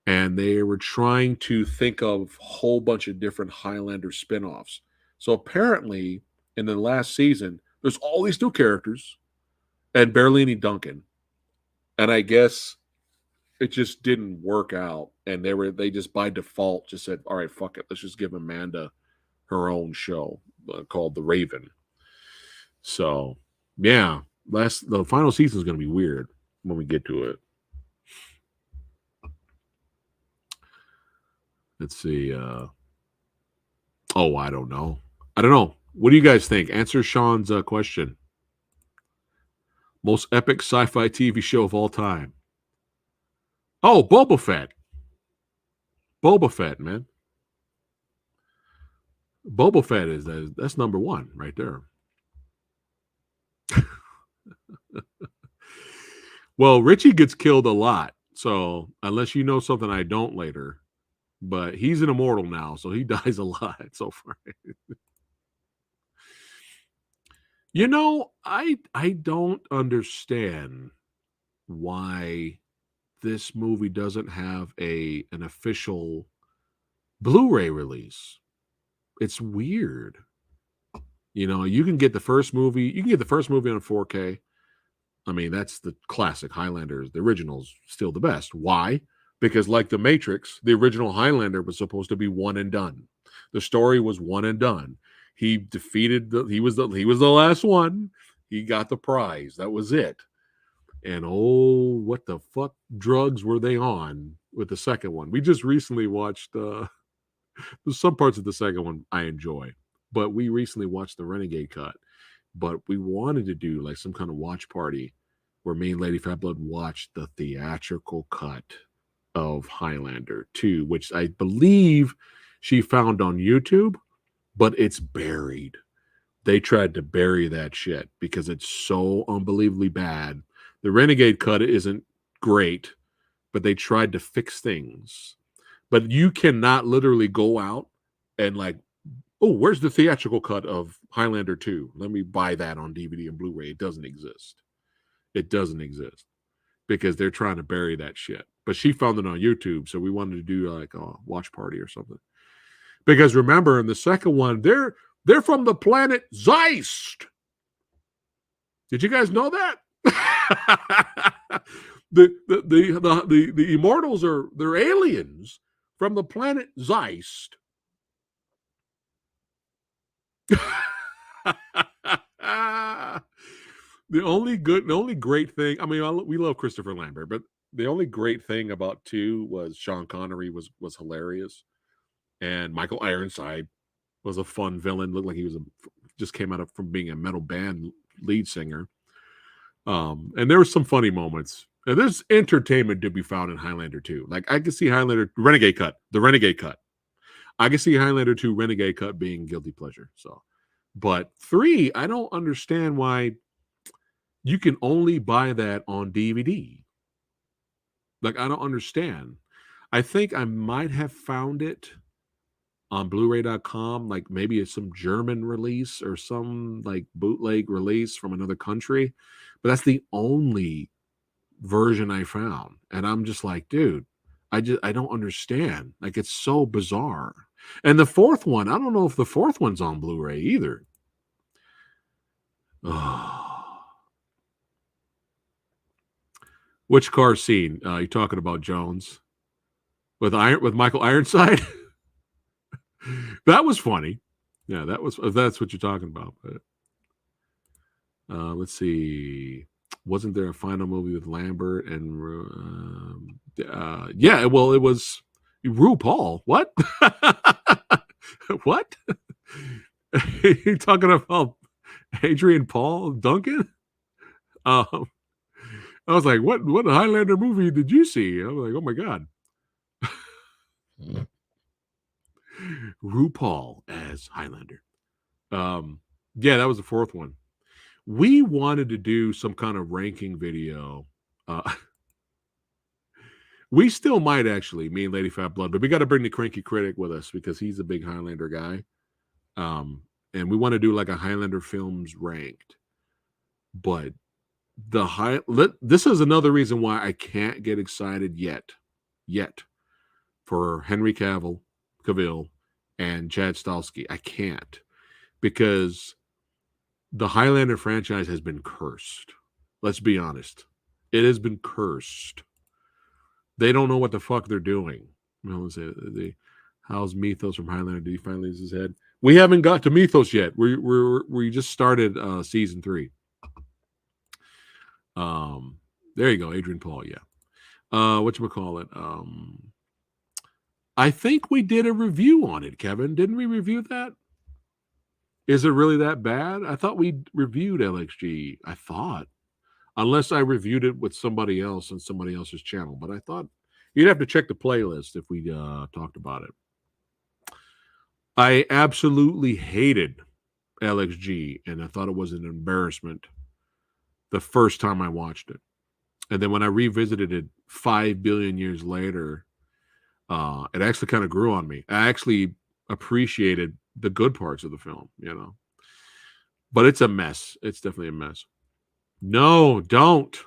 And they were trying to think of a whole bunch of different Highlander spinoffs. So apparently, in the last season, there's all these new characters and barely any Duncan. And I guess it just didn't work out, and they just by default just said, all right, fuck it, let's just give Amanda her own show called The Raven. So yeah, the final season is going to be weird when we get to it. Let's see. Oh, I don't know. What do you guys think? Answer Sean's question. Most epic sci-fi TV show of all time. Oh, Boba Fett. Boba Fett, man. Boba Fett that's number one right there. Well, Richie gets killed a lot. So unless you know something I don't later, but he's an immortal now, so he dies a lot so far. You know, I don't understand why this movie doesn't have an official Blu-ray release. It's weird. You know, you can get the first movie on 4K. I mean, that's the classic Highlander. The original's still the best. Why? Because like The Matrix, the original Highlander was supposed to be one and done. The story was one and done. He defeated he was the last one. He got the prize. That was it. And oh, what the fuck drugs were they on with the second one? We just recently watched some parts of the second one I enjoy, but we recently watched the Renegade cut. But we wanted to do like some kind of watch party where me and Lady Fat Blood watched the theatrical cut of Highlander 2, which I believe she found on YouTube, but it's buried. They tried to bury that shit because it's so unbelievably bad. The Renegade cut isn't great, but they tried to fix things. But you cannot literally go out and like, oh, where's the theatrical cut of Highlander 2? Let me buy that on DVD and Blu-ray. It doesn't exist. It doesn't exist because they're trying to bury that shit. But she found it on YouTube, so we wanted to do like a watch party or something. Because remember, in the second one, they're from the planet Zeist. Did you guys know that? the immortals they're aliens from the planet Zeist. The only great thing, I mean, we love Christopher Lambert, but the only great thing about 2 was Sean Connery was hilarious, and Michael Ironside was a fun villain. Looked like he was just came out from being a metal band lead singer. And there were some funny moments. And there's entertainment to be found in Highlander 2. Like I could see the Renegade cut. I can see Highlander 2 Renegade cut being guilty pleasure. So, but 3, I don't understand why you can only buy that on DVD. Like, I don't understand. I think I might have found it on Blu-ray.com. Like maybe it's some German release or some like bootleg release from another country. But that's the only version I found. And I'm just like, dude, I don't understand. Like, it's so bizarre. And the fourth one, I don't know if the fourth one's on Blu-ray either. Oh. Which car scene? You talking about, Jones? With Michael Ironside? That was funny. Yeah, that's what you're talking about. But let's see. Wasn't there a final movie with Lambert and yeah, well, it was RuPaul. What? What? You talking about Adrian Paul Duncan? I was like, what Highlander movie did you see? I was like, oh my God. RuPaul as Highlander. Yeah, that was the fourth one. We wanted to do some kind of ranking video. We still might actually, me and Lady Fat Blood, but we got to bring the Cranky Critic with us because he's a big Highlander guy. And we want to do like a Highlander films ranked. But this is another reason why I can't get excited yet for Henry Cavill and Chad Stahelski. I can't, because the Highlander franchise has been cursed. Let's be honest. It has been cursed. They don't know what the fuck they're doing. How's Mythos from Highlander? Did he finally lose his head? We haven't got to Mythos yet. We just started season 3. There you go, Adrian Paul. Yeah. Whatchamacallit? I think we did a review on it, Kevin. Didn't we review that? Is it really that bad? I thought we reviewed LXG. I thought. Unless I reviewed it with somebody else on somebody else's channel. But I thought you'd have to check the playlist if we talked about it. I absolutely hated LXG, and I thought it was an embarrassment the first time I watched it. And then when I revisited it 5 billion years later, it actually kind of grew on me. I actually appreciated the good parts of the film, you know. But it's a mess. It's definitely a mess. No, don't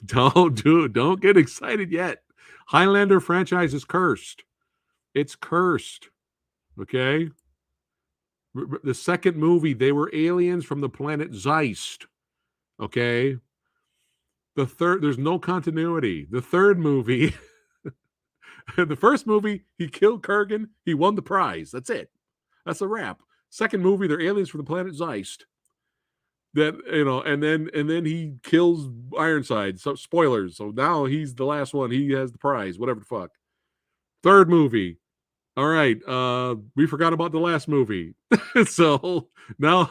do it. Don't get excited yet. Highlander franchise is cursed. It's cursed. Okay. The second movie, they were aliens from the planet Zeist. Okay. The third, there's no continuity. The third movie, the first movie, he killed Kurgan. He won the prize. That's it. That's a wrap. Second movie, they're aliens from the planet Zeist. That, you know, and then he kills Ironside. So spoilers. So now he's the last one. He has the prize. Whatever the fuck. Third movie. All right. We forgot about the last movie. So now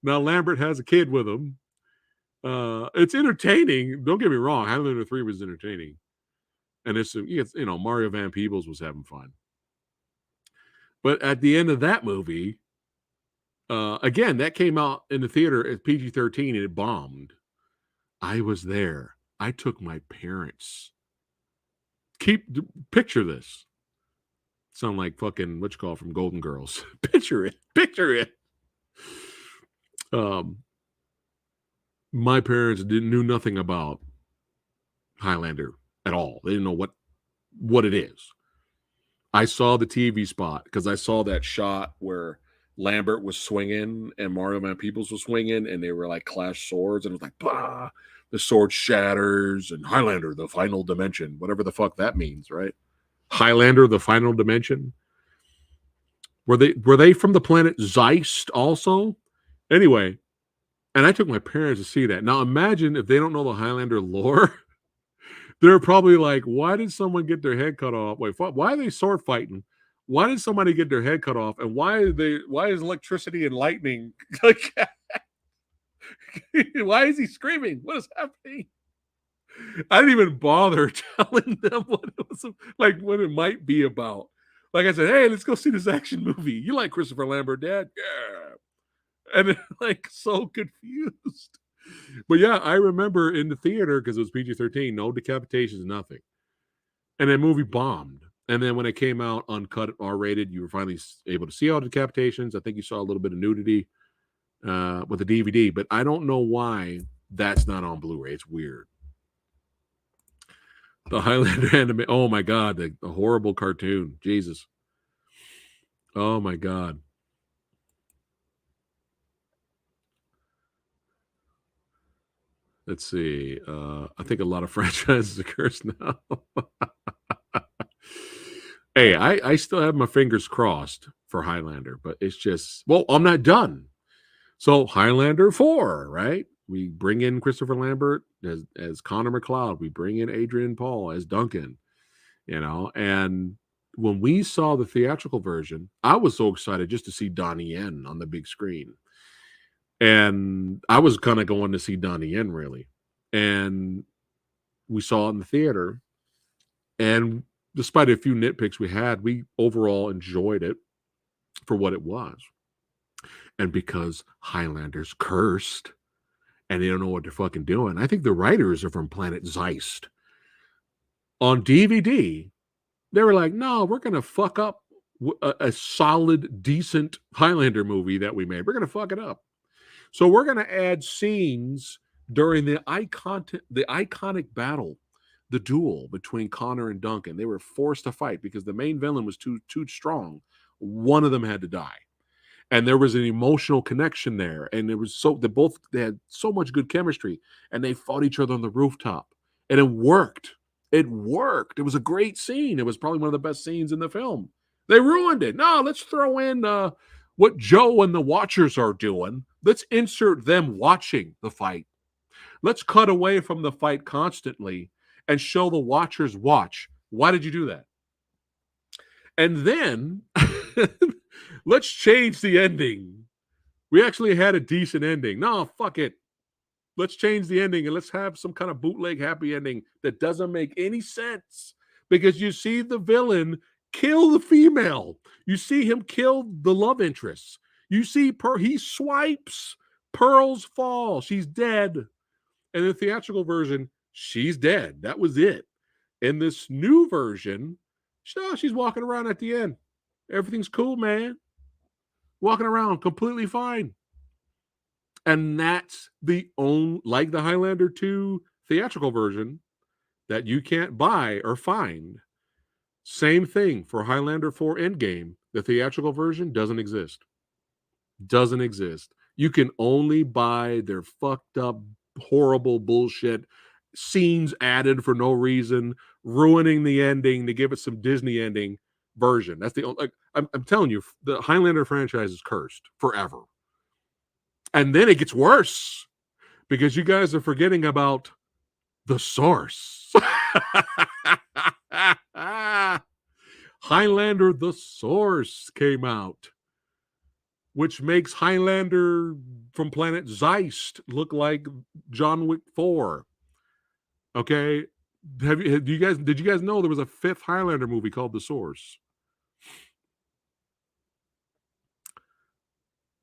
Lambert has a kid with him. It's entertaining. Don't get me wrong. Highlander 3 was entertaining. And it's, you know, Mario Van Peebles was having fun. But at the end of that movie, again, that came out in the theater at PG-13 and it bombed. I was there. I took my parents. Picture this. Sound like fucking what you call from Golden Girls. Picture it. My parents knew nothing about Highlander at all. They didn't know what it is. I saw the TV spot because I saw that shot where Lambert was swinging and Mario Van Peebles was swinging and they were like clash swords and it was like, bah, the sword shatters and Highlander, the final dimension, whatever the fuck that means, right? Highlander, the final dimension. Were they from the planet Zeist also? Anyway, and I took my parents to see that. Now imagine if they don't know the Highlander lore. They're probably like, why did someone get their head cut off? Wait, why are they sword fighting? Why did somebody get their head cut off? And why is electricity and lightning like why is he screaming? What is happening? I didn't even bother telling them what it was like, what it might be about. Like I said, hey, let's go see this action movie. You like Christopher Lambert, Dad? Yeah. And they're like so confused. But yeah, I remember in the theater, because it was PG-13, no decapitations, nothing. And that movie bombed. And then when it came out uncut, R-rated, you were finally able to see all the decapitations. I think you saw a little bit of nudity with the DVD. But I don't know why that's not on Blu-ray. It's weird. The Highlander anime. Oh, my God. The horrible cartoon. Jesus. Oh, my God. Let's see. I think a lot of franchises are cursed now. Hey, I still have my fingers crossed for Highlander, but it's just, well, I'm not done. So Highlander 4, right? We bring in Christopher Lambert as Connor McLeod. We bring in Adrian Paul as Duncan, you know. And when we saw the theatrical version, I was so excited just to see Donnie Yen on the big screen. And I was kind of going to see Donnie Yen, really. And we saw it in the theater. And despite a few nitpicks we had, we overall enjoyed it for what it was. And because Highlander's cursed and they don't know what they're fucking doing, I think the writers are from planet Zeist. On DVD, they were like, no, we're going to fuck up a solid, decent Highlander movie that we made. We're going to fuck it up. So we're going to add scenes during the iconic battle, the duel between Connor and Duncan. They were forced to fight because the main villain was too strong. One of them had to die. And there was an emotional connection there. And there was they had so much good chemistry. And they fought each other on the rooftop. And it worked. It worked. It was a great scene. It was probably one of the best scenes in the film. They ruined it. No, let's throw in what Joe and the Watchers are doing. Let's insert them watching the fight. Let's cut away from the fight constantly and show the Watchers watch. Why did you do that? And then let's change the ending. We actually had a decent ending. No, fuck it. Let's change the ending and let's have some kind of bootleg happy ending that doesn't make any sense. Because you see the villain kill the female. You see him kill the love interest. You see he swipes. Pearls fall. She's dead. In the theatrical version, she's dead. That was it. In this new version, she's walking around at the end. Everything's cool, man. Walking around completely fine. And that's the only, like the Highlander 2 theatrical version, that you can't buy or find. Same thing for Highlander 4 Endgame. The theatrical version doesn't exist. Doesn't exist. You can only buy their fucked up, horrible bullshit scenes added for no reason, ruining the ending to give it some Disney ending version. That's the only, like, I'm telling you, the Highlander franchise is cursed forever. And then it gets worse because you guys are forgetting about the source. Highlander the Source came out, which makes Highlander from planet Zeist look like John Wick 4. Okay? Did you guys know there was a 5th Highlander movie called The Source?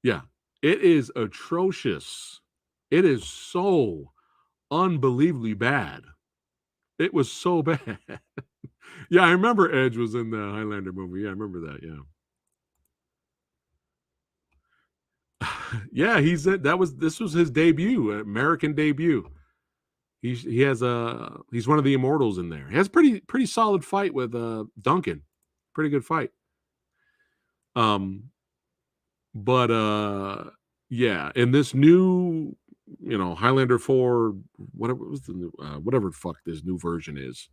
Yeah. It is atrocious. It is so unbelievably bad. It was so bad. Yeah, I remember Edge was in the Highlander movie. Yeah, I remember that. Yeah. Yeah, this was his debut, American debut. He's one of the immortals in there. He has pretty solid fight with Duncan. Pretty good fight. But yeah, in this new, Highlander 4, whatever was the new, whatever the fuck this new version is,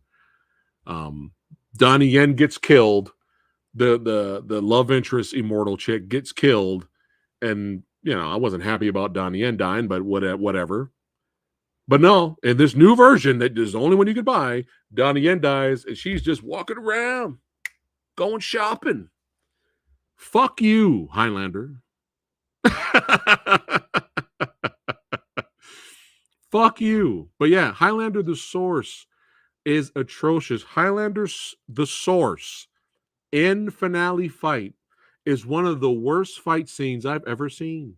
Donnie Yen gets killed. The love interest immortal chick gets killed, and I wasn't happy about Donnie Yen dying, but whatever. But no, in this new version that is the only one you could buy, Donnie Yen dies, and she's just walking around, going shopping. Fuck you, Highlander. Fuck you. But yeah, Highlander the Source is atrocious. Highlander the Source in finale fight is one of the worst fight scenes I've ever seen.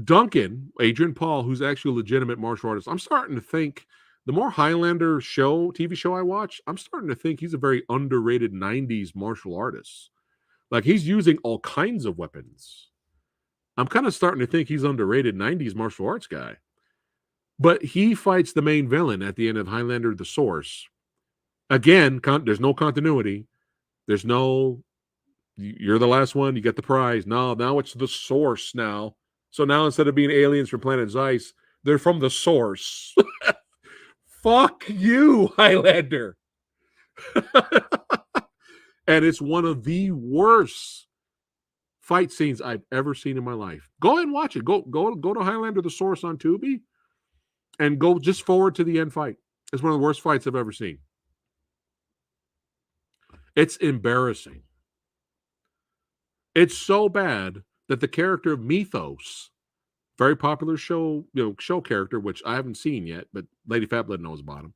Duncan, Adrian Paul, who's actually a legitimate martial artist, I'm starting to think the more Highlander TV show I watch, I'm starting to think he's a very underrated 90s martial artist. Like, he's using all kinds of weapons. I'm kind of starting to think he's underrated 90s martial arts guy. But he fights the main villain at the end of Highlander the Source. Again, there's no continuity. There's no, you're the last one, you get the prize. No, now it's the Source now. So now instead of being aliens from planet Zeiss, they're from the Source. Fuck you, Highlander. And it's one of the worst fight scenes I've ever seen in my life. Go ahead and watch it. Go to Highlander the Source on Tubi and go just forward to the end fight. It's one of the worst fights I've ever seen. It's embarrassing. It's so bad that the character of Mythos, very popular show character, which I haven't seen yet, but Lady Fatblood knows about him.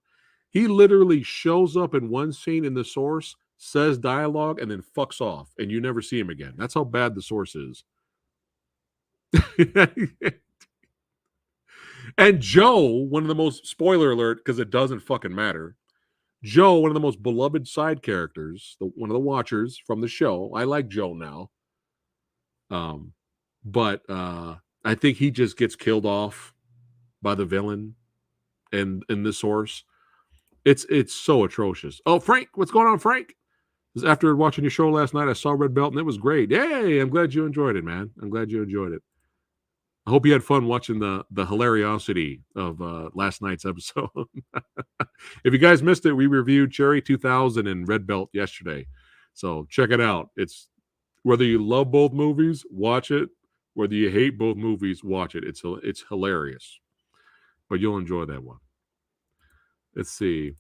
He literally shows up in one scene in the Source, says dialogue, and then fucks off, and you never see him again. That's how bad the Source is. And Joe, one of the most, spoiler alert, because it doesn't fucking matter, Joe, one of the most beloved side characters, one of the Watchers from the show. I like Joe now. But I think he just gets killed off by the villain in the Source. It's so atrocious. Oh, Frank, what's going on, Frank? After watching your show last night, I saw Red Belt and it was great. Yay! I'm glad you enjoyed it, man. I'm glad you enjoyed it. I hope you had fun watching the hilariosity of last night's episode. If you guys missed it, we reviewed Cherry 2000 and Red Belt yesterday. So check it out. It's whether you love both movies, watch it. Whether you hate both movies, watch it. It's hilarious. But you'll enjoy that one. Let's see.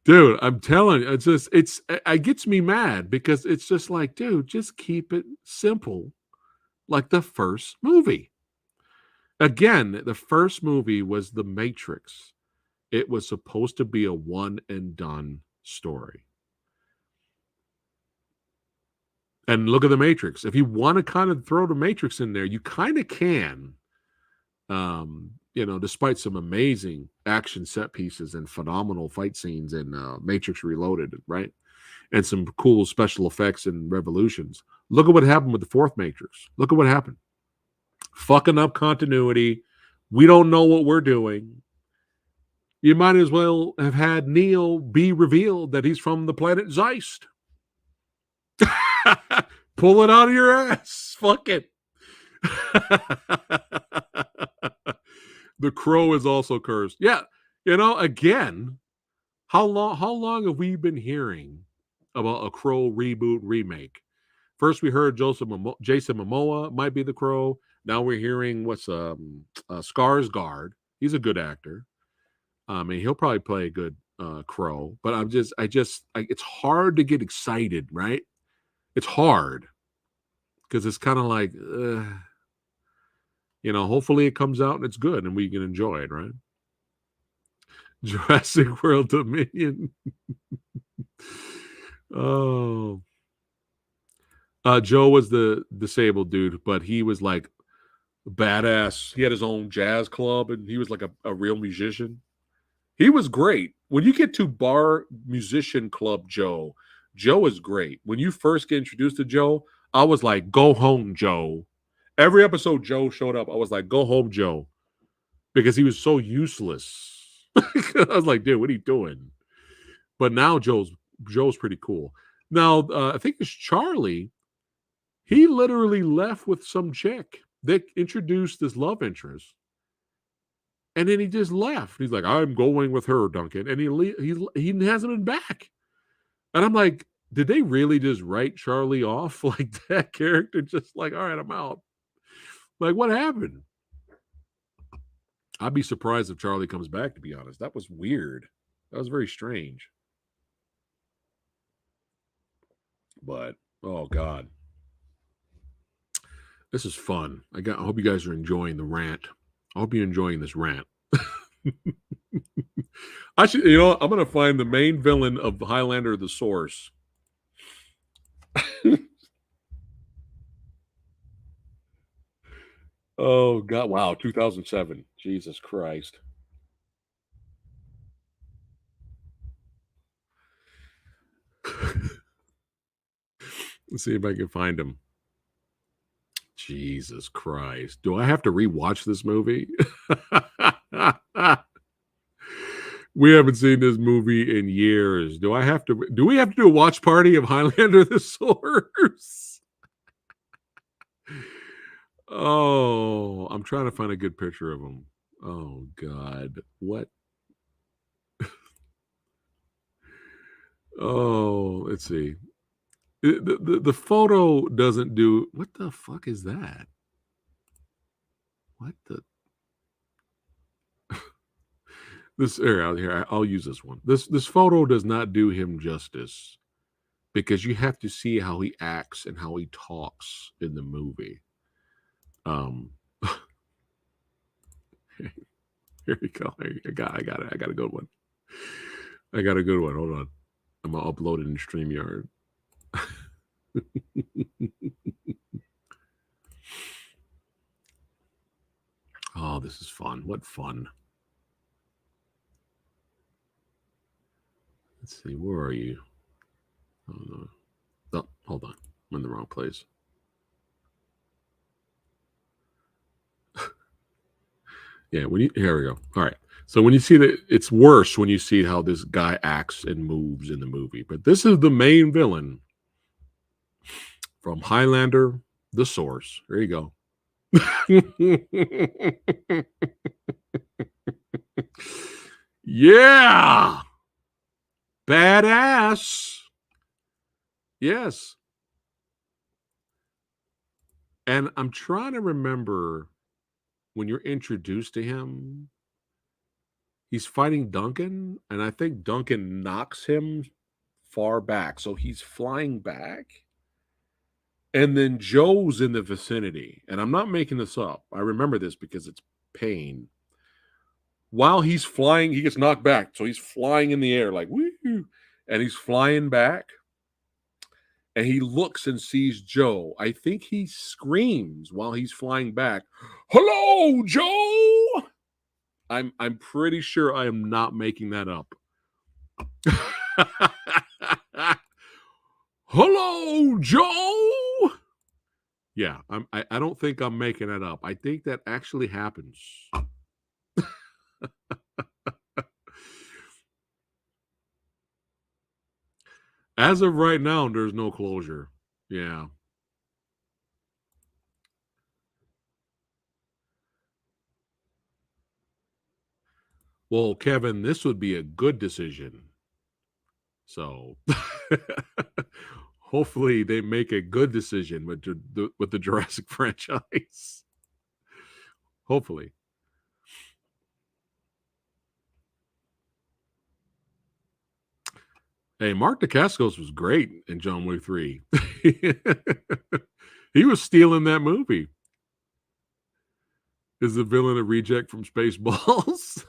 Dude, I'm telling you, it gets me mad because it's just like, dude, just keep it simple. Like the first movie. Again, the first movie was The Matrix. It was supposed to be a one and done story. And look at The Matrix. If you want to kind of throw The Matrix in there, you kind of can. Despite some amazing action set pieces and phenomenal fight scenes in Matrix Reloaded, right? And some cool special effects and revolutions. Look at what happened with the fourth Matrix. Look at what happened. Fucking up continuity. We don't know what we're doing. You might as well have had Neo be revealed that he's from the planet Zeist. Pull it out of your ass. Fuck it. The Crow is also cursed. Yeah, again, how long have we been hearing about a Crow reboot remake? First, we heard Jason Momoa might be the Crow. Now we're hearing Skarsgård. He's a good actor. I mean, he'll probably play a good Crow. But it's hard to get excited, right? It's hard because it's kind of like. Hopefully it comes out and it's good and we can enjoy it, right? Jurassic World Dominion. Oh. Joe was the disabled dude, but he was like badass. He had his own jazz club and he was like a real musician. He was great. When you get to Bar Musician Club Joe is great. When you first get introduced to Joe, I was like, go home, Joe. Every episode Joe showed up, I was like, go home, Joe. Because he was so useless. I was like, dude, what are you doing? But now Joe's pretty cool. Now, I think it's Charlie. He literally left with some chick. They introduced this love interest. And then he just left. He's like, I'm going with her, Duncan. And he hasn't been back. And I'm like, did they really just write Charlie off like that character? Just like, all right, I'm out. Like, what happened? I'd be surprised if Charlie comes back, to be honest. That was weird. That was very strange. But, oh, God. This is fun. I hope you guys are enjoying the rant. I hope you're enjoying this rant. I'm going to find the main villain of Highlander the Source. Oh, God. Wow. 2007. Jesus Christ. Let's see if I can find him. Jesus Christ. Do I have to rewatch this movie? We haven't seen this movie in years. Do we have to do a watch party of Highlander the Source? Oh, I'm trying to find a good picture of him. Oh, God. What? Oh, let's see. The photo doesn't do... What the fuck is that? What the... I'll use this one. This photo does not do him justice because you have to see how he acts and how he talks in the movie. Here we go. I got it. I got a good one. Hold on. I'm gonna upload it in StreamYard. Oh, this is fun. What fun. Let's see, where are you? Oh, hold on. I'm in the wrong place. Yeah, here we go. All right. So when you see that, it's worse when you see how this guy acts and moves in the movie. But this is the main villain from Highlander, the source. There you go. Yeah. Badass. Yes. And I'm trying to remember when you're introduced to him, he's fighting Duncan, and I think Duncan knocks him far back. So he's flying back. And then Joe's in the vicinity. And I'm not making this up. I remember this because it's pain. While he's flying, he gets knocked back. So he's flying in the air like, woo. And he's flying back. And he looks and sees Joe. I think he screams while he's flying back, "Hello, Joe!" I'm pretty sure I am not making that up. "Hello, Joe!" Yeah, I don't think I'm making that up. I think that actually happens. As of right now, there's no closure. Yeah. Well, Kevin, this would be a good decision. So hopefully they make a good decision with the Jurassic franchise. Hopefully. Hey, Mark Dacascos was great in John Wick 3. He was stealing that movie. Is the villain a reject from Spaceballs?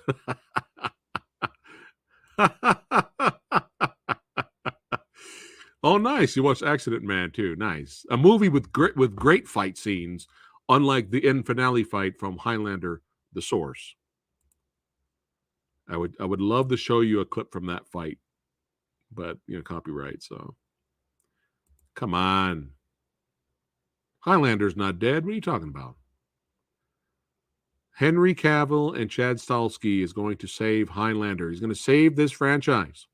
Oh, nice. You watched Accident Man too. Nice. A movie with great fight scenes, unlike the end finale fight from Highlander, the source. I would love to show you a clip from that fight, but copyright, so come on. Highlander's not dead. What are you talking about? Henry Cavill and Chad Stahelski is going to save Highlander. He's going to save this franchise.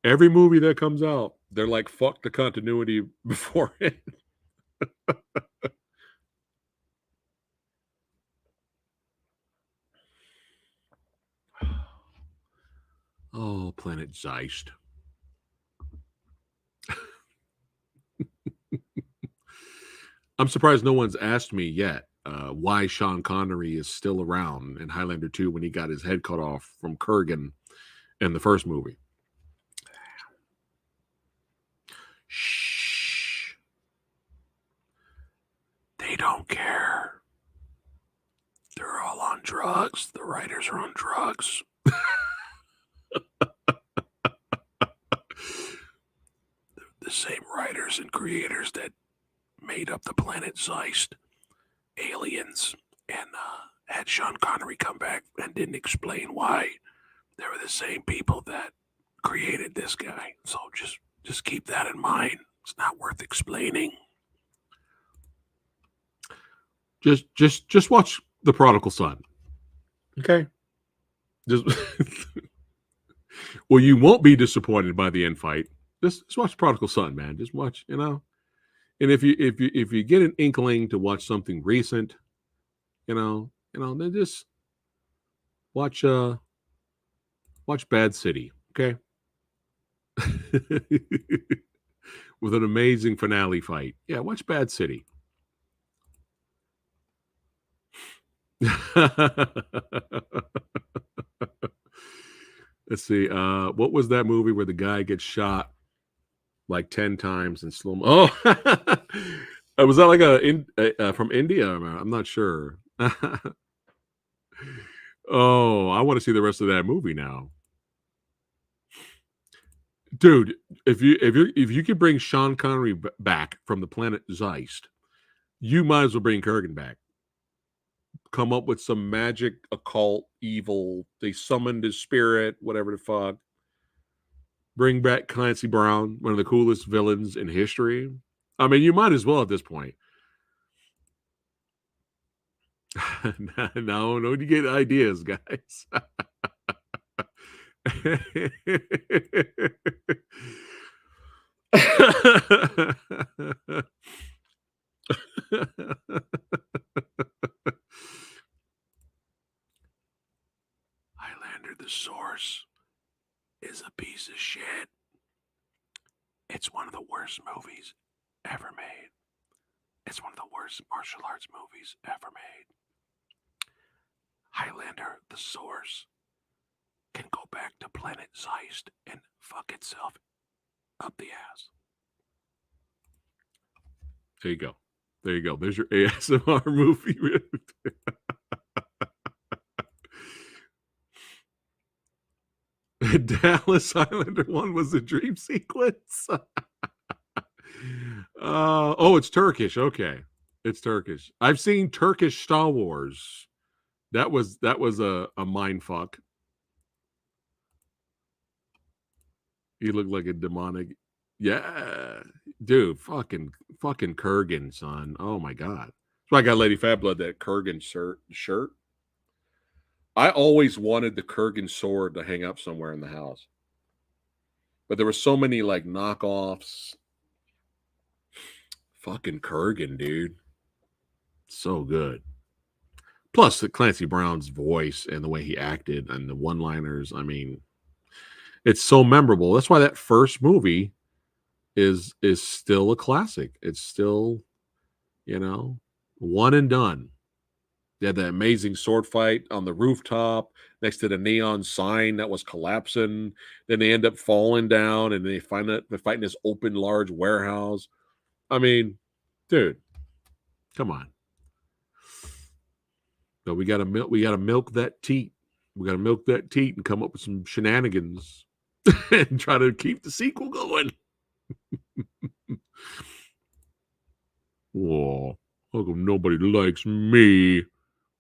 Every movie that comes out, they're like, fuck the continuity before it. Oh, Planet Zeist. I'm surprised no one's asked me yet why Sean Connery is still around in Highlander 2 when he got his head cut off from Kurgan in the first movie. Shh. They don't care. They're all on drugs. The writers are on drugs. The same writers and creators that made up the Planet Zeist aliens and had Sean Connery come back and didn't explain why. They were the same people that created this guy. So just keep that in mind. It's not worth explaining. Just watch The Prodigal Son. Okay? Just well, you won't be disappointed by the end fight. Just watch Prodigal Son, man. Just watch, And if you get an inkling to watch something recent, then just watch Bad City, okay? With an amazing finale fight. Yeah, watch Bad City. Let's see. What was that movie where the guy gets shot like 10 times in slow mo? Oh, was that like from India? I'm not sure. Oh, I want to see the rest of that movie now, dude. If you could bring Sean Connery back from the Planet Zeist, you might as well bring Kurgan back. Come up with some magic, occult, evil. They summoned his spirit, whatever the fuck. Bring back Clancy Brown, one of the coolest villains in history. I mean, you might as well at this point. No, you get ideas, guys. Highlander, the source, is a piece of shit. It's one of the worst movies ever made. It's one of the worst martial arts movies ever made. Highlander, the source, can go back to planet Zeist and fuck itself up the ass. There you go. There you go. There's your ASMR movie. Dallas Highlander 1 was a dream sequence. Oh, it's Turkish. Okay. It's Turkish. I've seen Turkish Star Wars. That was a mind fuck. He looked like a demonic. Yeah. Dude, fucking Kurgan, son. Oh my God. That's why I got Lady Fat Blood that Kurgan shirt. I always wanted the Kurgan sword to hang up somewhere in the house. But there were so many like knockoffs. Fucking Kurgan, dude. So good. Plus the Clancy Brown's voice and the way he acted and the one-liners. I mean, it's so memorable. That's why that first movie is still a classic. It's still, one and done. They had that amazing sword fight on the rooftop next to the neon sign that was collapsing. Then they end up falling down and they find that they're fighting this open, large warehouse. I mean, dude, come on. But we gotta milk that teat. We gotta milk that teat and come up with some shenanigans and try to keep the sequel going. Whoa, how come nobody likes me?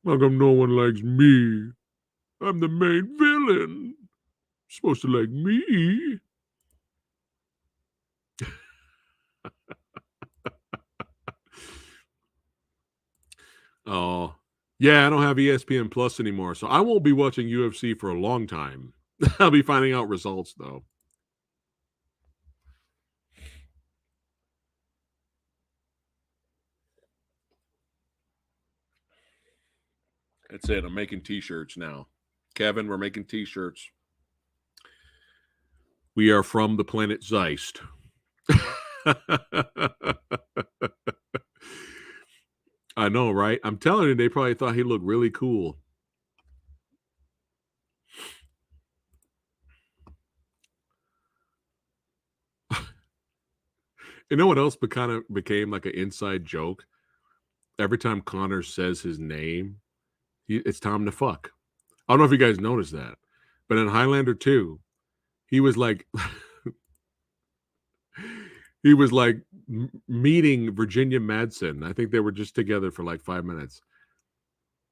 How come no one likes me? I'm the main villain. You're supposed to like me. Oh, yeah, I don't have ESPN Plus anymore, so I won't be watching UFC for a long time. I'll be finding out results, though. That's it. I'm making t-shirts now. Kevin, we're making t-shirts. We are from the planet Zeist. I know, right? I'm telling you, they probably thought he looked really cool. You know what else kind of became like an inside joke? Every time Connor says his name, it's time to fuck. I don't know if you guys noticed that, but in Highlander 2, he was like, meeting Virginia Madsen. I think they were just together for like 5 minutes,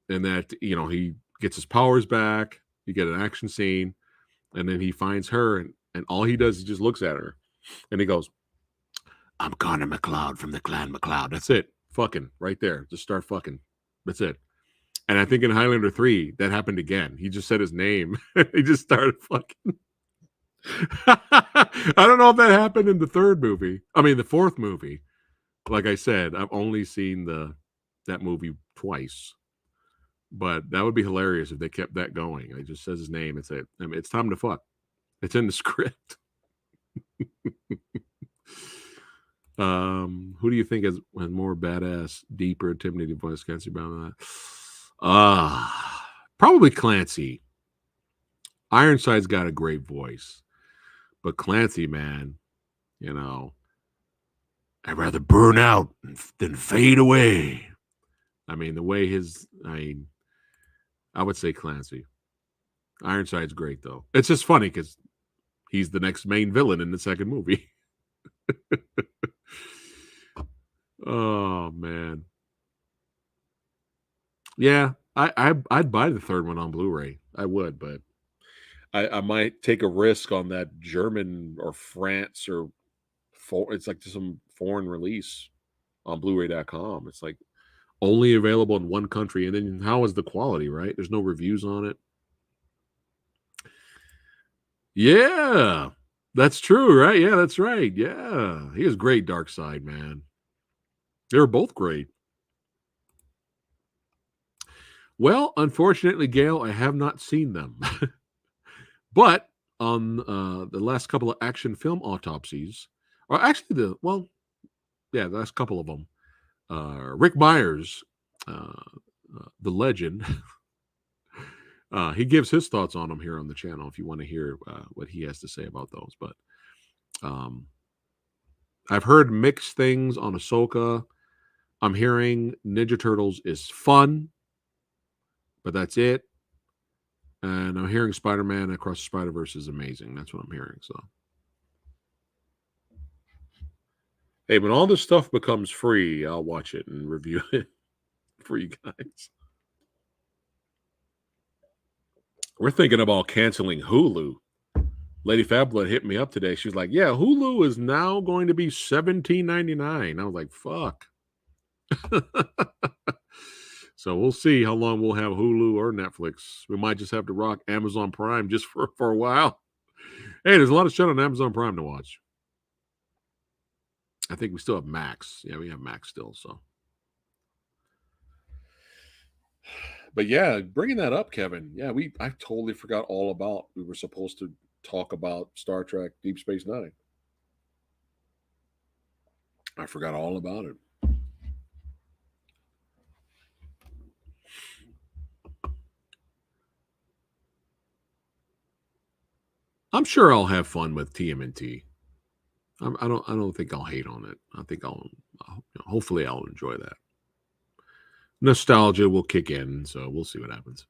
and that he gets his powers back. You get an action scene, and then he finds her, and all he does is just looks at her, and he goes, "I'm Connor McLeod from the Clan McLeod." That's it. Fucking right there. Just start fucking. That's it. And I think in Highlander 3, that happened again. He just said his name. He just started fucking. I don't know if that happened in the fourth movie. Like I said, I've only seen that movie twice. But that would be hilarious if they kept that going. He just says his name and say, it's time to fuck. It's in the script. Who do you think has more badass, deeper, intimidating voice? Clancy Brown? Probably Clancy. Ironside's got a great voice. But Clancy, man, I'd rather burn out than fade away. I mean, the way I would say Clancy. Ironside's great, though. It's just funny because he's the next main villain in the second movie. Oh, man. Yeah, I'd buy the third one on Blu-ray. I would, but I might take a risk on that German or France or it's like some foreign release on Blu-ray.com. It's like only available in one country. And then how is the quality, right? There's no reviews on it. Yeah. That's true, right? Yeah, that's right. Yeah, he is great. Dark Side, man. They were both great. Well, unfortunately, Gail, I have not seen them, but on the last couple of action film autopsies, or actually the last couple of them, Rick Myers, the legend. He gives his thoughts on them here on the channel if you want to hear what he has to say about those. But um, I've heard mixed things on Ahsoka. I'm hearing Ninja Turtles is fun, but that's it. And I'm hearing Spider-Man Across the Spider-Verse is amazing. That's what I'm hearing. So, hey, when all this stuff becomes free, I'll watch it and review it for you guys. We're thinking about canceling Hulu. Lady Fablet hit me up today. She's like, "Yeah, Hulu is now going to be $17.99." I was like, "Fuck." So we'll see how long we'll have Hulu or Netflix. We might just have to rock Amazon Prime just for a while. Hey, there's a lot of shit on Amazon Prime to watch. I think we still have Max. Yeah, we have Max still. So, but yeah, bringing that up, Kevin. Yeah, I totally forgot all about. We were supposed to talk about Star Trek Deep Space Nine. I forgot all about it. I'm sure I'll have fun with TMNT. I don't think I'll hate on it. I think hopefully I'll enjoy that. Nostalgia will kick in, so we'll see what happens.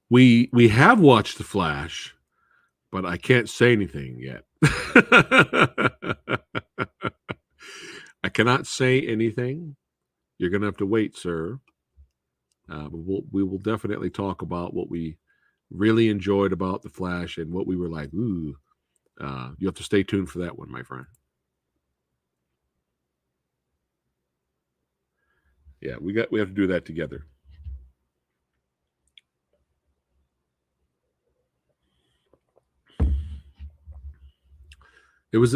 We have watched The Flash, but I can't say anything yet. I cannot say anything. You're gonna have to wait, sir. But we will definitely talk about what we really enjoyed about The Flash and what we were like, ooh. You have to stay tuned for that one, my friend. Yeah, we have to do that together. It was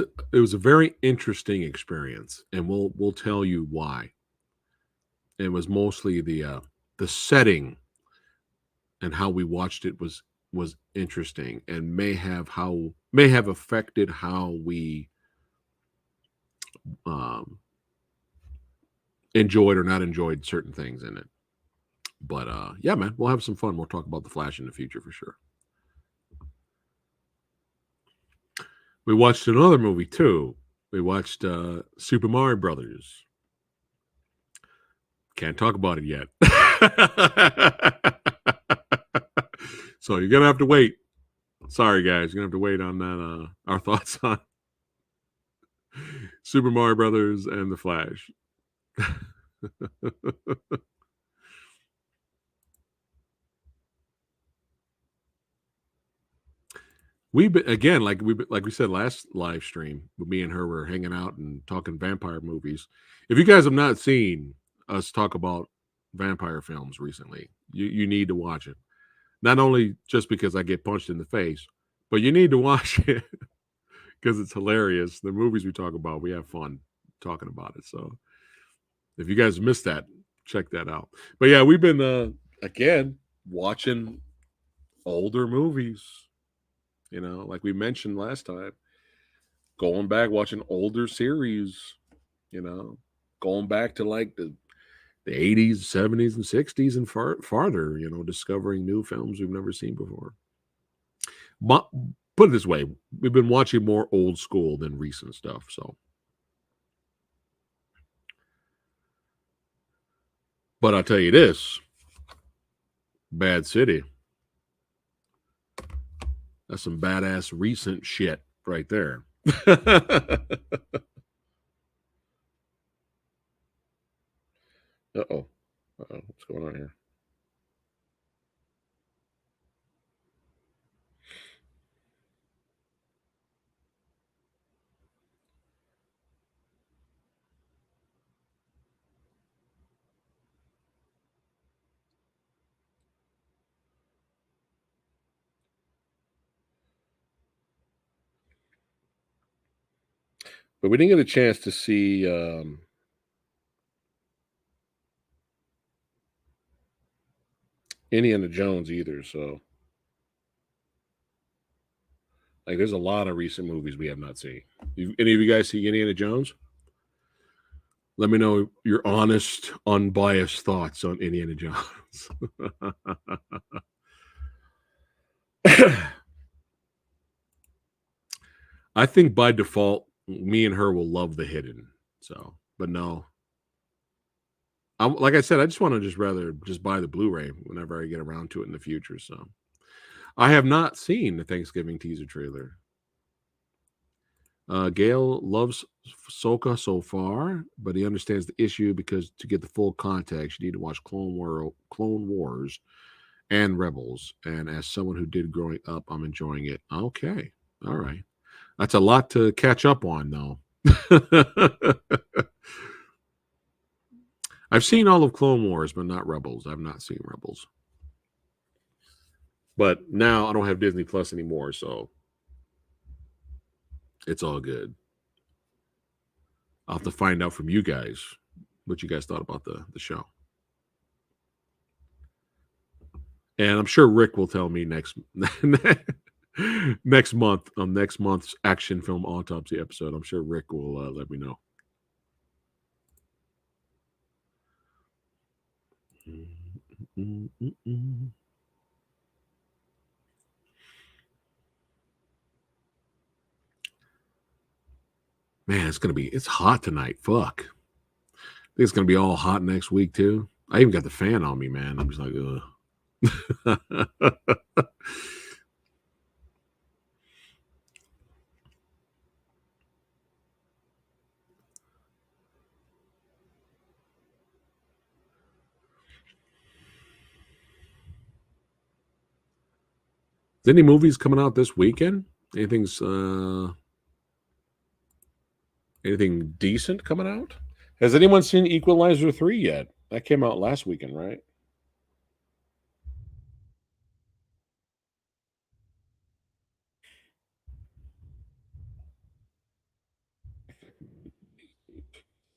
a very interesting experience, and we'll tell you why. It was mostly the setting and how we watched it was interesting and may have affected how we enjoyed or not enjoyed certain things in it. But yeah, man, we'll have some fun. We'll talk about The Flash in the future for sure. We watched another movie too. We watched Super Mario Brothers. Can't talk about it yet. So you're gonna have to wait. Sorry, guys, you're gonna have to wait on that. Our thoughts on Super Mario Brothers and The Flash. We've been again, like we said last live stream, me and her were hanging out and talking vampire movies. If you guys have not seen us talk about vampire films recently, you need to watch it. Not only just because I get punched in the face, but you need to watch it because it's hilarious. The movies we talk about, we have fun talking about it. So if you guys missed that, check that out. But yeah, we've been again watching older movies. You know, like we mentioned last time, going back watching older series. You know, going back to like the 80s, 70s, and 60s and farther. You know, discovering new films we've never seen before. But put it this way, we've been watching more old school than recent stuff. So, but I'll tell you this, Bad City. That's some badass recent shit right there. Uh-oh. What's going on here? But we didn't get a chance to see Indiana Jones either. So, like, there's a lot of recent movies we have not seen. Any of you guys see Indiana Jones? Let me know your honest, unbiased thoughts on Indiana Jones. I think by default, me and her will love The Hidden. So, but no. Like I said, I just want to rather buy the Blu-ray whenever I get around to it in the future. So, I have not seen the Thanksgiving teaser trailer. Gail loves Soka so far, but he understands the issue because to get the full context, you need to watch Clone Wars and Rebels. And as someone who did growing up, I'm enjoying it. Okay. All right. That's a lot to catch up on, though. I've seen all of Clone Wars, but not Rebels. I've not seen Rebels. But now I don't have Disney Plus anymore, so it's all good. I'll have to find out from you guys what you guys thought about the show. And I'm sure Rick will tell me next month on next month's action film autopsy episode. I'm sure Rick will let me know. Man, it's hot tonight. Fuck. I think it's gonna be all hot next week too. I even got the fan on me, man. I'm just like, ugh. Is any movies coming out this weekend? Anything decent coming out? Has anyone seen Equalizer 3 yet? That came out last weekend, right?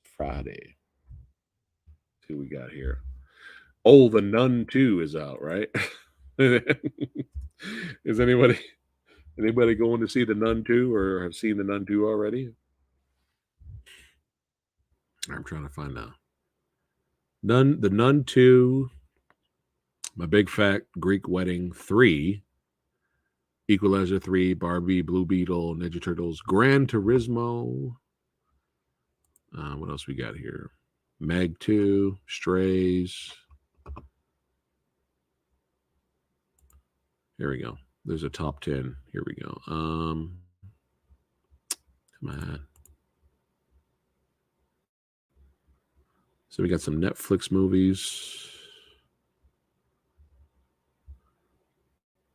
Friday. Let's see what we got here. Oh, The Nun 2 is out, right? Is anybody going to see The Nun 2 or have seen The Nun 2 already? I'm trying to find out. The Nun 2, My Big Fat Greek Wedding 3, Equalizer 3, Barbie, Blue Beetle, Ninja Turtles, Gran Turismo. What else we got here? Meg 2, Strays. Here we go. There's a top 10. Here we go. Come on. So we got some Netflix movies.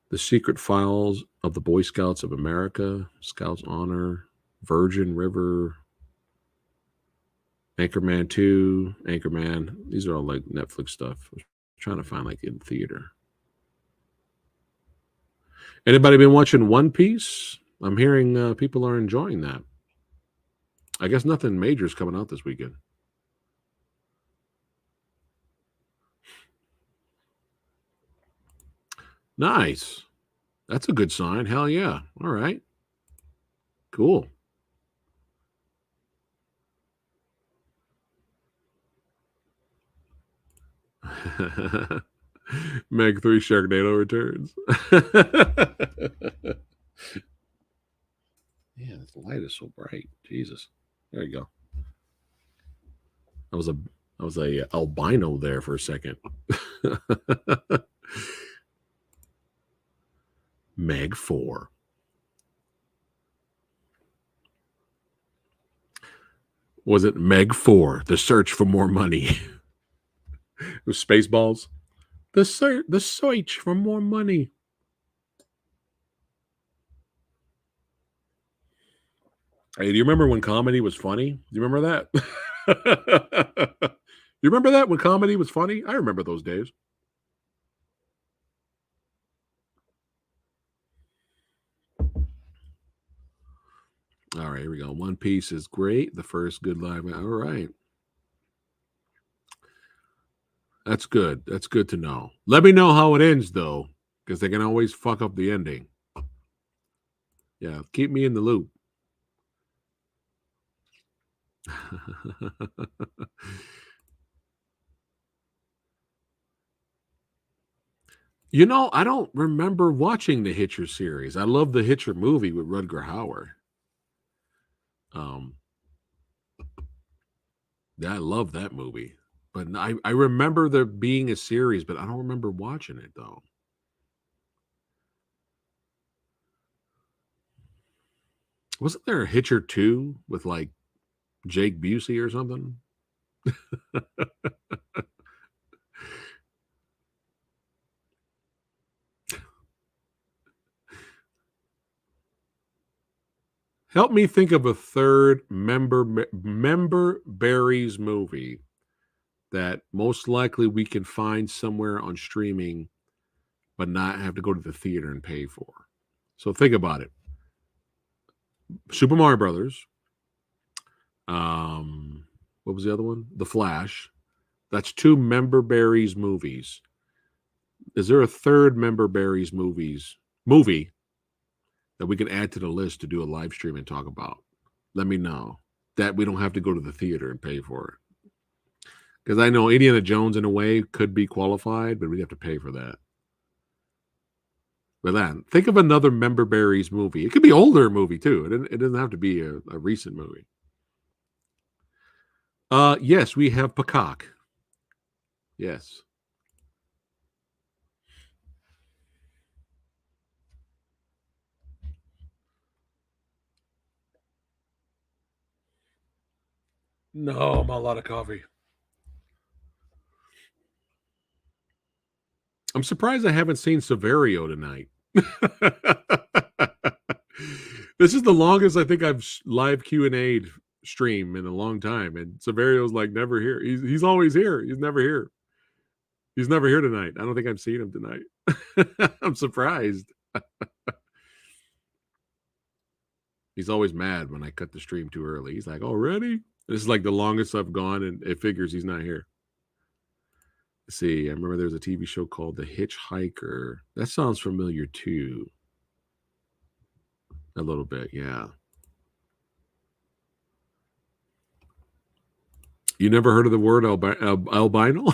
The Secret Files of the Boy Scouts of America, Scouts Honor, Virgin River, Anchorman 2, Anchorman. These are all like Netflix stuff. I'm trying to find like in theater. Anybody been watching One Piece? I'm hearing people are enjoying that. I guess nothing major is coming out this weekend. Nice. That's a good sign. Hell yeah. All right. Cool. Meg 3 Sharknado returns. Yeah, this light is so bright. Jesus. There you go. I was a albino there for a second. Meg 4. Was it Meg 4? The Search for More Money. With Spaceballs. The search for more money. Hey, do you remember when comedy was funny? Do you remember that? You remember that when comedy was funny? I remember those days. All right, here we go. One Piece is great. The first good live. All right. That's good. That's good to know. Let me know how it ends, though, because they can always fuck up the ending. Yeah, keep me in the loop. You know, I don't remember watching the Hitcher series. I love the Hitcher movie with Rutger Hauer. Yeah, I love that movie. But I remember there being a series, but I don't remember watching it, though. Wasn't there a Hitcher 2 with, like, Jake Busey or something? Help me think of a third member berries movie that most likely we can find somewhere on streaming, but not have to go to the theater and pay for. So think about it. Super Mario Brothers. What was the other one? The Flash. That's 2 member berries movies. Is there a third member berries movie that we can add to the list to do a live stream and talk about? Let me know that we don't have to go to the theater and pay for it. Because I know Indiana Jones, in a way, could be qualified, but we'd have to pay for that. But then, think of another member berries movie. It could be older movie, too. It doesn't have to be a recent movie. Yes, we have Peacock. Yes. No, I'm a lot of coffee. I'm surprised I haven't seen Severio tonight. This is the longest I think I've live Q&A'd stream in a long time, and Severio's like never here. He's always here. He's never here. He's never here tonight. I don't think I've seen him tonight. I'm surprised. He's always mad when I cut the stream too early. He's like, already? This is like the longest I've gone, and it figures he's not here. Let's see, I remember there's a TV show called The Hitchhiker. That sounds familiar too. A little bit, yeah. You never heard of the word albino?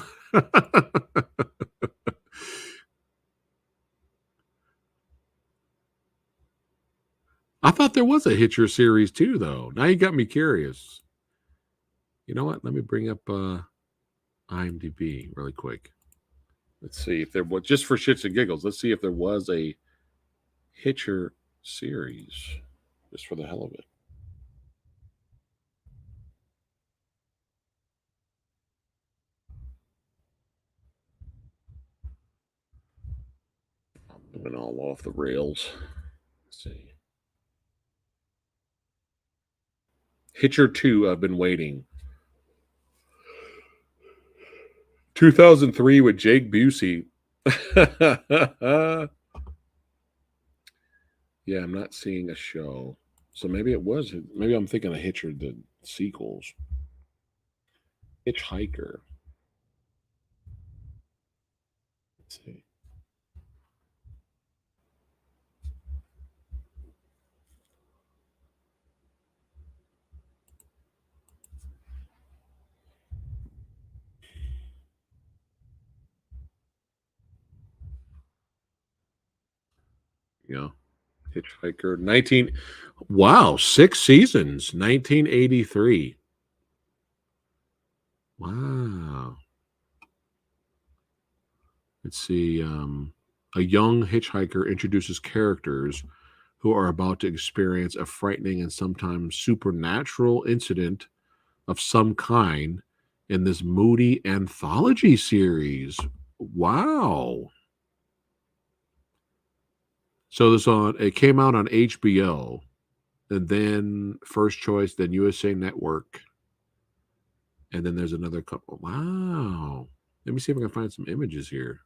I thought there was a Hitcher series too, though. Now you got me curious. You know what? Let me bring up IMDb really quick. Let's see if there was, just for shits and giggles, let's see if there was a Hitcher series, just for the hell of it. I'm going all off the rails. Let's see. Hitcher 2, I've been waiting. 2003 with Jake Busey. Yeah, I'm not seeing a show. So maybe it was. Maybe I'm thinking of Hitcher, the sequels. Hitchhiker. Let's see. Yeah. Hitchhiker. 6 seasons. 1983. Wow. Let's see. A young hitchhiker introduces characters who are about to experience a frightening and sometimes supernatural incident of some kind in this moody anthology series. Wow. So it came out on HBO, and then First Choice, then USA Network, and then there's another couple. Wow. Let me see if I can find some images here.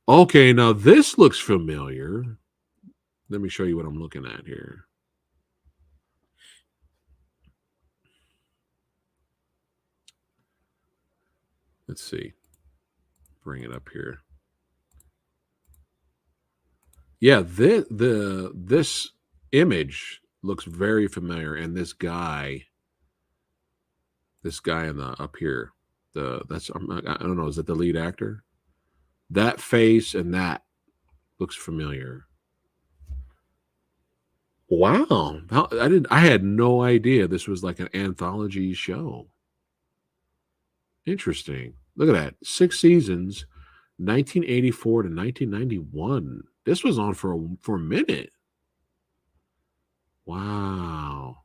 Okay, now this looks familiar. Let me show you what I'm looking at here. Let's see. Bring it up here. Yeah, this image looks very familiar, and this guy in the up here, I don't know, is that the lead actor? That face and that looks familiar. Wow, I had no idea this was like an anthology show. Interesting. Look at that. 6 seasons, 1984 to 1991. This was on for a minute. Wow.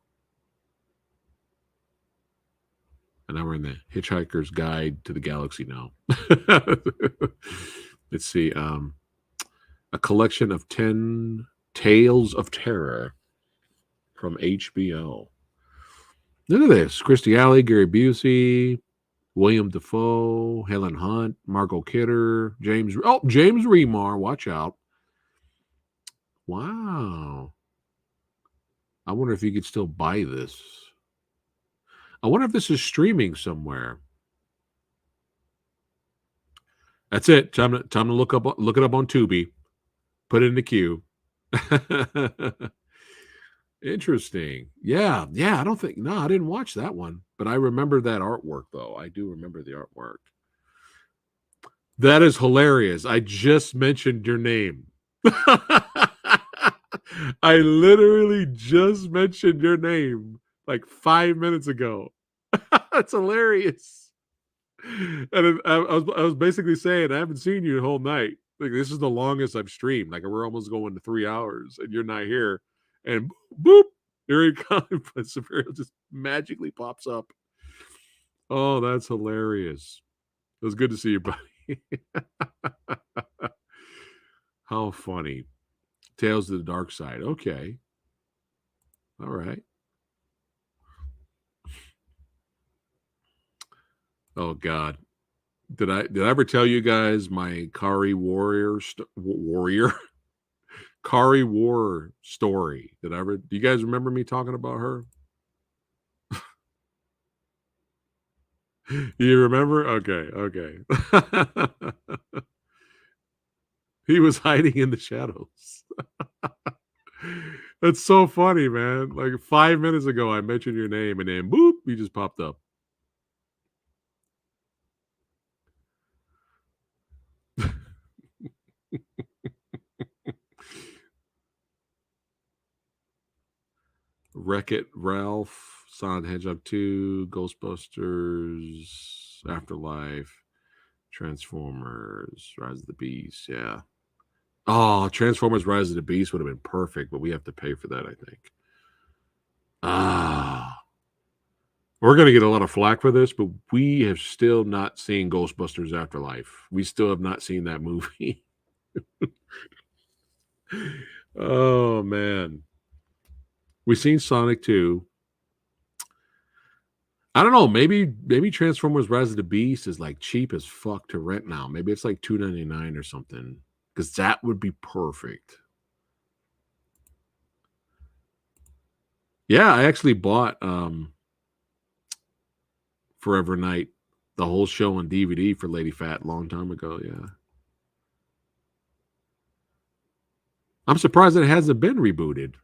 And now we're in the Hitchhiker's Guide to the Galaxy now. Let's see. A collection of 10 tales of terror from HBO. Look at this. Christy Alley, Gary Busey, William Dafoe, Helen Hunt, Margot Kidder, James Remar. Watch out. Wow. I wonder if you could still buy this. I wonder if this is streaming somewhere. That's it. Time to look it up on Tubi. Put it in the queue. Interesting. Yeah. I didn't watch that one, but I remember that artwork though. I do remember the artwork. That is hilarious. I just mentioned your name. I literally just mentioned your name like 5 minutes ago. That's hilarious. And I was basically saying, I haven't seen you the whole night. Like, this is the longest I've streamed. Like, we're almost going to 3 hours, and you're not here. And boop, here he comes. Safiro just magically pops up. Oh, that's hilarious. It was good to see you, buddy. How funny. Tales of the Dark Side. Okay. All right. Oh God, did I ever tell you guys my Kari War story? Do you guys remember me talking about her? You remember? Okay. He was hiding in the shadows. That's so funny, man. Like 5 minutes ago, I mentioned your name, and then boop, you just popped up. Wreck-It Ralph, Sonic the Hedgehog 2, Ghostbusters, Afterlife, Transformers, Rise of the Beast. Yeah. Oh, Transformers Rise of the Beast would have been perfect, but we have to pay for that, I think. We're going to get a lot of flack for this, but we have still not seen Ghostbusters Afterlife. We still have not seen that movie. Oh, man. We've seen Sonic 2. I don't know. Maybe Transformers Rise of the Beast is like cheap as fuck to rent now. Maybe it's like $2.99 or something. Because that would be perfect. Yeah, I actually bought Forever Night, the whole show on DVD for Lady Phat a long time ago. Yeah. I'm surprised it hasn't been rebooted.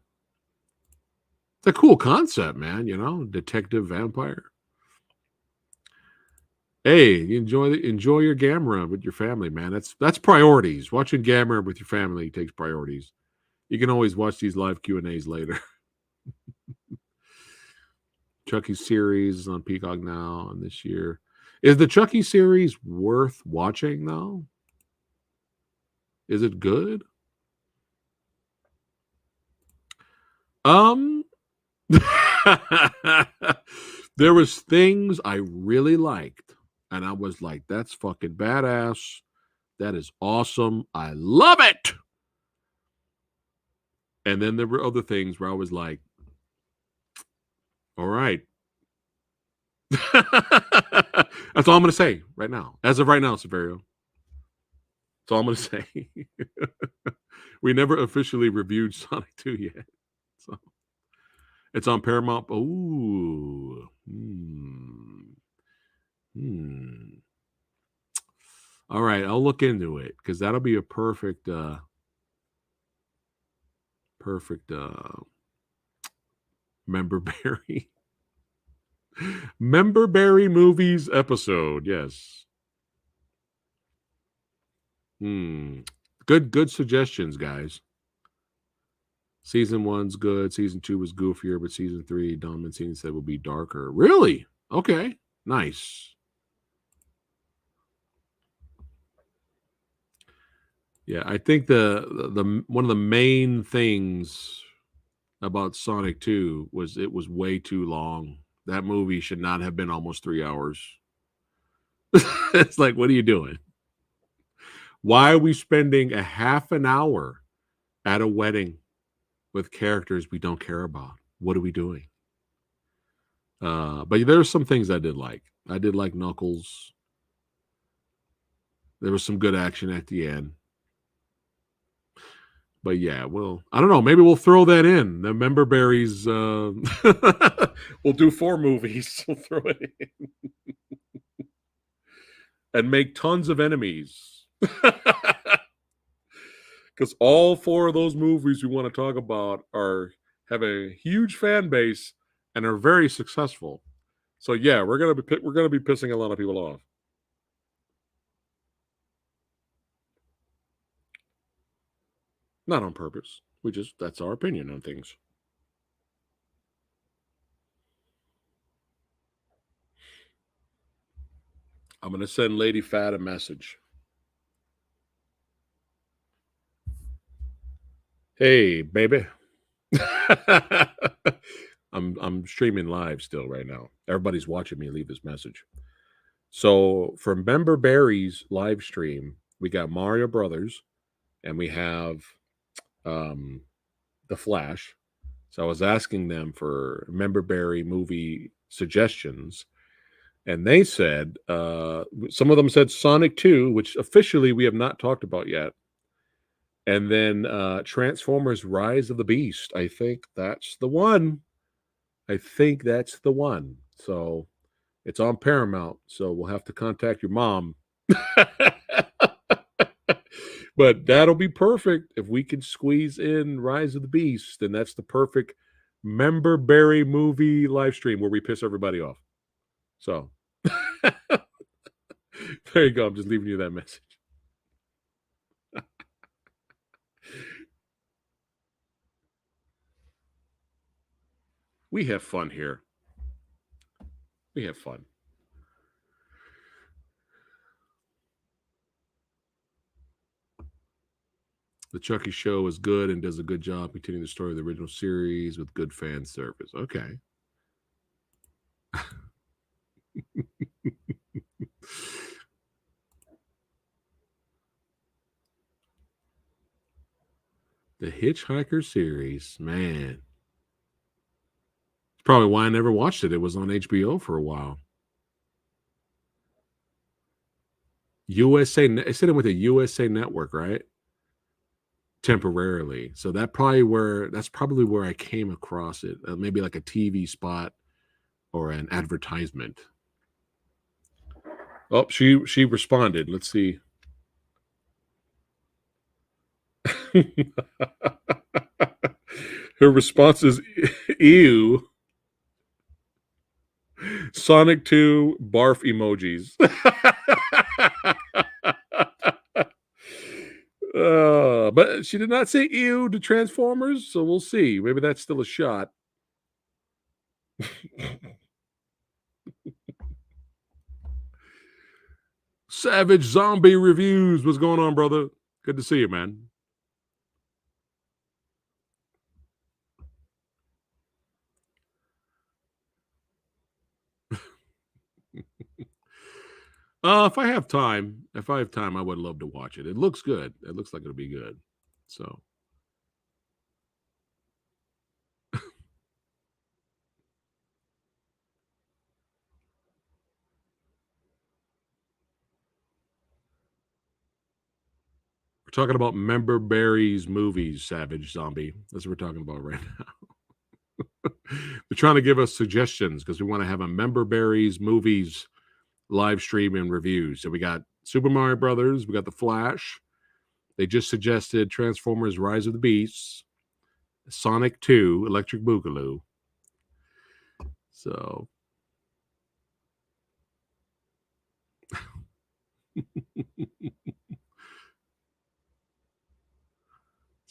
It's a cool concept, man. You know, detective vampire. Hey, you enjoy your Gamera with your family, man. That's priorities. Watching Gamera with your family takes priorities. You can always watch these live Q&As later. Chucky series is on Peacock now, and this year. Is the Chucky series worth watching, though? Is it good? There was things I really liked, and I was like, that's fucking badass. That is awesome. I love it. And then there were other things where I was like, all right. That's all I'm going to say right now. As of right now, Severio. That's all I'm going to say. We never officially reviewed Sonic 2 yet. So it's on Paramount. Ooh. All right, I'll look into it because that'll be a perfect member berry member berry movies episode. Yes. Good suggestions, guys. Season 1's good. Season 2 was goofier, but season 3, Don Mancini said, will be darker. Really? Okay. Nice. Yeah, I think the one of the main things about Sonic 2 was it was way too long. That movie should not have been almost 3 hours. It's like, what are you doing? Why are we spending a half an hour at a wedding with characters we don't care about? What are we doing? But there are some things I did like. I did like Knuckles. There was some good action at the end. But yeah, well, I don't know. Maybe we'll throw that in. The member berries. We'll do 4 movies. We'll throw it in. And make tons of enemies. Because all 4 of those movies we want to talk about have a huge fan base and are very successful. So yeah, we're gonna be pissing a lot of people off. Not on purpose. That's our opinion on things. I'm going to send Lady Phat a message. Hey, baby. I'm streaming live still right now. Everybody's watching me leave this message. So from Member Barry's live stream, we got Mario Brothers and we have The Flash. So I was asking them for Member Berry movie suggestions. And they said, some of them said Sonic 2, which officially we have not talked about yet. And then Transformers Rise of the Beast. I think that's the one. So it's on Paramount. So we'll have to contact your mom. But that'll be perfect if we can squeeze in Rise of the Beast. And that's the perfect Member Berry movie live stream where we piss everybody off. So there you go. I'm just leaving you that message. We have fun here. We have fun. The Chucky Show is good and does a good job continuing the story of the original series with good fan service. Okay. The Hitchhiker series, man. It's probably why I never watched it. It was on HBO for a while. USA, it said it with a USA Network, right? Temporarily. So that's probably where I came across it. Maybe like a TV spot or an advertisement. Oh, she responded. Let's see. Her response is ew. Sonic 2 barf emojis. But she did not say ew to Transformers, so we'll see. Maybe that's still a shot. Savage Zombie Reviews. What's going on, brother? Good to see you, man. If I have time, I would love to watch it. It looks good. It looks like it'll be good. So. We're talking about Member Berry's movies, Savage Zombie. That's what we're talking about right now. They're trying to give us suggestions because we want to have a Member Berry's movies live stream and reviews. So we got Super Mario Brothers. We got The Flash. They just suggested Transformers: Rise of the Beasts, Sonic 2, Electric Boogaloo. So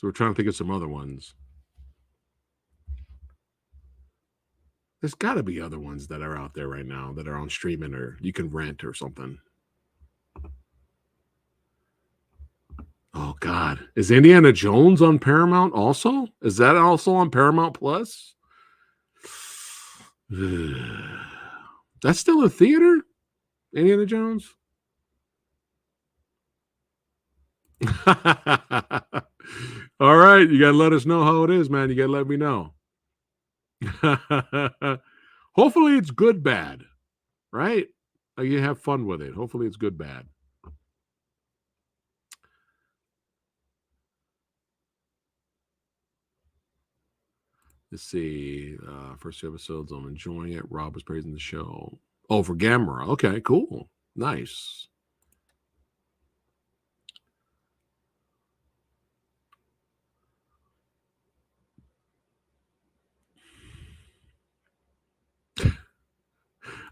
we're trying to think of some other ones. There's got to be other ones that are out there right now that are on streaming or you can rent or something. Oh, God. Is Indiana Jones on Paramount also? Is that also on Paramount Plus? That's still a theater? Indiana Jones? All right. You got to let us know how it is, man. You got to let me know. Hopefully it's good, bad, right? Like you have fun with it. Hopefully it's good, bad. Let's see. First 2 episodes, I'm enjoying it. Rob was praising the show. Oh, for Gamera. Okay, cool. Nice.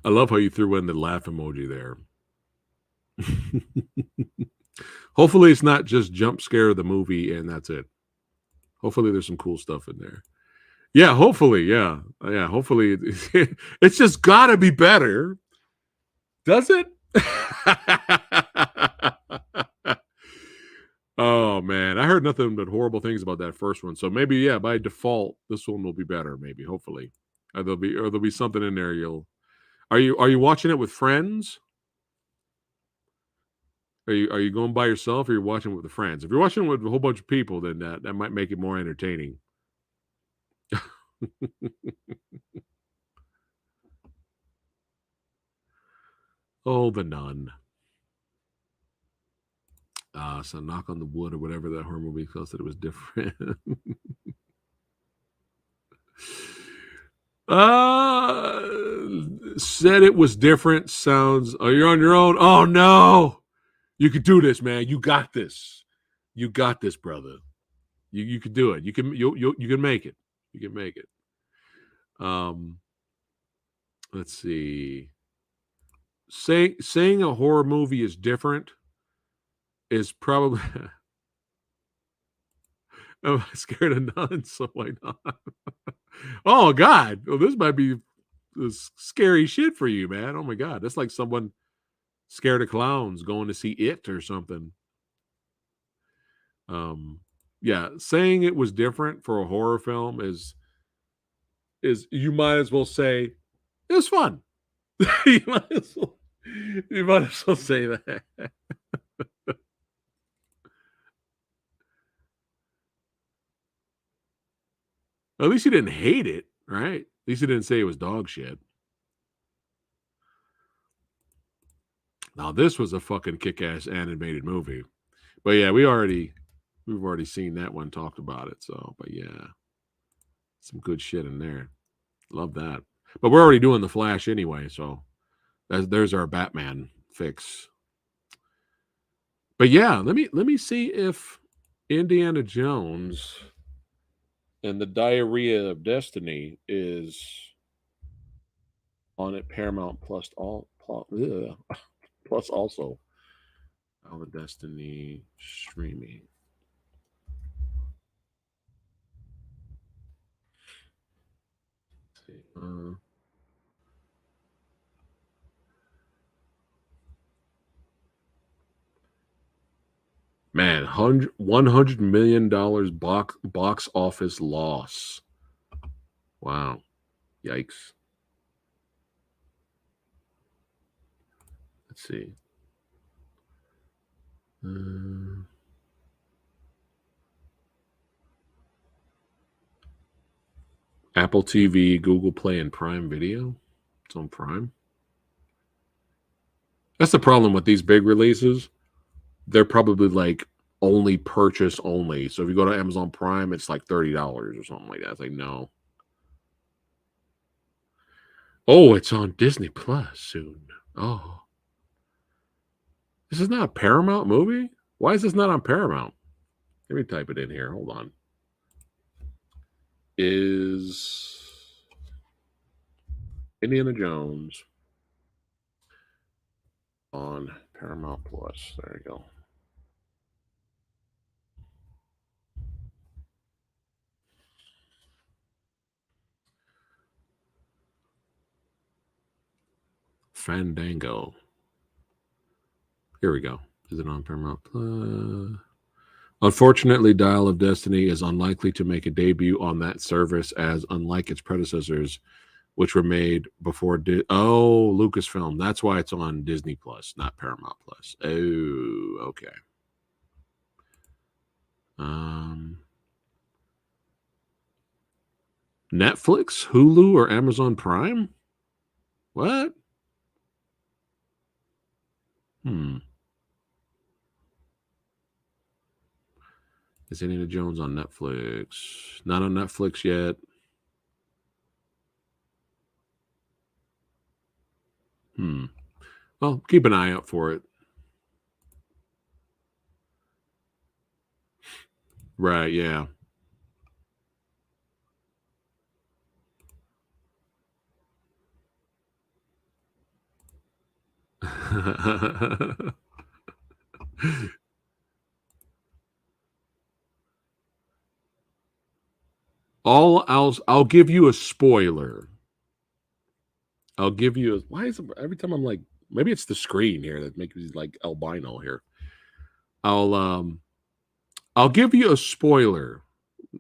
I love how you threw in the laugh emoji there. Hopefully it's not just jump scare of the movie and that's it. Hopefully there's some cool stuff in there. Yeah, hopefully. Yeah. Yeah, hopefully. It's just got to be better. Does it? Oh, man. I heard nothing but horrible things about that first one. So maybe, yeah, by default, this one will be better, maybe, hopefully. Or there'll be something in there Are you watching it with friends? Are you going by yourself or are you watching it with the friends? If you're watching it with a whole bunch of people, then that might make it more entertaining. Oh, The Nun. So Knock on the Wood or whatever that horror movie called said it was different. Said it was different. Sounds. Oh, you're on your own. Oh no, you can do this, man. You got this. You got this, brother. You can do it. You can make it. You can make it. Let's see. Saying a horror movie is different is probably. I'm scared of nuns, so why not? Oh God! Well, this might be scary shit for you, man. Oh my God, that's like someone scared of clowns going to see It or something. Yeah, saying it was different for a horror film is you might as well say it was fun. you might as well say that. At least you didn't hate it, right? At least you didn't say it was dog shit. Now this was a fucking kick-ass animated movie. But yeah, we've already seen that one, talked about it. So, but yeah, some good shit in there. Love that. But we're already doing The Flash anyway, so there's our Batman fix. But yeah, let me see if Indiana Jones and the Diarrhea of Destiny is on it. Paramount Plus plus also All of Destiny streaming. Let's see. Man, $100 million box office loss. Wow. Yikes. Let's see. Apple TV, Google Play, and Prime Video. It's on Prime. That's the problem with these big releases. They're probably like only purchase only. So if you go to Amazon Prime, it's like $30 or something like that. It's like, no. Oh, it's on Disney Plus soon. Oh. This is not a Paramount movie? Why is this not on Paramount? Let me type it in here. Hold on. Is Indiana Jones on Paramount Plus? There you go. Fandango. Here we go. Is it on Paramount Plus? Unfortunately, Dial of Destiny is unlikely to make a debut on that service, as unlike its predecessors, which were made before Lucasfilm. That's why it's on Disney Plus, not Paramount Plus. Oh, okay. Netflix, Hulu, or Amazon Prime? What? Is Indiana Jones on Netflix? Not on Netflix yet. Well, keep an eye out for it. Right, yeah. All else, I'll give you a spoiler. Why is it every time I'm like, maybe it's the screen here that makes me like albino here. I'll give you a spoiler.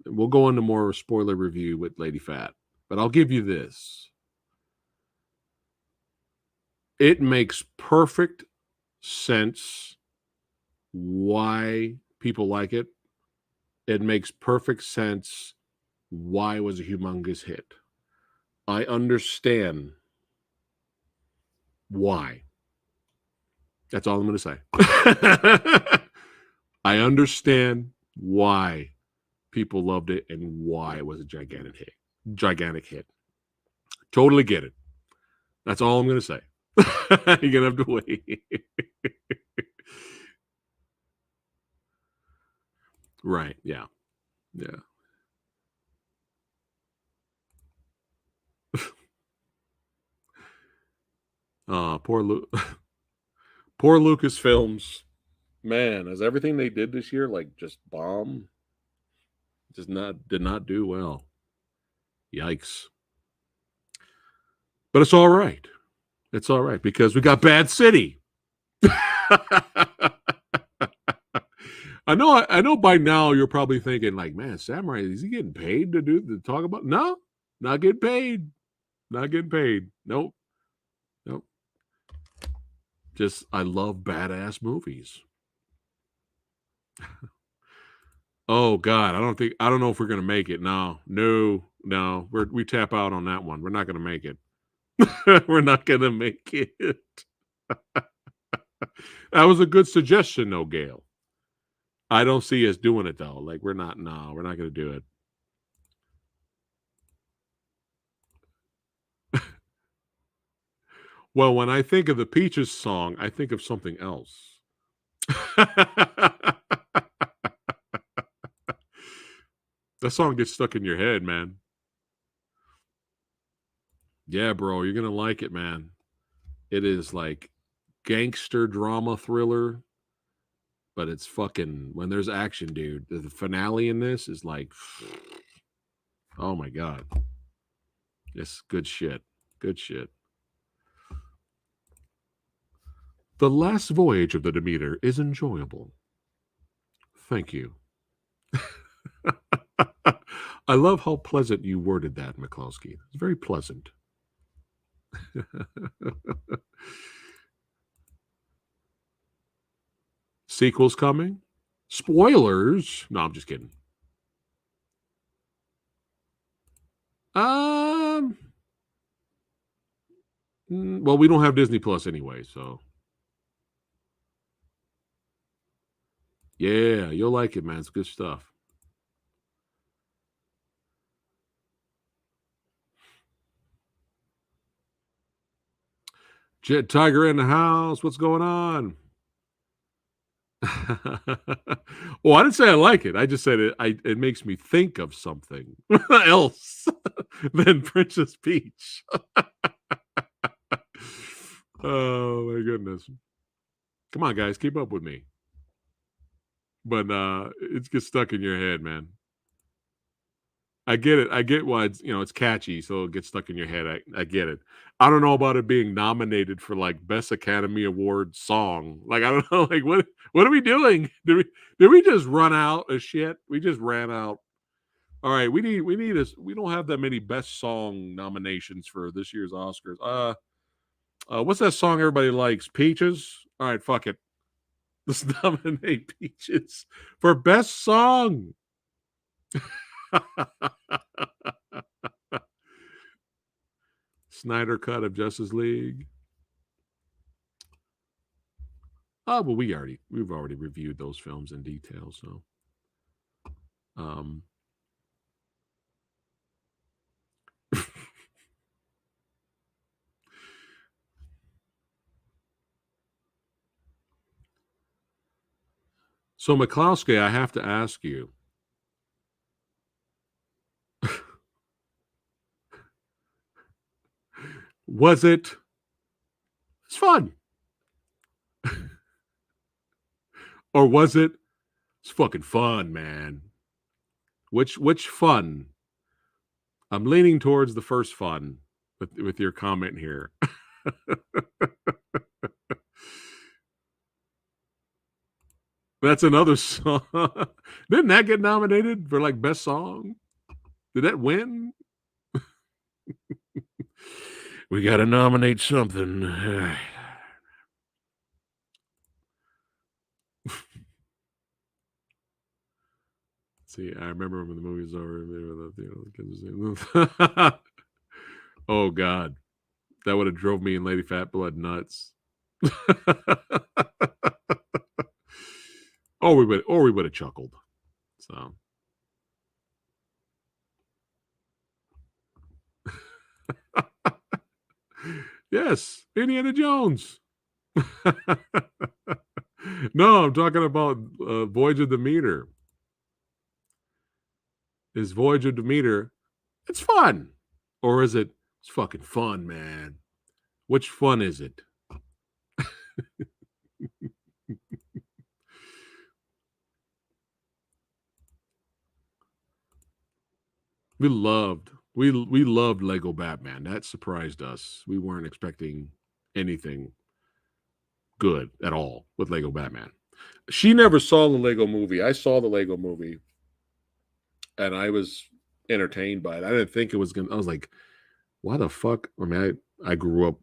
We'll go into more spoiler review with Lady Phat, but I'll give you this. It makes perfect sense why people like it. It makes perfect sense why it was a humongous hit. I understand why. That's all I'm going to say. I understand why people loved it and why it was a gigantic hit. Totally get it. That's all I'm going to say. You're going to have to wait. Right. Yeah. Yeah. Poor Lucasfilms. Man, is everything they did this year like just bomb? Did not do well. Yikes. But it's all right. It's all right because we got Bad City. I know by now you're probably thinking like, man, Samurai, is he getting paid to talk about? No, not getting paid. Not getting paid. Nope. Just I love badass movies. Oh God, I don't know if we're gonna make it. No. We tap out on that one. We're not gonna make it. We're not gonna make it. That was a good suggestion, though, Gail. I don't see us doing it though. Like we're not gonna do it. Well, when I think of the Peaches song, I think of something else. That song gets stuck in your head, man. Yeah, bro, you're gonna like it, man. It is like gangster drama thriller, but it's fucking when there's action, dude. The finale in this is like, oh my God, it's good shit. Good shit. The last voyage of the Demeter is enjoyable. Thank you. I love how pleasant you worded that, McCloskey. It's very pleasant. Sequels coming? Spoilers? No, I'm just kidding. Well, we don't have Disney Plus anyway, so. Yeah, you'll like it, man. It's good stuff. Jet Tiger in the house. What's going on? Well, I didn't say I like it. I just said it makes me think of something else than Princess Peach. Oh my goodness. Come on, guys, keep up with me. But it gets stuck in your head, man. I get it. I get why it's catchy, so it gets stuck in your head. I get it. I don't know about it being nominated for like Best Academy Award song. Like I don't know, like what are we doing? Did we just run out of shit? We just ran out. All right, we don't have that many best song nominations for this year's Oscars. What's that song everybody likes? Peaches? All right, fuck it. Let's nominate Peaches for best song. Snyder cut of Justice League. Oh, but we've already reviewed those films in detail, so so McCloskey, I have to ask you. Was it? It's fun. Or was it? It's fucking fun, man. Which fun? I'm leaning towards the first fun with your comment here. That's another song. Didn't that get nominated for like best song? Did that win? We got to nominate something. See, I remember when the movie was over. Oh God, that would have drove me and Lady Fat Blood nuts. Or we would have chuckled. So. Yes, Indiana Jones. No, I'm talking about Voyage of Demeter. Is Voyage of Demeter, it's fun. Or is it, it's fucking fun, man? Which fun is it? We loved Lego Batman. That surprised us. We weren't expecting anything good at all with Lego Batman. She never saw the Lego movie. I saw the Lego movie and I was entertained by it. I didn't think it was gonna. I was like, why the fuck? I mean, I grew up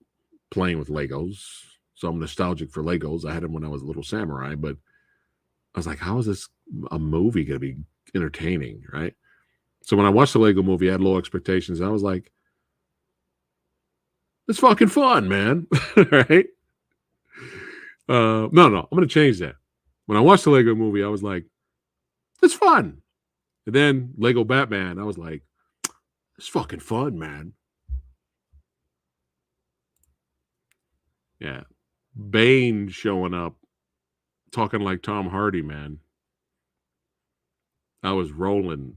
playing with Legos, so I'm nostalgic for Legos. I had them when I was a little samurai, but I was like, how is this a movie gonna be entertaining, right? So when I watched the Lego movie, I had low expectations. I was like, it's fucking fun, man. Right? No, I'm going to change that. When I watched the Lego movie, I was like, it's fun. And then Lego Batman, I was like, it's fucking fun, man. Yeah. Bane showing up, talking like Tom Hardy, man. I was rolling.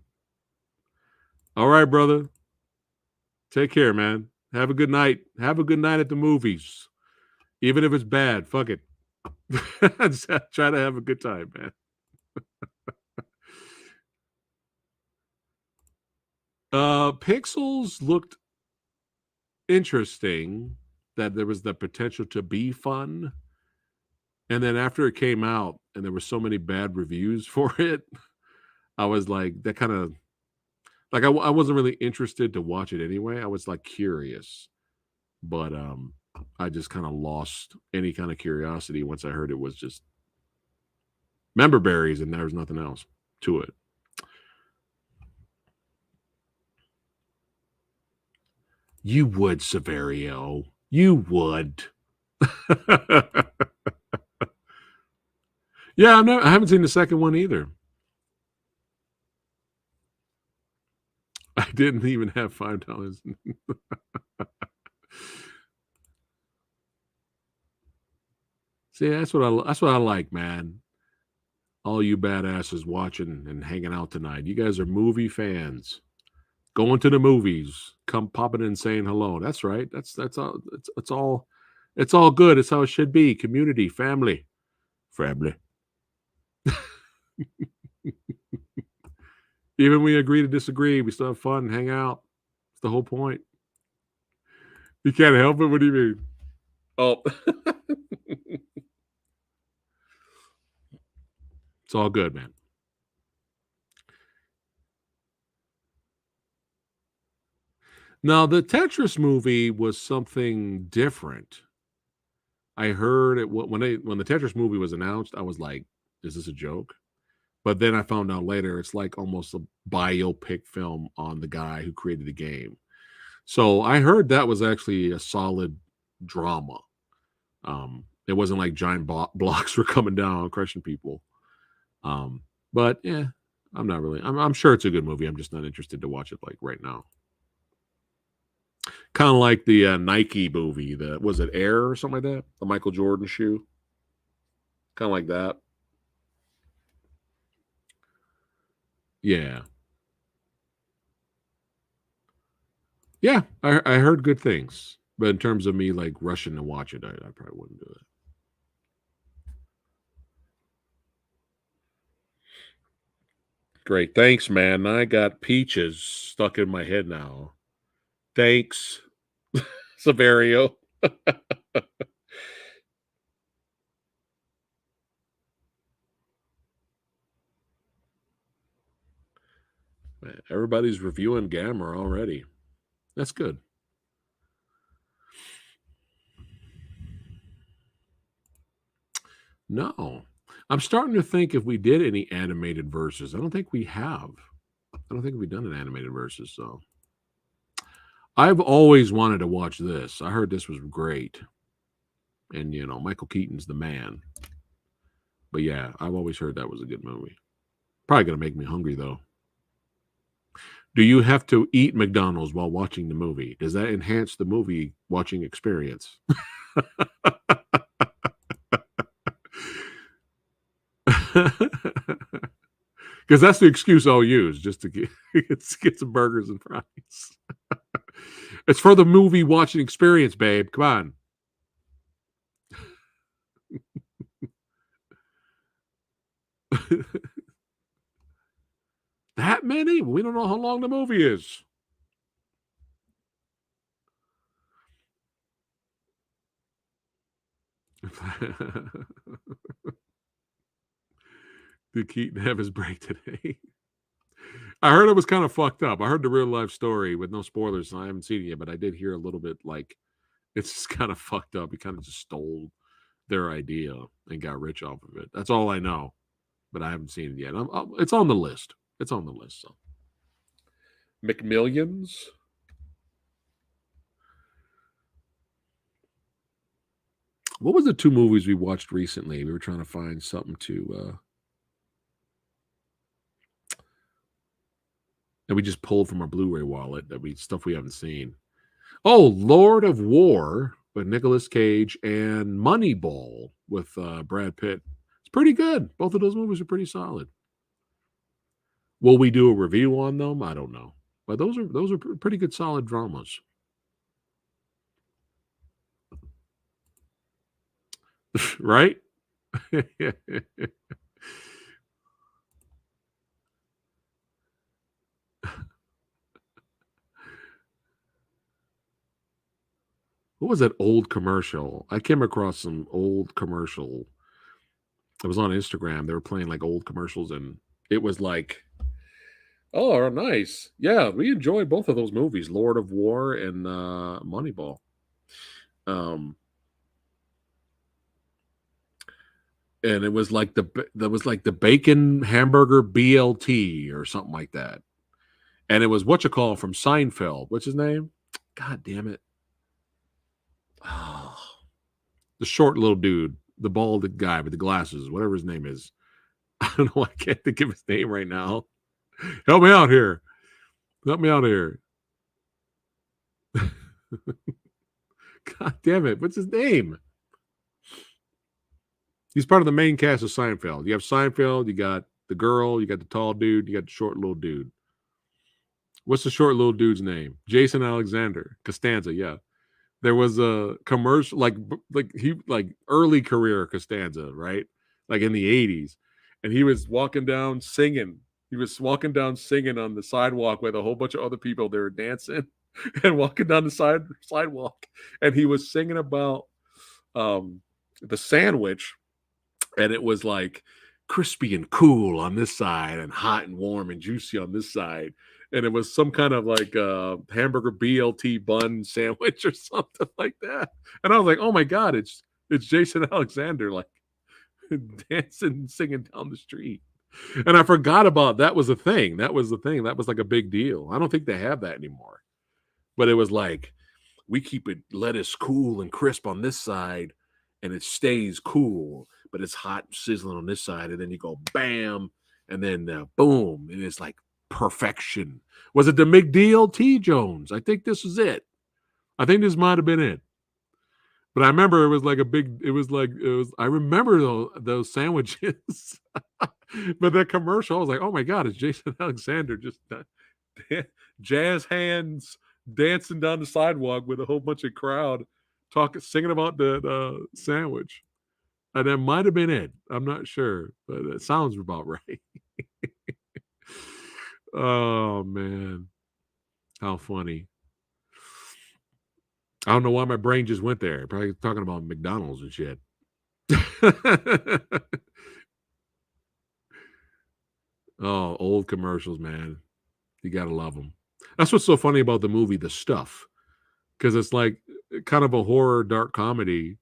All right, brother. Take care, man. Have a good night. Have a good night at the movies. Even if it's bad, fuck it. Try to have a good time, man. Pixels looked interesting, that there was the potential to be fun. And then after it came out and there were so many bad reviews for it, I was like, that kind of, like, I wasn't really interested to watch it anyway. I was like curious, but I just kind of lost any kind of curiosity once I heard it was just member berries and there was nothing else to it. You would, Severio. You would. Yeah, I haven't seen the second one either. I didn't even have $5. See, that's what I like, man. all you badasses watching and hanging out tonight. You guys are movie fans. Going to the movies, come popping in saying hello. That's right. That's all. It's all good. It's how it should be. Community, family. Even we agree to disagree, we still have fun and hang out. It's the whole point. You can't help it. What do you mean? Oh, it's all good, man. Now, the Tetris movie was something different. I heard it when the Tetris movie was announced. I was like, "Is this a joke?" But then I found out later it's like almost a biopic film on the guy who created the game. So I heard that was actually a solid drama. It wasn't like giant blocks were coming down crushing people. But yeah, I'm not really. I'm sure it's a good movie. I'm just not interested to watch it like right now. Kind of like the Nike movie. Was it Air or something like that? The Michael Jordan shoe. Kind of like that. Yeah. Yeah, I heard good things. But in terms of me like rushing to watch it, I probably wouldn't do it. Great. Thanks, man. I got peaches stuck in my head now. Thanks, Severio. Man, everybody's reviewing Gamma already. That's good. No. I'm starting to think if we did any animated verses. I don't think we have. I don't think we've done an animated verses, so. I've always wanted to watch this. I heard this was great. And, Michael Keaton's the man. But yeah, I've always heard that was a good movie. Probably going to make me hungry, though. Do you have to eat McDonald's while watching the movie? Does that enhance the movie watching experience? Because that's the excuse I'll use, just to get some burgers and fries. It's for the movie watching experience, babe. Come on. That many? We don't know how long the movie is. Did Keaton have his break today? I heard it was kind of fucked up. I heard the real life story with no spoilers, and I haven't seen it yet, but I did hear a little bit like it's just kind of fucked up. He kind of just stole their idea and got rich off of it. That's all I know, but I haven't seen it yet. It's on the list. It's on the list. So. McMillions. What was the two movies we watched recently? We were trying to find something to that we just pulled from our Blu-ray wallet stuff we haven't seen. Oh, Lord of War with Nicolas Cage and Moneyball with Brad Pitt. It's pretty good. Both of those movies are pretty solid. Will we do a review on them? I don't know. But those are pretty good solid dramas. Right? What was that old commercial? I came across some old commercial. It was on Instagram. They were playing like old commercials, and it was like, oh, nice. Yeah, we enjoyed both of those movies, Lord of War and Moneyball. And it was like the bacon hamburger BLT or something like that. And it was whatchamacallit from Seinfeld. What's his name? God damn it. Oh, the short little dude, the bald guy with the glasses, whatever his name is. I don't know. I can't think of his name right now. Help me out here. God damn it. What's his name? He's part of the main cast of Seinfeld. You have Seinfeld, you got the girl, you got the tall dude, you got the short little dude. What's the short little dude's name? Jason Alexander Costanza. Yeah, there was a commercial like early career Costanza, right? Like in the 80s, and he was walking down singing. He was walking down singing on the sidewalk with a whole bunch of other people. They were dancing and walking down the sidewalk, and he was singing about the sandwich, and it was like crispy and cool on this side and hot and warm and juicy on this side. And it was some kind of like hamburger BLT bun sandwich or something like that. And I was like, oh my God, it's Jason Alexander, like dancing and singing down the street. And I forgot about that was a thing. That was the thing. That was like a big deal. I don't think they have that anymore. But it was like, we keep it lettuce cool and crisp on this side, and it stays cool, but it's hot and sizzling on this side. And then you go bam, and then boom, and it's like perfection. Was it the McDeal T. Jones? I think this was it. I think this might have been it. But I remember it was like I remember those sandwiches. But that commercial, I was like, oh my God, it's Jason Alexander just jazz hands dancing down the sidewalk with a whole bunch of crowd singing about the sandwich. And that might have been it. I'm not sure, but it sounds about right. Oh man, how funny. I don't know why my brain just went there. Probably talking about McDonald's and shit. Oh, old commercials, man. You gotta love them. That's what's so funny about the movie The Stuff, because it's like kind of a horror dark comedy,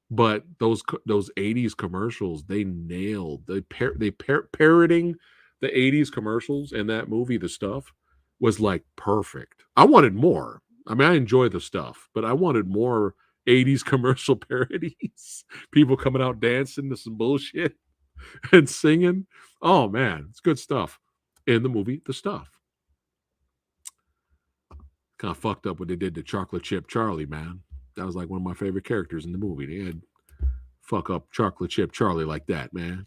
but those 80s commercials, they nailed. Parroting the 80s commercials in that movie The Stuff was like perfect. I wanted more. I mean, I enjoy The Stuff, but I wanted more 80s commercial parodies. People coming out dancing to some bullshit and singing. Oh man, it's good stuff in the movie The Stuff. Kind of fucked up what they did to Chocolate Chip Charlie, man. That was like one of my favorite characters in the movie. They had fuck up Chocolate Chip Charlie like that, man.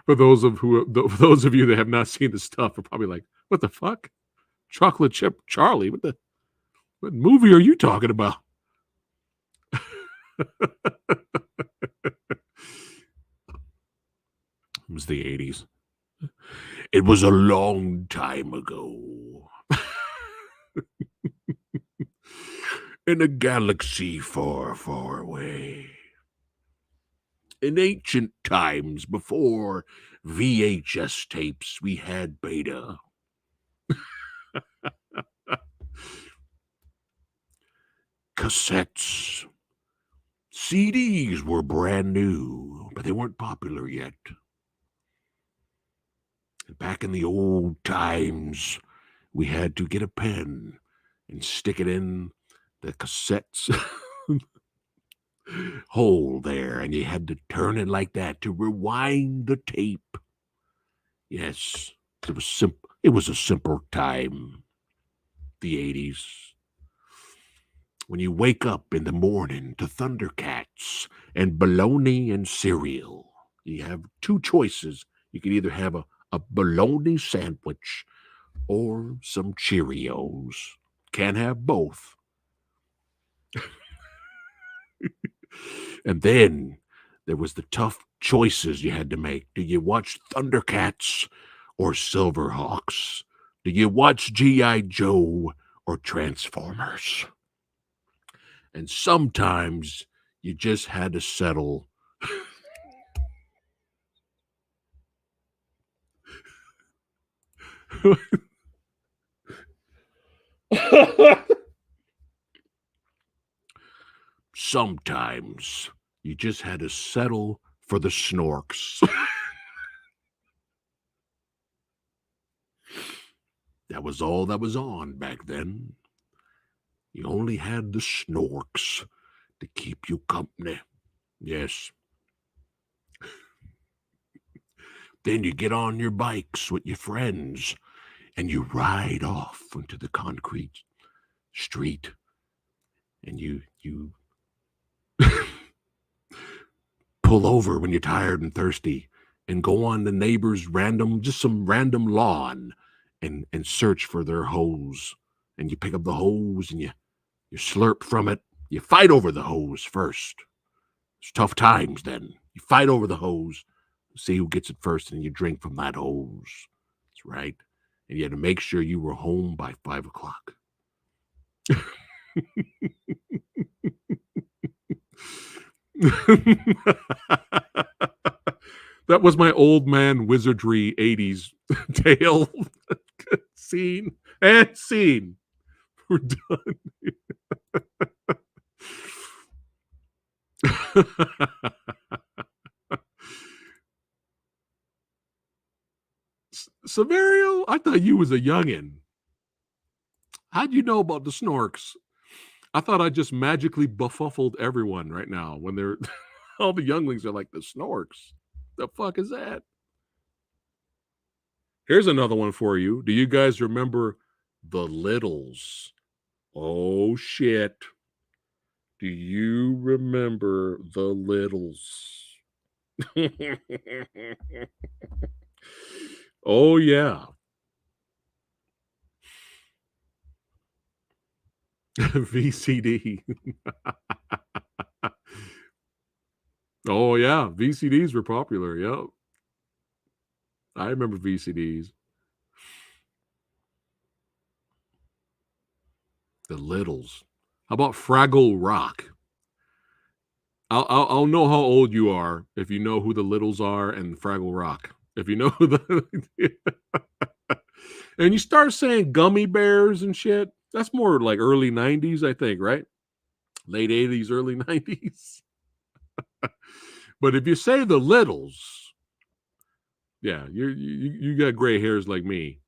For those of you that have not seen The Stuff are probably like, what the fuck? Chocolate Chip Charlie? What movie are you talking about? It was the 80s. It was a long time ago. In a galaxy far, far away. In ancient times, before VHS tapes, we had beta. Cassettes. CDs were brand new, but they weren't popular yet. Back in the old times, we had to get a pen and stick it in the cassette's hole there, and you had to turn it like that to rewind the tape. Yes, it was simple. It was a simple time, the 80s. When you wake up in the morning to Thundercats and bologna and cereal, you have two choices. You can either have a bologna sandwich or some Cheerios. Can't have both. And then there was the tough choices you had to make. Do you watch Thundercats or Silverhawks? Do you watch G.I. Joe or Transformers? And sometimes you just had to settle. Sometimes you just had to settle for the Snorks. That was all that was on back then. You only had the Snorks to keep you company. Yes. Then you get on your bikes with your friends and you ride off into the concrete street and you pull over when you're tired and thirsty and go on the neighbor's some random lawn and search for their hose. And you pick up the hose and you slurp from it. You fight over the hose first. It's tough times then. You fight over the hose, see who gets it first, and you drink from that hose. That's right. And you had to make sure you were home by 5 o'clock. That was my old man wizardry 80s tale. Scene and scene. We're done. Severio, I thought you was a youngin'. How'd you know about the snorks? I thought I just magically befuffled everyone right now when they're all the younglings are like the snorks. The fuck is that? Here's another one for you. Do you guys remember the Littles? Oh shit. Do you remember the Littles? Oh yeah. VCD. Oh yeah, VCDs were popular. Yep. I remember VCDs. The Littles. How about Fraggle Rock? I'll know how old you are if you know who the Littles are and Fraggle Rock. If you know who the and you start saying gummy bears and shit, that's more like early 90s, I think, right? Late 80s, early 90s. But if you say the Littles, yeah, you got gray hairs like me.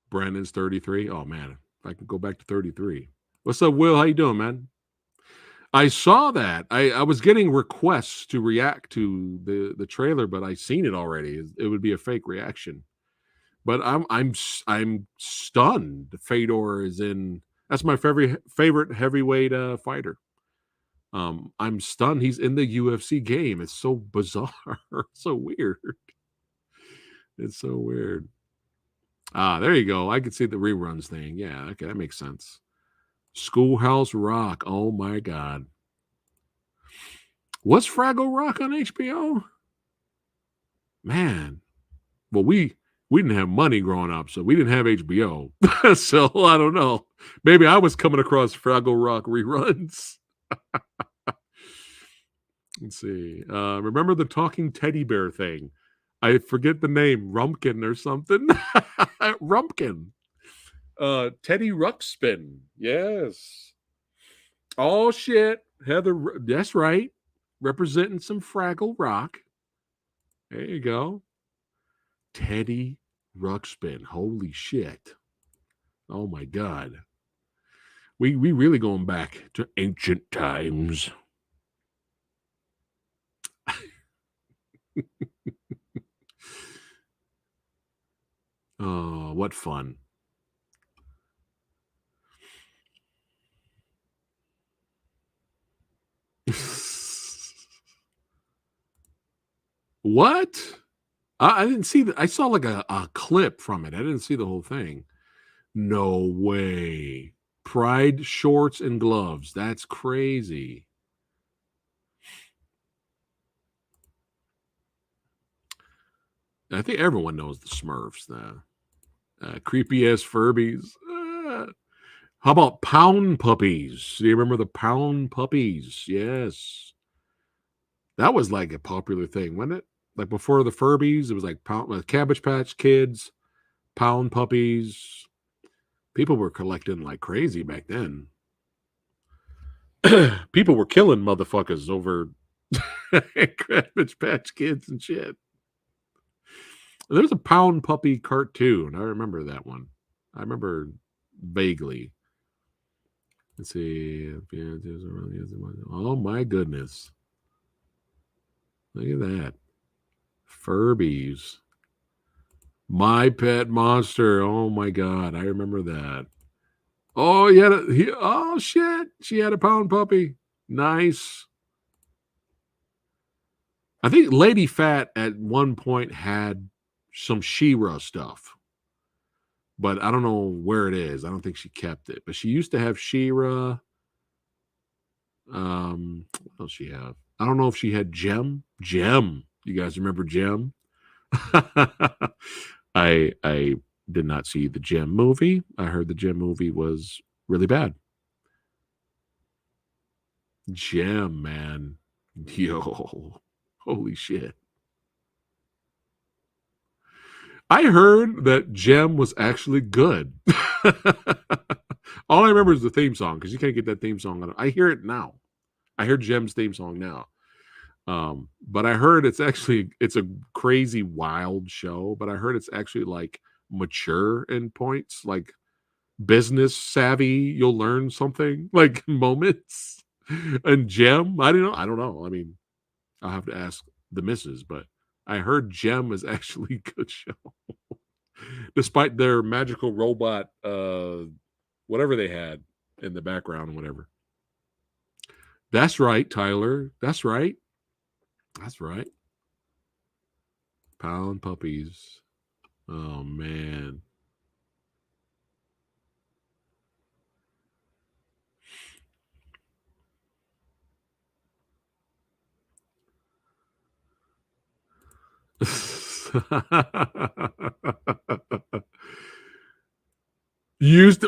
Brandon's 33. Oh man, if I can go back to 33. What's up, Will? How you doing, man? I saw that. I was getting requests to react to the trailer, but I seen it already. It would be a fake reaction. But I'm stunned. Fedor is in. That's my favorite heavyweight fighter. I'm stunned. He's in the UFC game. It's so bizarre. So weird. It's so weird. There you go. I could see the reruns thing. Yeah, okay, that makes sense. Schoolhouse Rock. Oh my God. Was Fraggle Rock on HBO? Man. Well, we didn't have money growing up, so we didn't have HBO. So I don't know. Maybe I was coming across Fraggle Rock reruns. Let's see. Remember the talking teddy bear thing? I forget the name. Rumpkin or something. Rumpkin. Teddy Ruxpin. Yes. Oh, shit. Heather. That's right. Representing some Fraggle Rock. There you go. Teddy Ruxpin. Holy shit. Oh, my God. We really going back to ancient times. Oh, what fun. What? I didn't see that. I saw like a clip from it. I didn't see the whole thing. No way. Pride shorts and gloves. That's crazy. I think everyone knows the Smurfs now. Creepy ass Furbies. How about Pound Puppies? Do you remember the Pound Puppies? Yes. That was like a popular thing, wasn't it? Like before the Furbies, it was like Cabbage Patch Kids, Pound Puppies. People were collecting like crazy back then. People were killing motherfuckers over Cabbage Patch Kids and shit. There's a Pound Puppy cartoon. I remember that one. I remember vaguely. Let's see. Oh my goodness. Look at that. Furbies. My Pet Monster. Oh my God. I remember that. Oh, oh shit. She had a pound puppy. Nice. I think Lady Phat at one point had some She-Ra stuff, but I don't know where it is. I don't think she kept it, but she used to have She-Ra. What else she have? I don't know if she had Gem. Gem. You guys remember Gem? I did not see the Gem movie. I heard the Gem movie was really bad. Gem, man. Yo. Holy shit. I heard that Gem was actually good. All I remember is the theme song, because you can't get that theme song. I hear it now. I hear Gem's theme song now. But I heard it's a crazy wild show, but I heard it's actually like mature in points, like business savvy, you'll learn something, like moments. And Gem, I don't know. I mean, I'll have to ask the missus, but I heard Gem is actually a good show. Despite their magical robot, whatever they had in the background and whatever. That's right, Tyler. That's right. That's right. Pound puppies. Oh, man.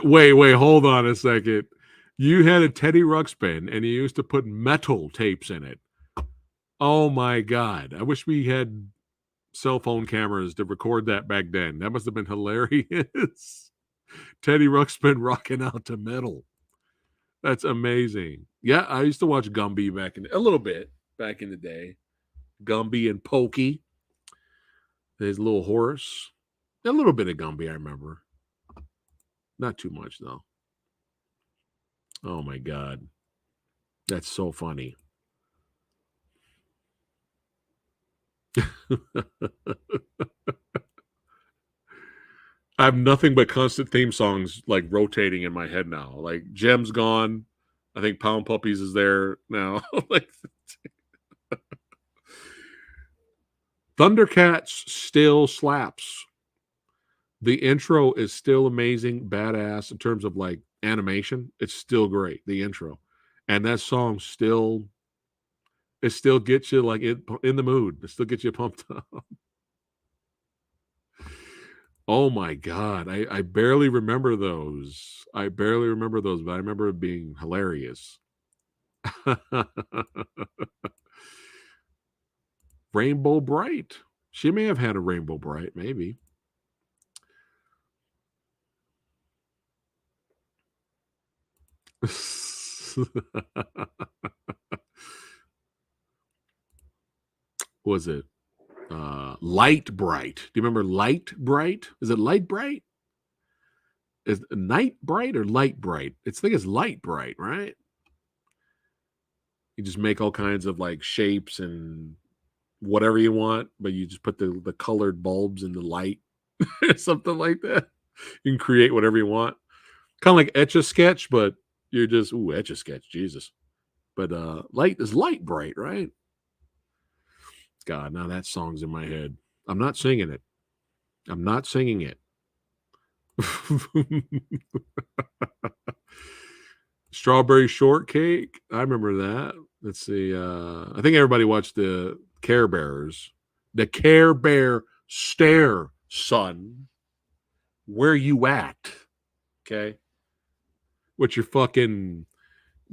Wait, hold on a second. You had a Teddy Ruxpin and you used to put metal tapes in it. Oh my God. I wish we had cell phone cameras to record that back then. That must have been hilarious. Teddy Ruxpin rocking out to metal. That's amazing. Yeah, I used to watch Gumby a little bit back in the day. Gumby and Pokey. There's little horse. A little bit of Gumby, I remember. Not too much, though. Oh, my God. That's so funny. I have nothing but constant theme songs like rotating in my head now. Like Gem's gone. I think Pound Puppies is there now. Like Thundercats still slaps. The intro is still amazing, badass in terms of like animation. It's still great, the intro. And that song still gets you like in the mood. It still gets you pumped up. Oh my God. I barely remember those. But I remember it being hilarious. Rainbow Bright. She may have had a Rainbow Bright, maybe. Was it Light Bright? Do you remember Light Bright? Is it Light Bright? Is it Night Bright or Light Bright? I think it's Light Bright, right? You just make all kinds of like shapes and whatever you want, but you just put the colored bulbs in the light, something like that. You can create whatever you want. Kind of like Etch-a-Sketch, but you're just Etch-a-Sketch, Jesus. But Light is Light Bright, right? God, now that song's in my head. I'm not singing it. Strawberry Shortcake. I remember that. Let's see. I think everybody watched the Care Bears. The Care Bear Stare, son. Where you at? Okay. What's your fucking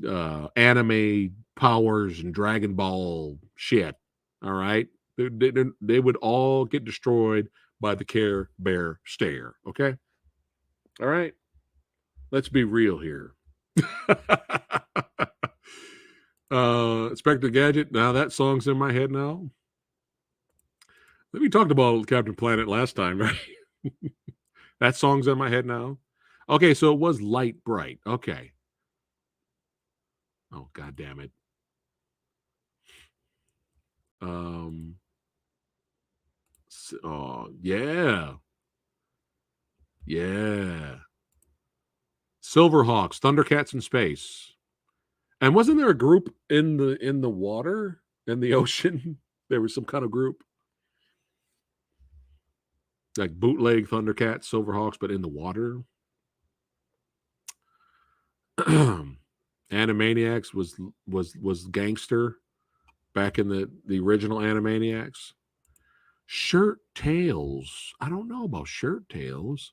anime powers and Dragon Ball shit? All right. They would all get destroyed by the Care Bear Stare. Okay. All right. Let's be real here. Inspector Gadget. Now that song's in my head now. We talked about Captain Planet last time, right? That song's in my head now. Okay, so it was Light Bright. Okay. Oh, God damn it. Oh, yeah. Yeah. Silverhawks, Thundercats in space. And wasn't there a group in the water, in the ocean? There was some kind of group. Like bootleg Thundercats, Silverhawks, but in the water. Animaniacs was gangster back in the original Animaniacs. Shirt Tails. I don't know about Shirt Tails.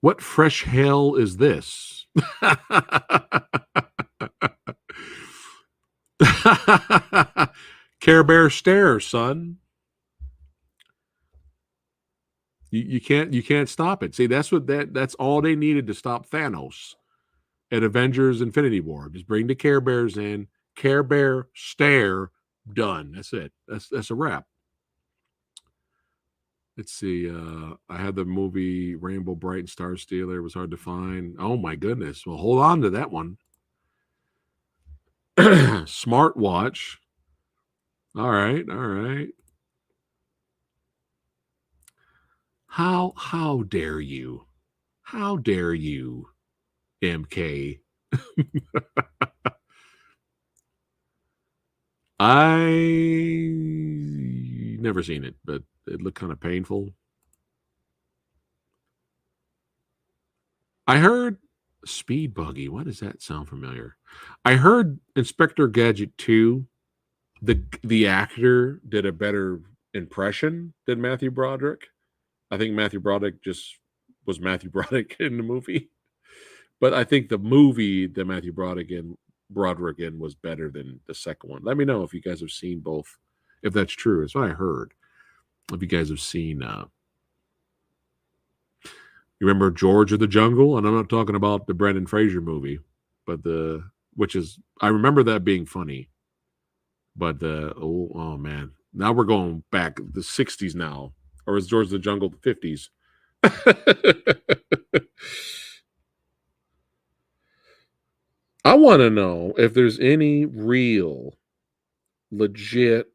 What fresh hell is this? Care Bear stare, son. You can't stop it. See, that's all they needed to stop Thanos at Avengers Infinity War. Just bring the Care Bears in. Care Bear stare, done. That's it. That's a wrap. Let's see. I had the movie Rainbow Bright and Star Stealer. It was hard to find. Oh my goodness. Well, hold on to that one. Smartwatch. All right. How dare you? How dare you, MK? I never seen it, but it looked kind of painful. I heard Speed Buggy. Why does that sound familiar? I heard Inspector Gadget 2. The actor did a better impression than Matthew Broderick. I think Matthew Broderick just was Matthew Broderick in the movie. But I think the movie that Matthew Broderick in was better than the second one. Let me know if you guys have seen both, if that's true. It's what I heard. If you guys have seen, you remember George of the Jungle? And I'm not talking about the Brendan Fraser movie, but I remember that being funny. But oh man, now we're going back the 60s now, or is George of the Jungle the 50s? I want to know if there's any real, legit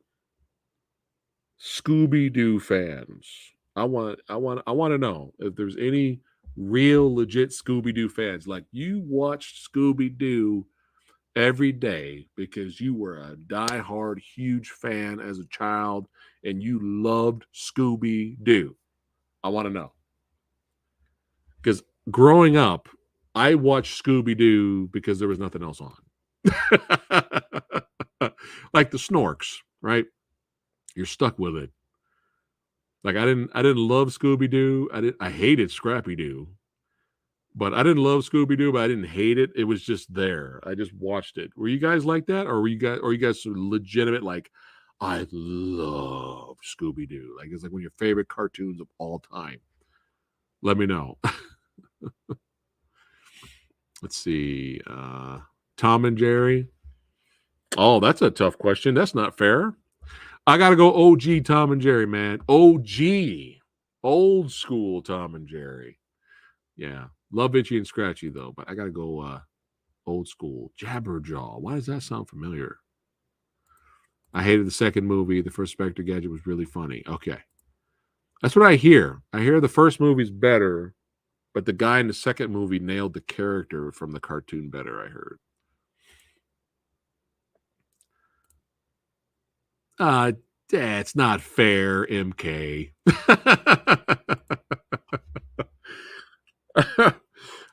Scooby-Doo fans. I want to know if there's any real, legit Scooby-Doo fans. Like you watched Scooby-Doo every day because you were a diehard, huge fan as a child and you loved Scooby-Doo. I want to know. Because growing up, I watched Scooby-Doo because there was nothing else on. Like the Snorks, right? You're stuck with it. Like I didn't love Scooby-Doo. I hated Scrappy-Doo. But I didn't love Scooby-Doo, but I didn't hate it. It was just there. I just watched it. Were you guys like that? Or were you guys legitimate like I love Scooby-Doo? Like it's like one of your favorite cartoons of all time. Let me know. Let's see. Tom and Jerry. Oh, that's a tough question. That's not fair. I got to go OG Tom and Jerry, man. OG. Old school Tom and Jerry. Yeah. Love Itchy and Scratchy, though. But I got to go old school. Jabberjaw. Why does that sound familiar? I hated the second movie. The first Spectre Gadget was really funny. Okay. That's what I hear. I hear the first movie's better, but the guy in the second movie nailed the character from the cartoon better, I heard. That's not fair, MK.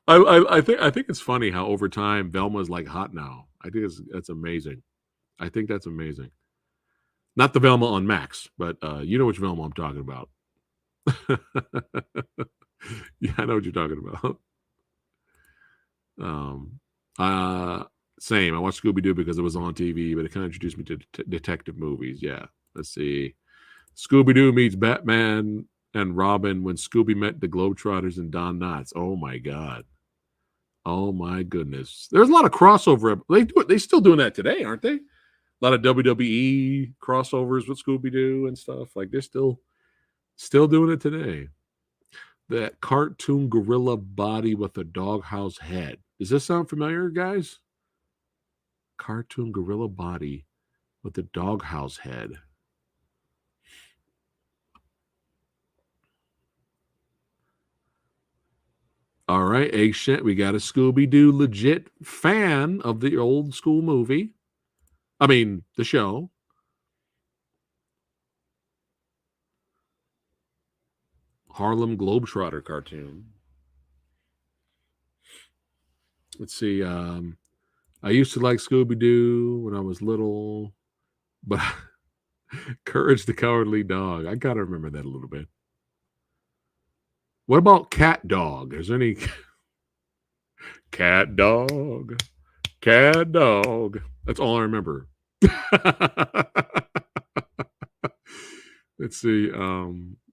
I think it's funny how over time Velma's like hot now. I think that's amazing. I think that's amazing. Not the Velma on Max, but you know which Velma I'm talking about. Yeah, I know what you're talking about. Same. I watched Scooby-Doo because it was on TV, but it kind of introduced me to detective movies. Yeah. Let's see. Scooby-Doo meets Batman and Robin when Scooby met the Globetrotters and Don Knotts. Oh my God. Oh my goodness. There's a lot of crossover. They still doing that today, aren't they? A lot of WWE crossovers with Scooby-Doo and stuff. Like they're still doing it today. That cartoon gorilla body with a doghouse head. Does this sound familiar, guys? Cartoon gorilla body with a doghouse head. All right, Egg Shit. We got a Scooby-Doo legit fan of the old school movie. I mean, the show. Harlem Globetrotter cartoon. Let's see. I used to like Scooby-Doo when I was little, but Courage the Cowardly Dog. I gotta remember that a little bit. What about Cat Dog? Is there any Cat Dog? Cat Dog. That's all I remember. Let's see.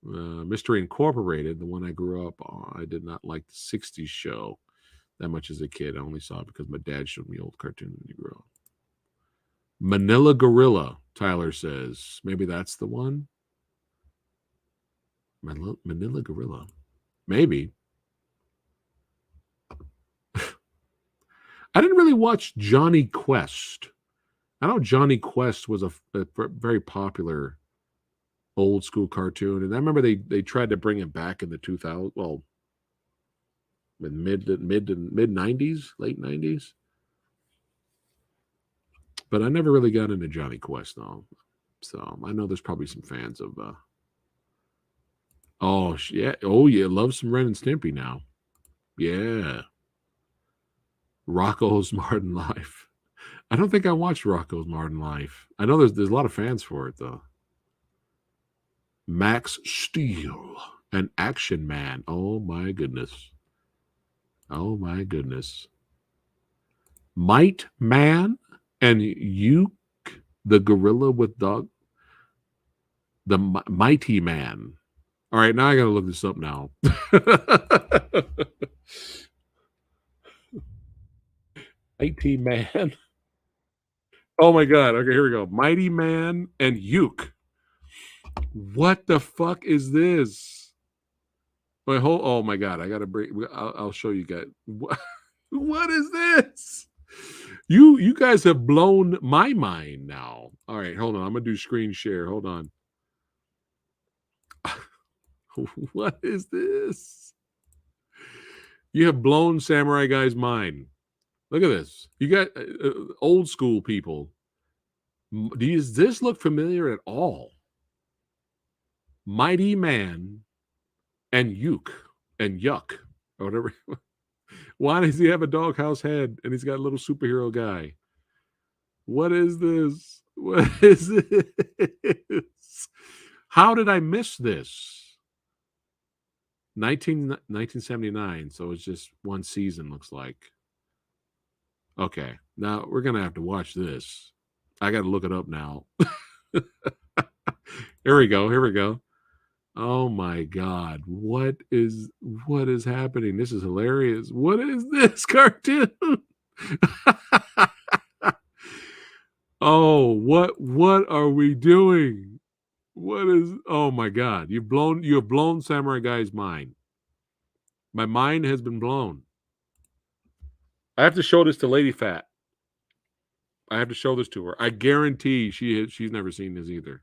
Mystery Incorporated, the one I grew up on. I did not like the 60s show that much as a kid. I only saw it because my dad showed me old cartoons when he grew up. Manila Gorilla, Tyler says. Maybe that's the one? Manila Gorilla. Maybe. I didn't really watch Johnny Quest. I know Johnny Quest was a very popular old school cartoon, and I remember they tried to bring it back in the 2000s. Well, in mid 90s, late 90s. But I never really got into Johnny Quest though. So I know there's probably some fans of oh yeah, love some Ren and Stimpy now. Yeah. Rocco's Modern Life. I don't think I watched Rocco's Modern Life. I know there's a lot of fans for it though. Max Steel and Action Man. Oh my goodness. Oh my goodness. Might Man and Uke, the gorilla with dog. The Mighty Man. All right, now I got to look this up now. Mighty Man. Oh my God. Okay, here we go. Mighty Man and Uke. What the fuck is this? Wait, oh my God. I got to break. I'll show you guys. What is this? You guys have blown my mind now. All right, hold on. I'm going to do screen share. Hold on. What is this? You have blown Samurai Guy's mind. Look at this. You got old school people. Does this look familiar at all? Mighty Man and Uke and Yuck or whatever. Why does he have a doghouse head and he's got a little superhero guy? What is this? What is this? How did I miss this? 1979, so it's just one season, looks like. Okay, now we're going to have to watch this. I got to look it up now. Here we go. Oh my God. What is happening? This is hilarious. What is this cartoon? Oh, what are we doing? What is, oh my God. You have blown Samurai Guy's mind. My mind has been blown. I have to show this to Lady Phat. I have to show this to her. I guarantee she's never seen this either.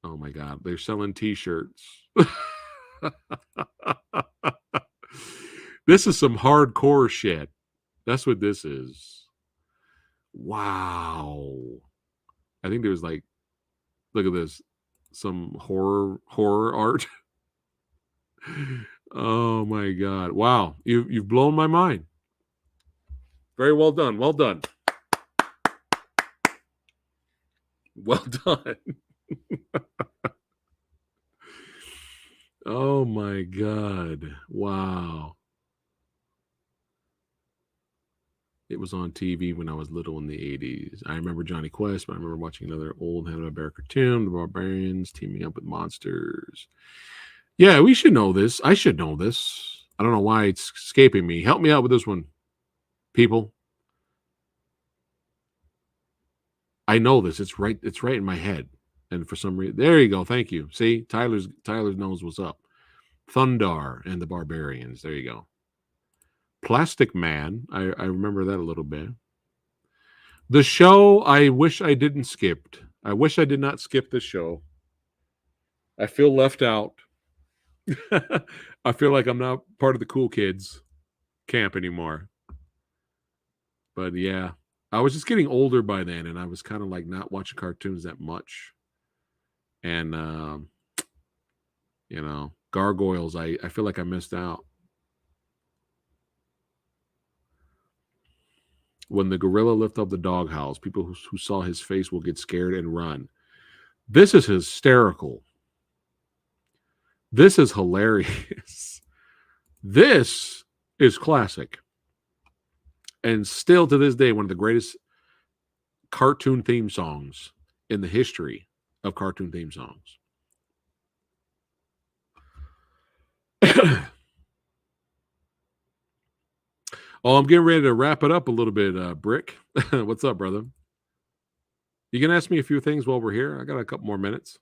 Oh my God, they're selling t-shirts. This is some hardcore shit. That's what this is. Wow. I think there's like, look at this, some horror art. Oh my God. Wow. You've blown my mind. Very well done. Well done. Well done. Oh my God. Wow. It was on TV when I was little in the 80s. I remember Johnny Quest, but I remember watching another old Hanna-Barbera cartoon, the Barbarians teaming up with monsters. Yeah, we should know this. I should know this. I don't know why it's escaping me. Help me out with this one, people. I know this. It's right in my head. And for some reason, there you go. Thank you. See, Tyler knows what's up. Thundar and the Barbarians. There you go. Plastic Man. I remember that a little bit. The show I wish I didn't skipped. I wish I did not skip this show. I feel left out. I feel like I'm not part of the cool kids camp anymore. But yeah, I was just getting older by then, and I was kind of like not watching cartoons that much. And you know, Gargoyles, I feel like I missed out. When the gorilla lifts up the doghouse, people who saw his face will get scared and run. This is hysterical. This is hilarious. This is classic. And still to this day, one of the greatest cartoon theme songs in the history of cartoon theme songs. Oh, I'm getting ready to wrap it up a little bit, Brick. What's up, brother? You can ask me a few things while we're here. I got a couple more minutes.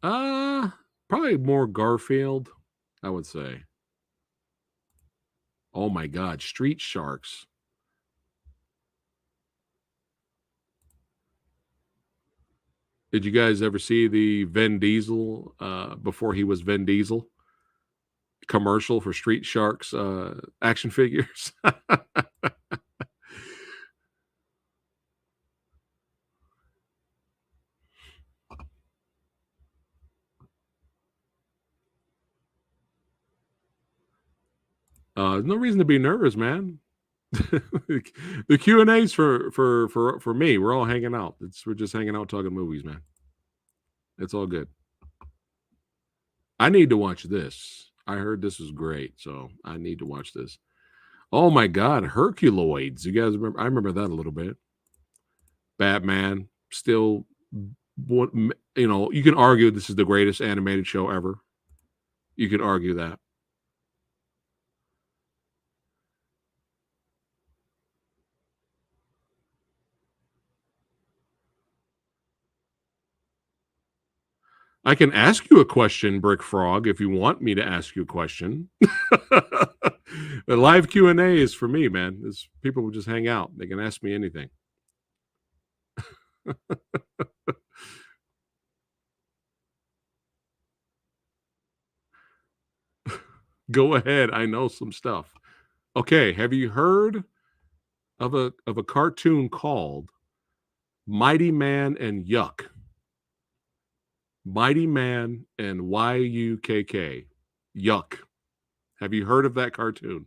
Probably more Garfield, I would say. Oh my God, Street Sharks. Did you guys ever see the Vin Diesel, before he was Vin Diesel, commercial for Street Sharks action figures? There's no reason to be nervous, man. The Q&A's for me. We're all hanging out. We're just hanging out talking movies, man. It's all good. I need to watch this. I heard this was great, so I need to watch this. Oh my God, Herculoids. You guys remember? I remember that a little bit. Batman, still, you know, you can argue this is the greatest animated show ever. You can argue that. I can ask you a question, Brick Frog, if you want me to ask you a question. The live Q&A is for me, man. People will just hang out. They can ask me anything. Go ahead. I know some stuff. Okay, have you heard of a cartoon called Mighty Man and Yuck? Mighty Man and YUKK. Yuck. Have you heard of that cartoon?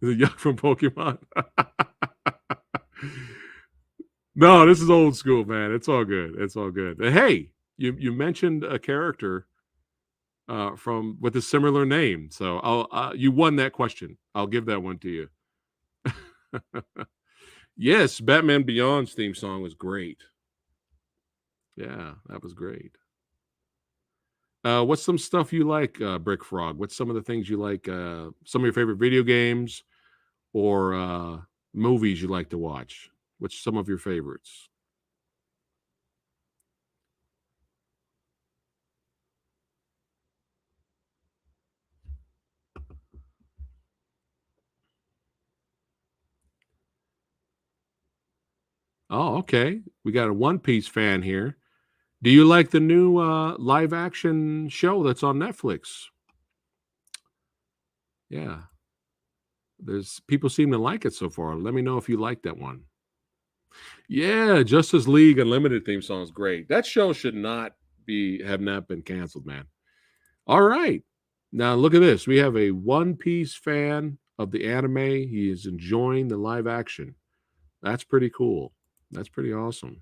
The Yuck from Pokemon? No, this is old school, man. It's all good. It's all good. Hey, you mentioned a character from with a similar name, so you won that question. I'll give that one to you. Yes, Batman Beyond's theme song was great. Yeah, that was great. What's some stuff you like, Brick Frog? What's some of the things you like? Some of your favorite video games or movies you like to watch? What's some of your favorites? Oh, okay. We got a One Piece fan here. Do you like the new live action show that's on Netflix? Yeah. There's people seem to like it so far. Let me know if you like that one. Yeah, Justice League Unlimited theme song is great. That show should not have not been canceled, man. All right. Now look at this. We have a One Piece fan of the anime. He is enjoying the live action. That's pretty cool. That's pretty awesome.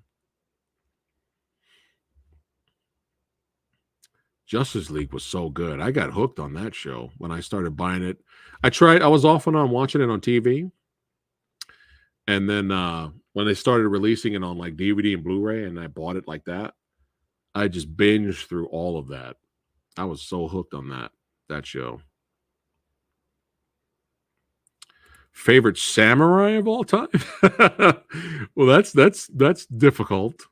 Justice League was so good. I got hooked on that show when I started buying it. I was off and on watching it on TV. And then when they started releasing it on like DVD and Blu-ray and I bought it like that, I just binged through all of that. I was so hooked on that show. Favorite samurai of all time? Well, that's difficult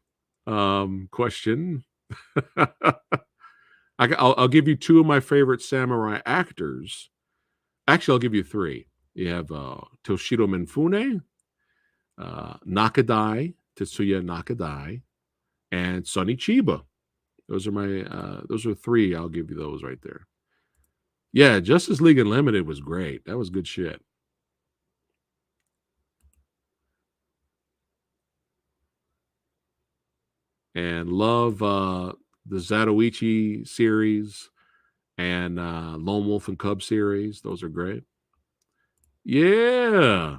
question. I'll give you two of my favorite samurai actors. Actually, I'll give you three. You have Toshiro Mifune, Nakadai, Tetsuya Nakadai, and Sonny Chiba. Those are my those are three. I'll give you those right there. Yeah, Justice League Unlimited was great. That was good shit. And love the Zatoichi series and Lone Wolf and Cub series. Those are great. Yeah.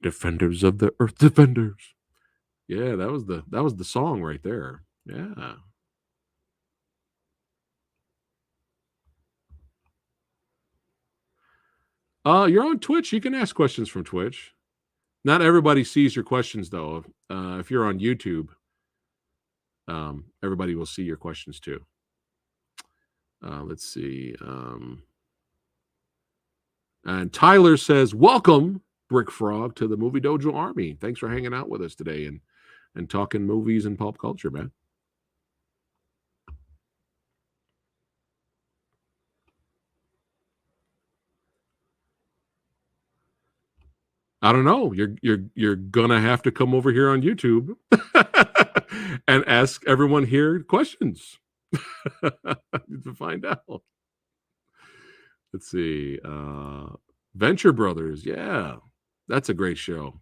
Defenders of the Earth, Defenders. Yeah, that was the song right there. Yeah. You're on Twitch. You can ask questions from Twitch. Not everybody sees your questions though. If you're on YouTube, everybody will see your questions too. Let's see. And Tyler says, "Welcome, Brick Frog, to the Movie Dojo Army. Thanks for hanging out with us today and talking movies and pop culture, man." I don't know. You're gonna have to come over here on YouTube and ask everyone here questions to find out. Let's see. Venture Brothers. Yeah, that's a great show.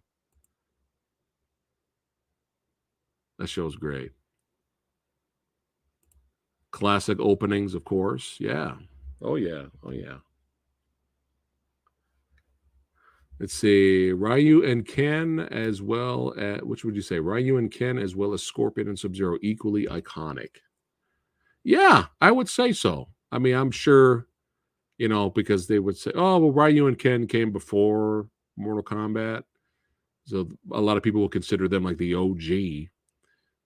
That show's great. Classic openings, of course. Yeah. Oh yeah. Oh yeah. Let's see, Ryu and Ken as well as, which would you say? Ryu and Ken as well as Scorpion and Sub-Zero, equally iconic. Yeah, I would say so. I mean, I'm sure, because they would say, oh, well, Ryu and Ken came before Mortal Kombat. So a lot of people will consider them like the OG.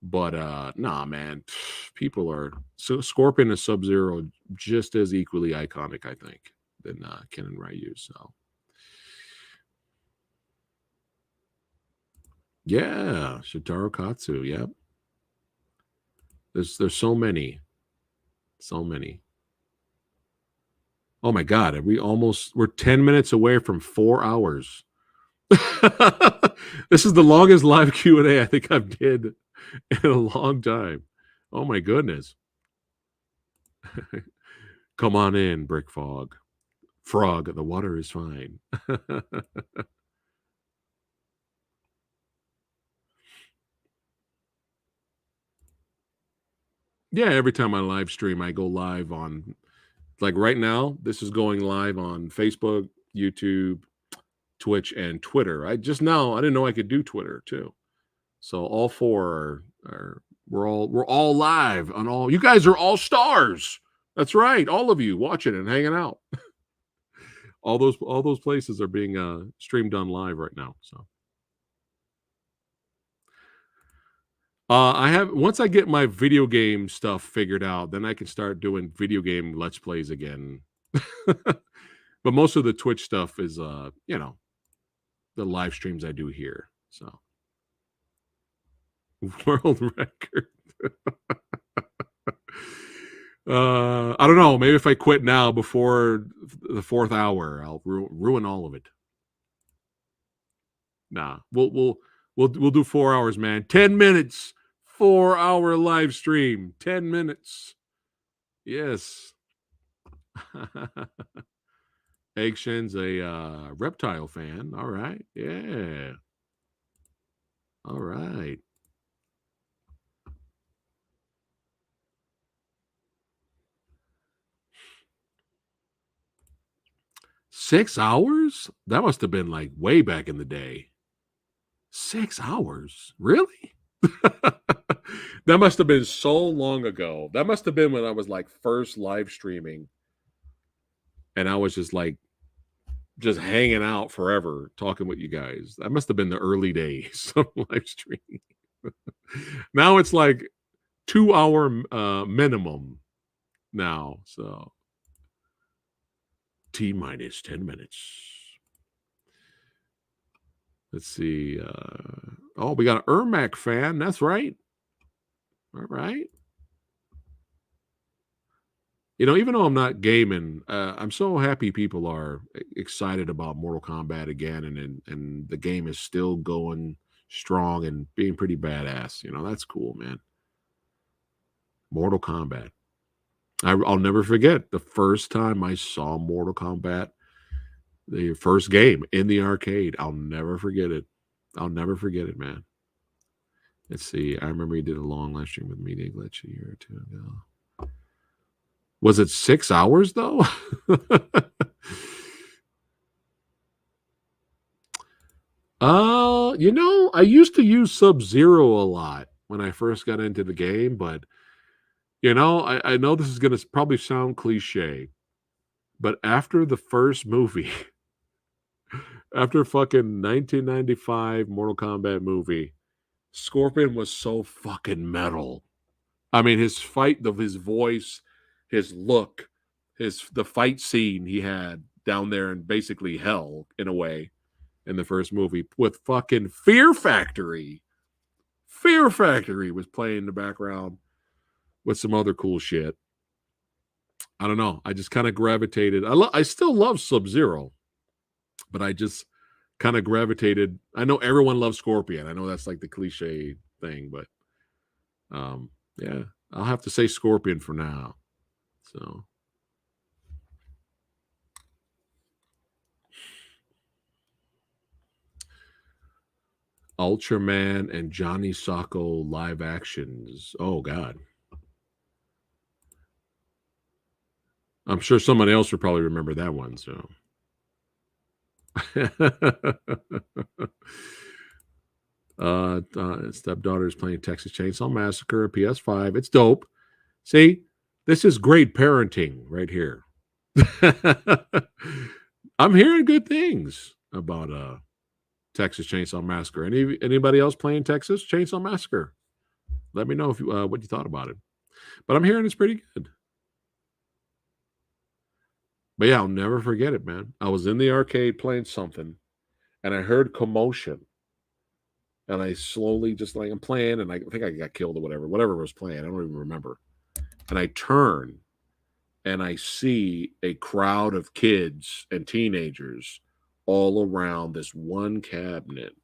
But nah, man, people are, so Scorpion and Sub-Zero just as equally iconic, I think, than Ken and Ryu. So. Yeah, Shitaro Katsu. Yep. There's so many. So many. Oh my God. We're 10 minutes away from 4 hours. This is the longest live Q&A I think I've did in a long time. Oh my goodness. Come on in, Brick Frog. The water is fine. Yeah, every time I live stream, I go live on, like right now, this is going live on Facebook, YouTube, Twitch, and Twitter. I didn't know I could do Twitter too. So all four we're all live on all. You guys are all stars. That's right, all of you watching and hanging out. all those places are being streamed on live right now. So. Once I get my video game stuff figured out, then I can start doing video game Let's Plays again. But most of the Twitch stuff is, the live streams I do here. So, world record. I don't know. Maybe if I quit now before the 4th hour, I'll ruin all of it. Nah, we'll do 4 hours, man. 10 minutes. 4-hour live stream, 10 minutes. Yes. Eggshen's a reptile fan. All right. Yeah. All right. Six hours? That must have been like way back in the day. 6 hours? Really? That must have been so long ago. That must have been when I was like first live streaming. And I was just hanging out forever talking with you guys. That must have been the early days of live streaming. Now it's like 2 hour minimum now. So T-minus 10 minutes. Let's see. We got an Ermac fan. That's right. All right. Even though I'm not gaming, I'm so happy people are excited about Mortal Kombat again, and the game is still going strong and being pretty badass. You know, that's cool, man. Mortal Kombat. I'll never forget the first time I saw Mortal Kombat, the first game in the arcade. I'll never forget it. I'll never forget it, man. Let's see. I remember he did a long live stream with Media Glitch a year or two ago. Was it 6 hours, though? You know, I used to use Sub-Zero a lot when I first got into the game, but you know, I know this is going to probably sound cliche, but after the first movie, after fucking 1995 Mortal Kombat movie, Scorpion was so fucking metal. I mean, his fight, his voice, his look, the fight scene he had down there in basically hell, in a way, in the first movie, with fucking Fear Factory. Fear Factory was playing in the background with some other cool shit. I don't know. I just kind of gravitated. I still love Sub-Zero, but I just kind of gravitated. I know everyone loves Scorpion. I know that's like the cliche thing, but yeah, I'll have to say Scorpion for now. So Ultraman and Johnny Sacco live actions. Oh God. I'm sure someone else would probably remember that one. So, stepdaughter is playing Texas Chainsaw Massacre, PS5. It's dope. See, this is great parenting right here. I'm hearing good things about Texas Chainsaw Massacre. Anybody else playing Texas Chainsaw Massacre? Let me know if what you thought about it. But I'm hearing it's pretty good. But yeah, I'll never forget it, man. I was in the arcade playing something, and I heard commotion. And I slowly just like, I'm playing, and I think I got killed or whatever was playing. I don't even remember. And I turn, and I see a crowd of kids and teenagers all around this one cabinet.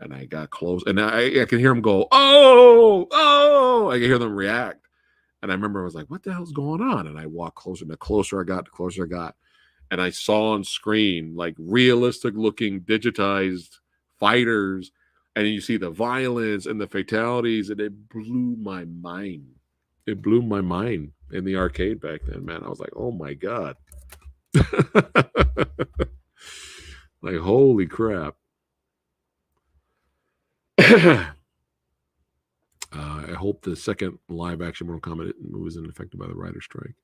And I got close, and I can hear them go, oh, oh. I can hear them react. And I remember I was like, what the hell's going on? And I walked closer, and the closer I got. And I saw on screen like realistic looking digitized fighters. And you see the violence and the fatalities, and it blew my mind. It blew my mind in the arcade back then, man. I was like, oh my God. Like, holy crap. I hope the second live action Mortal Kombat movie isn't affected by the writer's strike.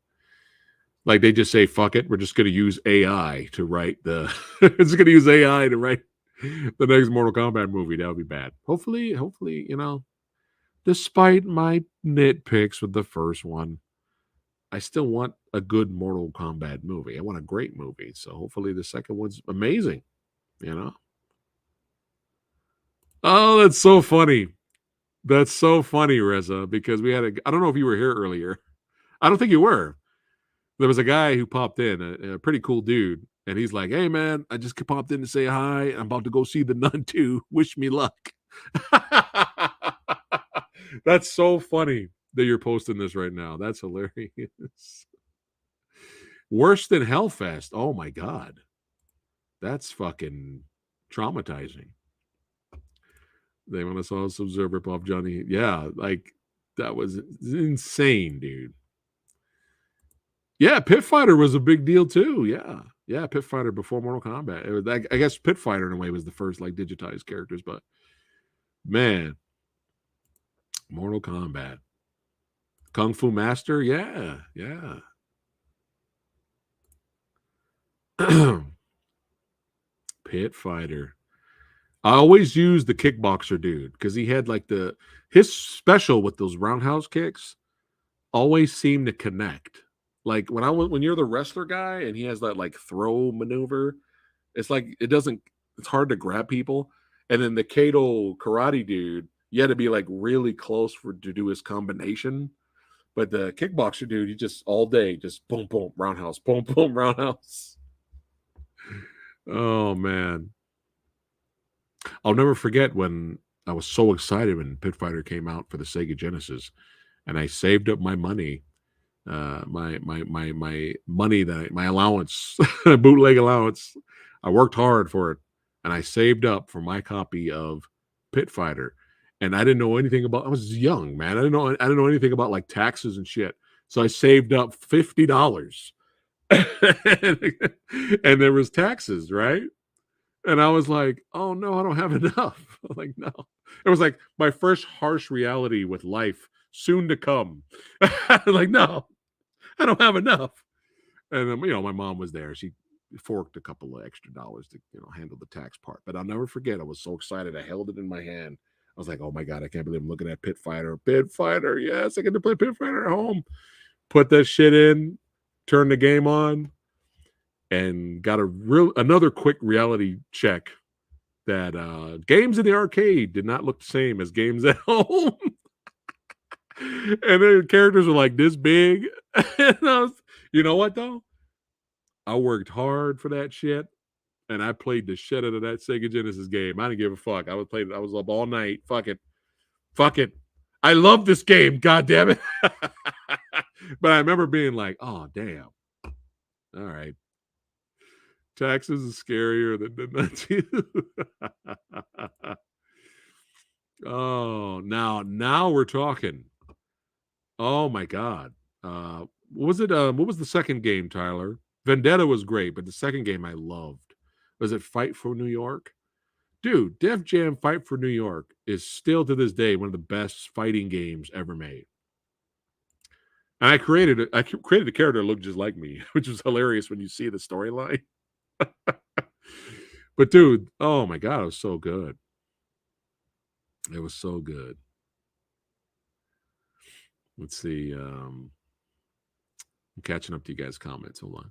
Like, they just say, fuck it, we're just going to use AI to write it's going to use AI to write the next Mortal Kombat movie. That would be bad. Hopefully, you know, despite my nitpicks with the first one, I still want a good Mortal Kombat movie. I want a great movie. So hopefully the second one's amazing, you know? Oh, that's so funny. That's so funny, Reza, because we had I don't know if you were here earlier. I don't think you were. There was a guy who popped in, a pretty cool dude, and he's like, hey, man, I just popped in to say hi. I'm about to go see The Nun 2. Wish me luck. That's so funny that you're posting this right now. That's hilarious. Worse than Hellfest. Oh, my God. That's fucking traumatizing. They want to saw Sub-Zero rip off Johnny. Yeah, like, that was insane, dude. Yeah, Pit Fighter was a big deal too. Yeah, Pit Fighter before Mortal Kombat. It was, I guess Pit Fighter in a way was the first like digitized characters, but man, Mortal Kombat, Kung Fu Master, yeah. Pit Fighter. I always use the kickboxer dude because he had like his special with those roundhouse kicks always seemed to connect. Like when you're the wrestler guy and he has that like throw maneuver, it's like it's hard to grab people. And then the Kato karate dude, you had to be like really close to do his combination. But the kickboxer dude, he just all day just boom boom roundhouse, boom boom roundhouse. Oh man. I'll never forget when I was so excited when Pit Fighter came out for the Sega Genesis, and I saved up my money, my money that my allowance, bootleg allowance. I worked hard for it, and I saved up for my copy of Pit Fighter. And I didn't know anything about. I was young, man. I didn't know anything about like taxes and shit. So I saved up $50, and there was taxes, right? And I was like, oh no, I don't have enough. I'm like, no. It was like my first harsh reality with life soon to come. Like, no, I don't have enough. And my mom was there. She forked a couple of extra dollars to, handle the tax part. But I'll never forget. I was so excited. I held it in my hand. I was like, oh my God, I can't believe I'm looking at Pit Fighter. Pit Fighter. Yes, I get to play Pit Fighter at home. Put that shit in, turn the game on, and got another quick reality check that games in the arcade did not look the same as games at home. And the characters were like this big. And you know what though? I worked hard for that shit, and I played the shit out of that Sega Genesis game. I didn't give a fuck. I was up all night. Fuck it. I love this game. God damn it. But I remember being like, oh damn. All right. Taxes is scarier than that. Oh, now we're talking. Oh my God. What was it? What was the second game, Tyler? Vendetta was great, but the second game I loved. Was it Fight for New York? Dude, Def Jam Fight for New York is still to this day one of the best fighting games ever made. And I created a character that looked just like me, which was hilarious when you see the storyline. But dude, oh my God, it was so good. It was so good. Let's see. I'm catching up to you guys' comments. Hold on.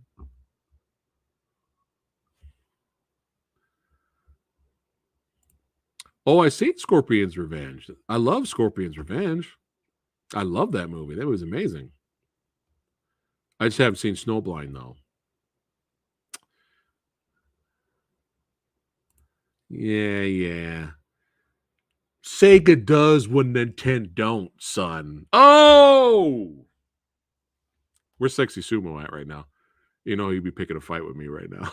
Oh, I see Scorpion's Revenge. I love Scorpion's Revenge. I love that movie. That was amazing. I just haven't seen Snowblind though. Yeah. Sega does what Nintendo don't, son. Oh! Where's Sexy Sumo at right now? He'd be picking a fight with me right now.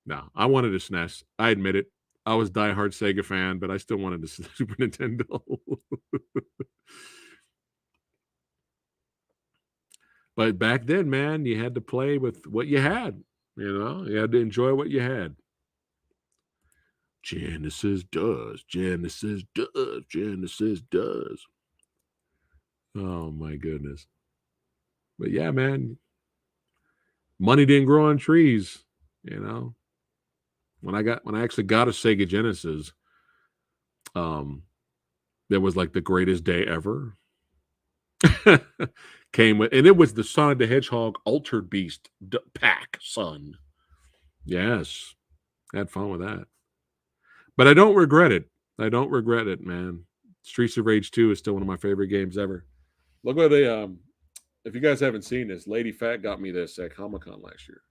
No, I wanted a SNES. I admit it. I was a diehard Sega fan, but I still wanted the Super Nintendo. But back then, man, you had to play with what you had. You had to enjoy what you had. Genesis does. Oh my goodness. But yeah, man. Money didn't grow on trees, When I actually got a Sega Genesis, that was like the greatest day ever. Came with, and it was the Sonic the Hedgehog Altered Beast pack, son. Yes. Had fun with that. But I don't regret it. Man. Streets of Rage 2 is still one of my favorite games ever. Look what if you guys haven't seen this, Lady Phat got me this at Comic-Con last year.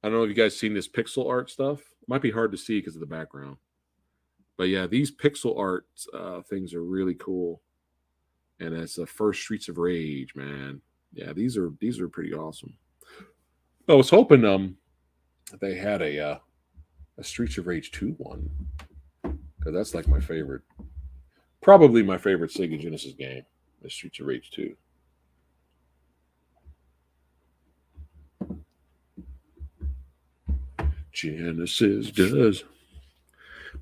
I don't know if you guys seen this pixel art stuff. It might be hard to see because of the background. But yeah, these pixel art things are really cool. And it's the first Streets of Rage, man. Yeah, these are pretty awesome. I was hoping they had a Streets of Rage 2 one, because that's like my favorite, probably my favorite Sega Genesis game, is Streets of Rage 2. Genesis does.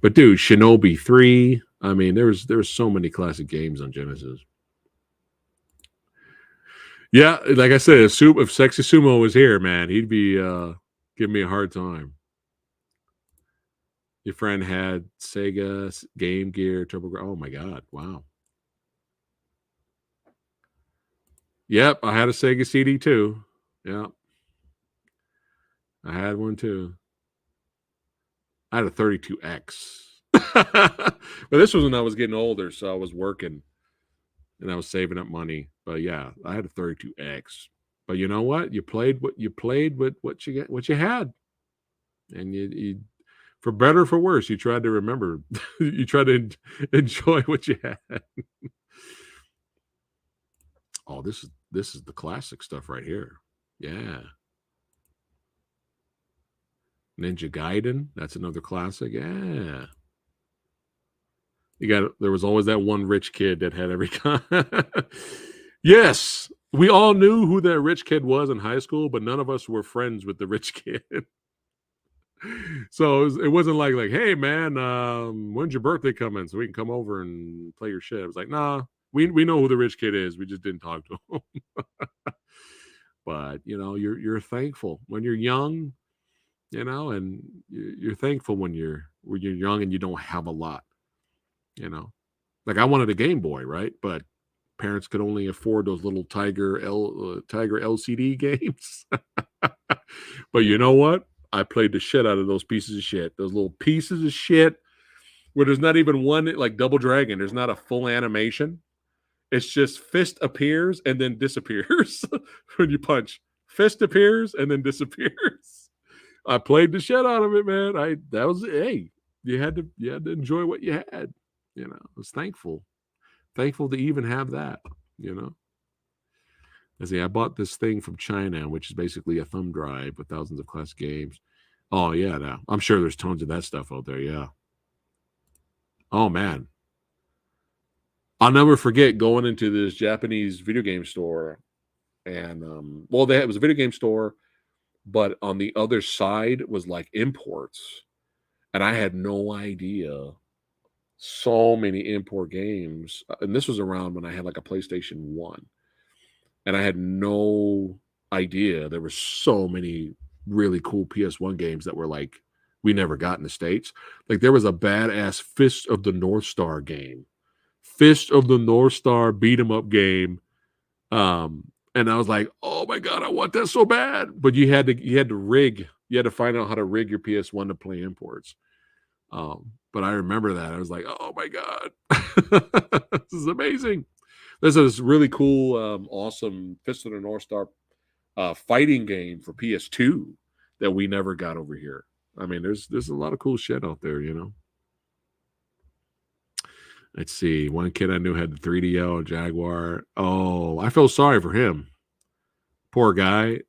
But dude, Shinobi 3. I mean, there's so many classic games on Genesis. Yeah, like I said, if Sexy Sumo was here, man, he'd be giving me a hard time. Your friend had Sega, Game Gear, Turbo. Oh my God! Wow. Yep, I had a Sega CD too. Yeah, I had one too. I had a 32X, but this was when I was getting older, so I was working and I was saving up money. But yeah, I had a 32X. But you know what? You played with what you had, and you for better or for worse, you tried to remember. You tried to enjoy what you had. Oh, this is the classic stuff right here. Yeah. Ninja Gaiden, that's another classic. Yeah. There was always that one rich kid that had every Yes. We all knew who that rich kid was in high school, but none of us were friends with the rich kid. So it wasn't like, hey man, when's your birthday coming so we can come over and play your shit? It was like, nah, we know who the rich kid is. We just didn't talk to him. But you're thankful when you're young, and you're thankful when you're young and you don't have a lot. Like I wanted a Game Boy, right? But parents could only afford those little Tiger LCD games. But you know what? I played the shit out of those pieces of shit. Those little pieces of shit where there's not even one, like Double Dragon. There's not a full animation. It's just fist appears and then disappears when you punch. Fist appears and then disappears. I played the shit out of it, man. You had to enjoy what you had. I was thankful to even have that. I bought this thing from China, which is basically a thumb drive with thousands of classic games. Oh yeah, no, I'm sure there's tons of that stuff out there. Yeah. Oh man, I'll never forget going into this Japanese video game store, and it was a video game store, but on the other side was like imports, and I had no idea. So many import games, and this was around when I had like a PlayStation 1, and I had no idea there were so many really cool PS1 games that were like we never got in the States. Like there was a badass Fist of the North Star game, Fist of the North Star beat 'em up game, and I was like, oh my god, I want that so bad. But you had to find out how to rig your PS1 to play imports. But I remember that. I was like, oh my God, this is amazing. There's this really cool, awesome Fist of the North Star fighting game for PS2 that we never got over here. I mean, there's a lot of cool shit out there, Let's see. One kid I knew had the 3DO Jaguar. Oh, I feel sorry for him. Poor guy.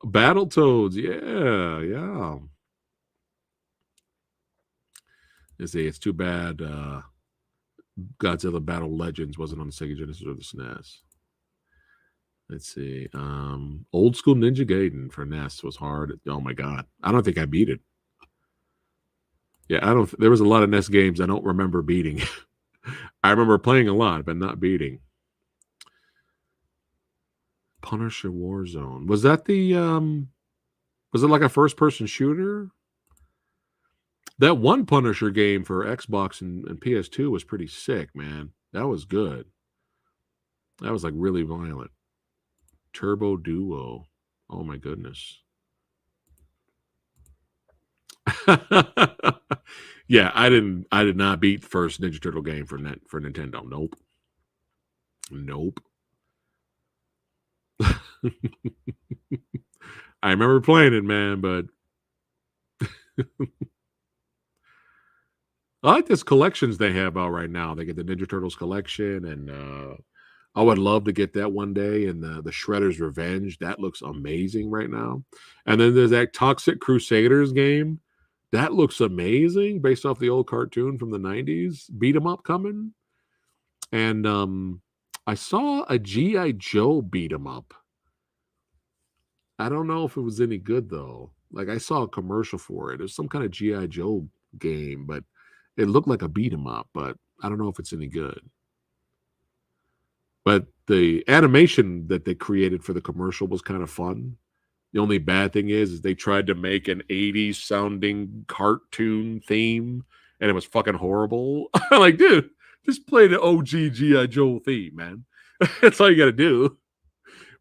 Battletoads. Yeah. Let's see. It's too bad Godzilla Battle Legends wasn't on the Sega Genesis or the SNES. Let's see. Old school Ninja Gaiden for NES was hard. Oh my god. I don't think I beat it. Yeah, there was a lot of NES games I don't remember beating. I remember playing a lot, but not beating. Punisher Warzone. Was that was it like a first person shooter? That one Punisher game for Xbox and PS2 was pretty sick, man. That was good. That was like really violent. Turbo Duo. Oh my goodness. Yeah, I did not beat the first Ninja Turtle game for Nintendo. Nope. I remember playing it, man, but I like this collections they have out right now. They get the Ninja Turtles collection, and I would love to get that one day. And the Shredder's Revenge, that looks amazing right now. And then there's that Toxic Crusaders game. That looks amazing based off the old cartoon from the 90s. Beat 'em up coming. And I saw a G.I. Joe beat 'em up. I don't know if it was any good, though. Like, I saw a commercial for it. It was some kind of G.I. Joe game, but it looked like a beat 'em up, but I don't know if it's any good. But the animation that they created for the commercial was kind of fun. The only bad thing is they tried to make an 80s sounding cartoon theme, and it was fucking horrible. I'm like, dude, just play the OG G.I. Joe theme, man. That's all you got to do.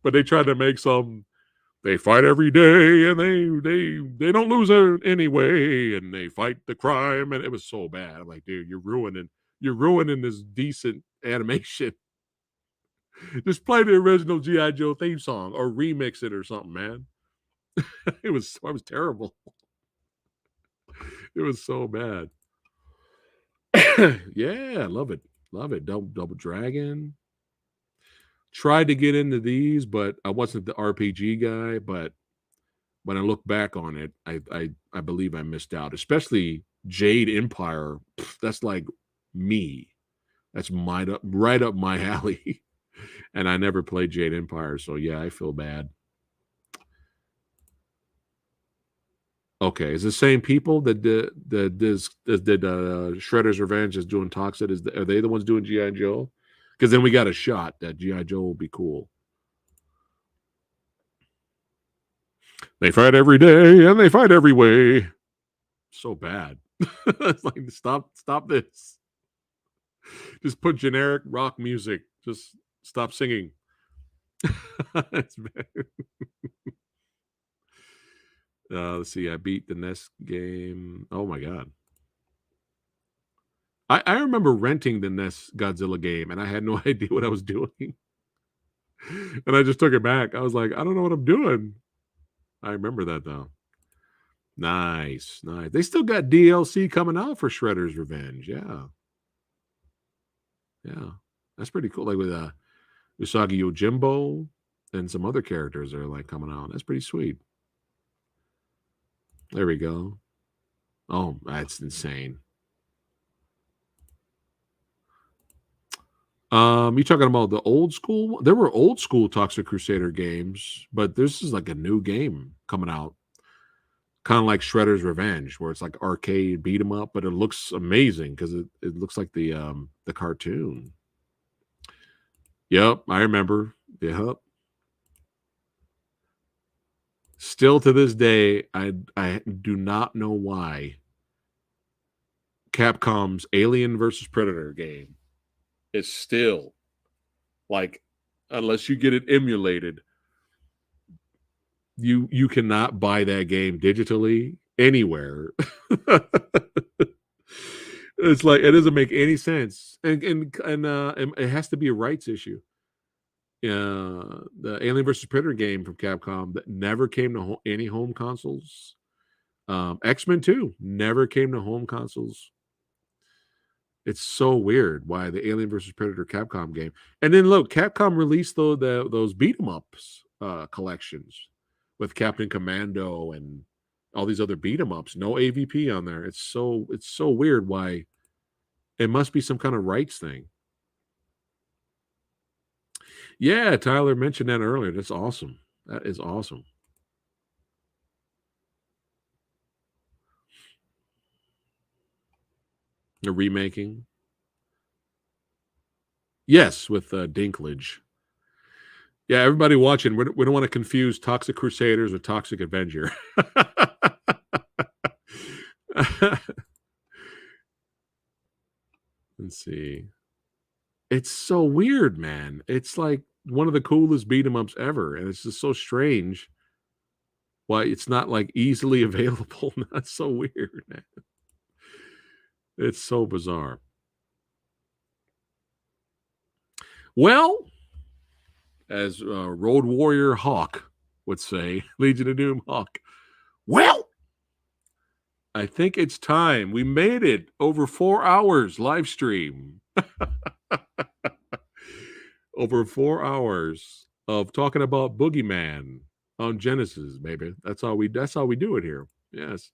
But they tried to make they fight every day, and they don't lose it anyway, and they fight the crime, and it was so bad. I'm like, dude, you're ruining this decent animation. Just play the original G.I. Joe theme song or remix it or something, man. It was terrible. It was so bad. Yeah, love it. Love it. Double Dragon. Tried to get into these, but I wasn't the RPG guy. But when I look back on it, I believe I missed out. Especially Jade Empire. That's like me. That's right up my alley. And I never played Jade Empire, so yeah, I feel bad. Okay, is the same people that did Shredder's Revenge is doing Toxic? Are they the ones doing G.I. Joe? Because then we got a shot that G.I. Joe will be cool. They fight every day and they fight every way. So bad. It's like stop this. Just put generic rock music. Just stop singing. It's bad. Let's see. I beat the NES game. Oh my god. I remember renting the NES Godzilla game, and I had no idea what I was doing. And I just took it back. I was like, I don't know what I'm doing. I remember that though. Nice. They still got DLC coming out for Shredder's Revenge. Yeah. That's pretty cool. Like with Usagi Yojimbo and some other characters are like coming out. That's pretty sweet. There we go. Oh, that's insane. You talking about the old school? There were old school Toxic Crusader games, but this is like a new game coming out. Kind of like Shredder's Revenge, where it's like arcade beat 'em up, but it looks amazing because it looks like the cartoon. Yep, I remember. Yep. Still to this day, I do not know why Capcom's Alien versus Predator game is still like, unless you get it emulated, you cannot buy that game digitally anywhere. It's like it doesn't make any sense, and it has to be a rights issue. The Alien vs Predator game from Capcom that never came to any home consoles. X-Men 2 never came to home consoles. It's so weird why the Alien vs Predator Capcom game. And then look, Capcom released those beat 'em ups collections with Captain Commando and all these other beat 'em ups. No AVP on there. It's so weird why. It must be some kind of rights thing. Yeah, Tyler mentioned that earlier. That's awesome. That is awesome. The remaking. Yes, with Dinklage. Yeah, everybody watching, we don't want to confuse Toxic Crusaders with Toxic Avenger. Let's see. It's so weird, man. It's like one of the coolest beat 'em ups ever, and it's just so strange why it's not like easily available. That's so weird, man. It's so bizarre. Well, as Road Warrior Hawk would say, Legion of Doom Hawk. Well, I think it's time. We made it over 4 hours live stream. Over 4 hours of talking about Boogeyman on Genesis, baby. That's how we do it here. Yes.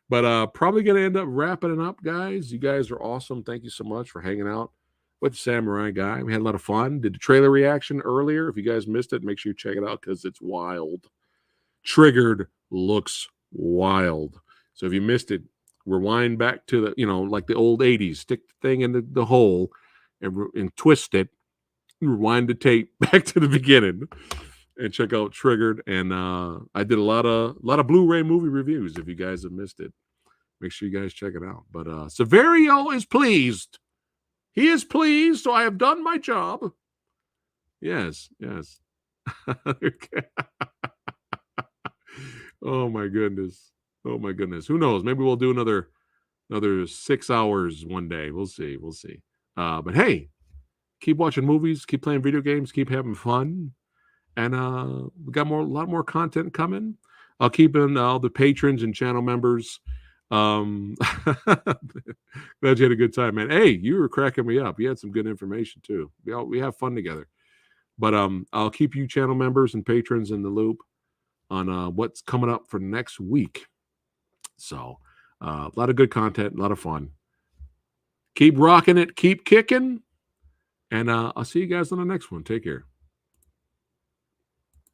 But probably gonna end up wrapping it up, guys. You guys are awesome. Thank you so much for hanging out with Samurai Guy. We had a lot of fun. Did the trailer reaction earlier. If you guys missed it, make sure you check it out because it's wild. Triggered looks wild. So if you missed it, rewind back to the, like the old 80s, stick the thing in the hole and twist it, rewind the tape back to the beginning and check out Triggered. And I did a lot of Blu-ray movie reviews. If you guys have missed it, make sure you guys check it out. But Severio is pleased. He is pleased, so I have done my job. Yes. Okay. Oh my goodness. Who knows? Maybe we'll do another 6 hours one day. We'll see. But hey, keep watching movies, keep playing video games, keep having fun. And we got a lot more content coming. I'll keep in all the patrons and channel members. Glad you had a good time, man. Hey, you were cracking me up. You had some good information too. We have fun together. But I'll keep you channel members and patrons in the loop on what's coming up for next week. So a lot of good content, a lot of fun. Keep rocking it, keep kicking, and I'll see you guys on the next one. Take care.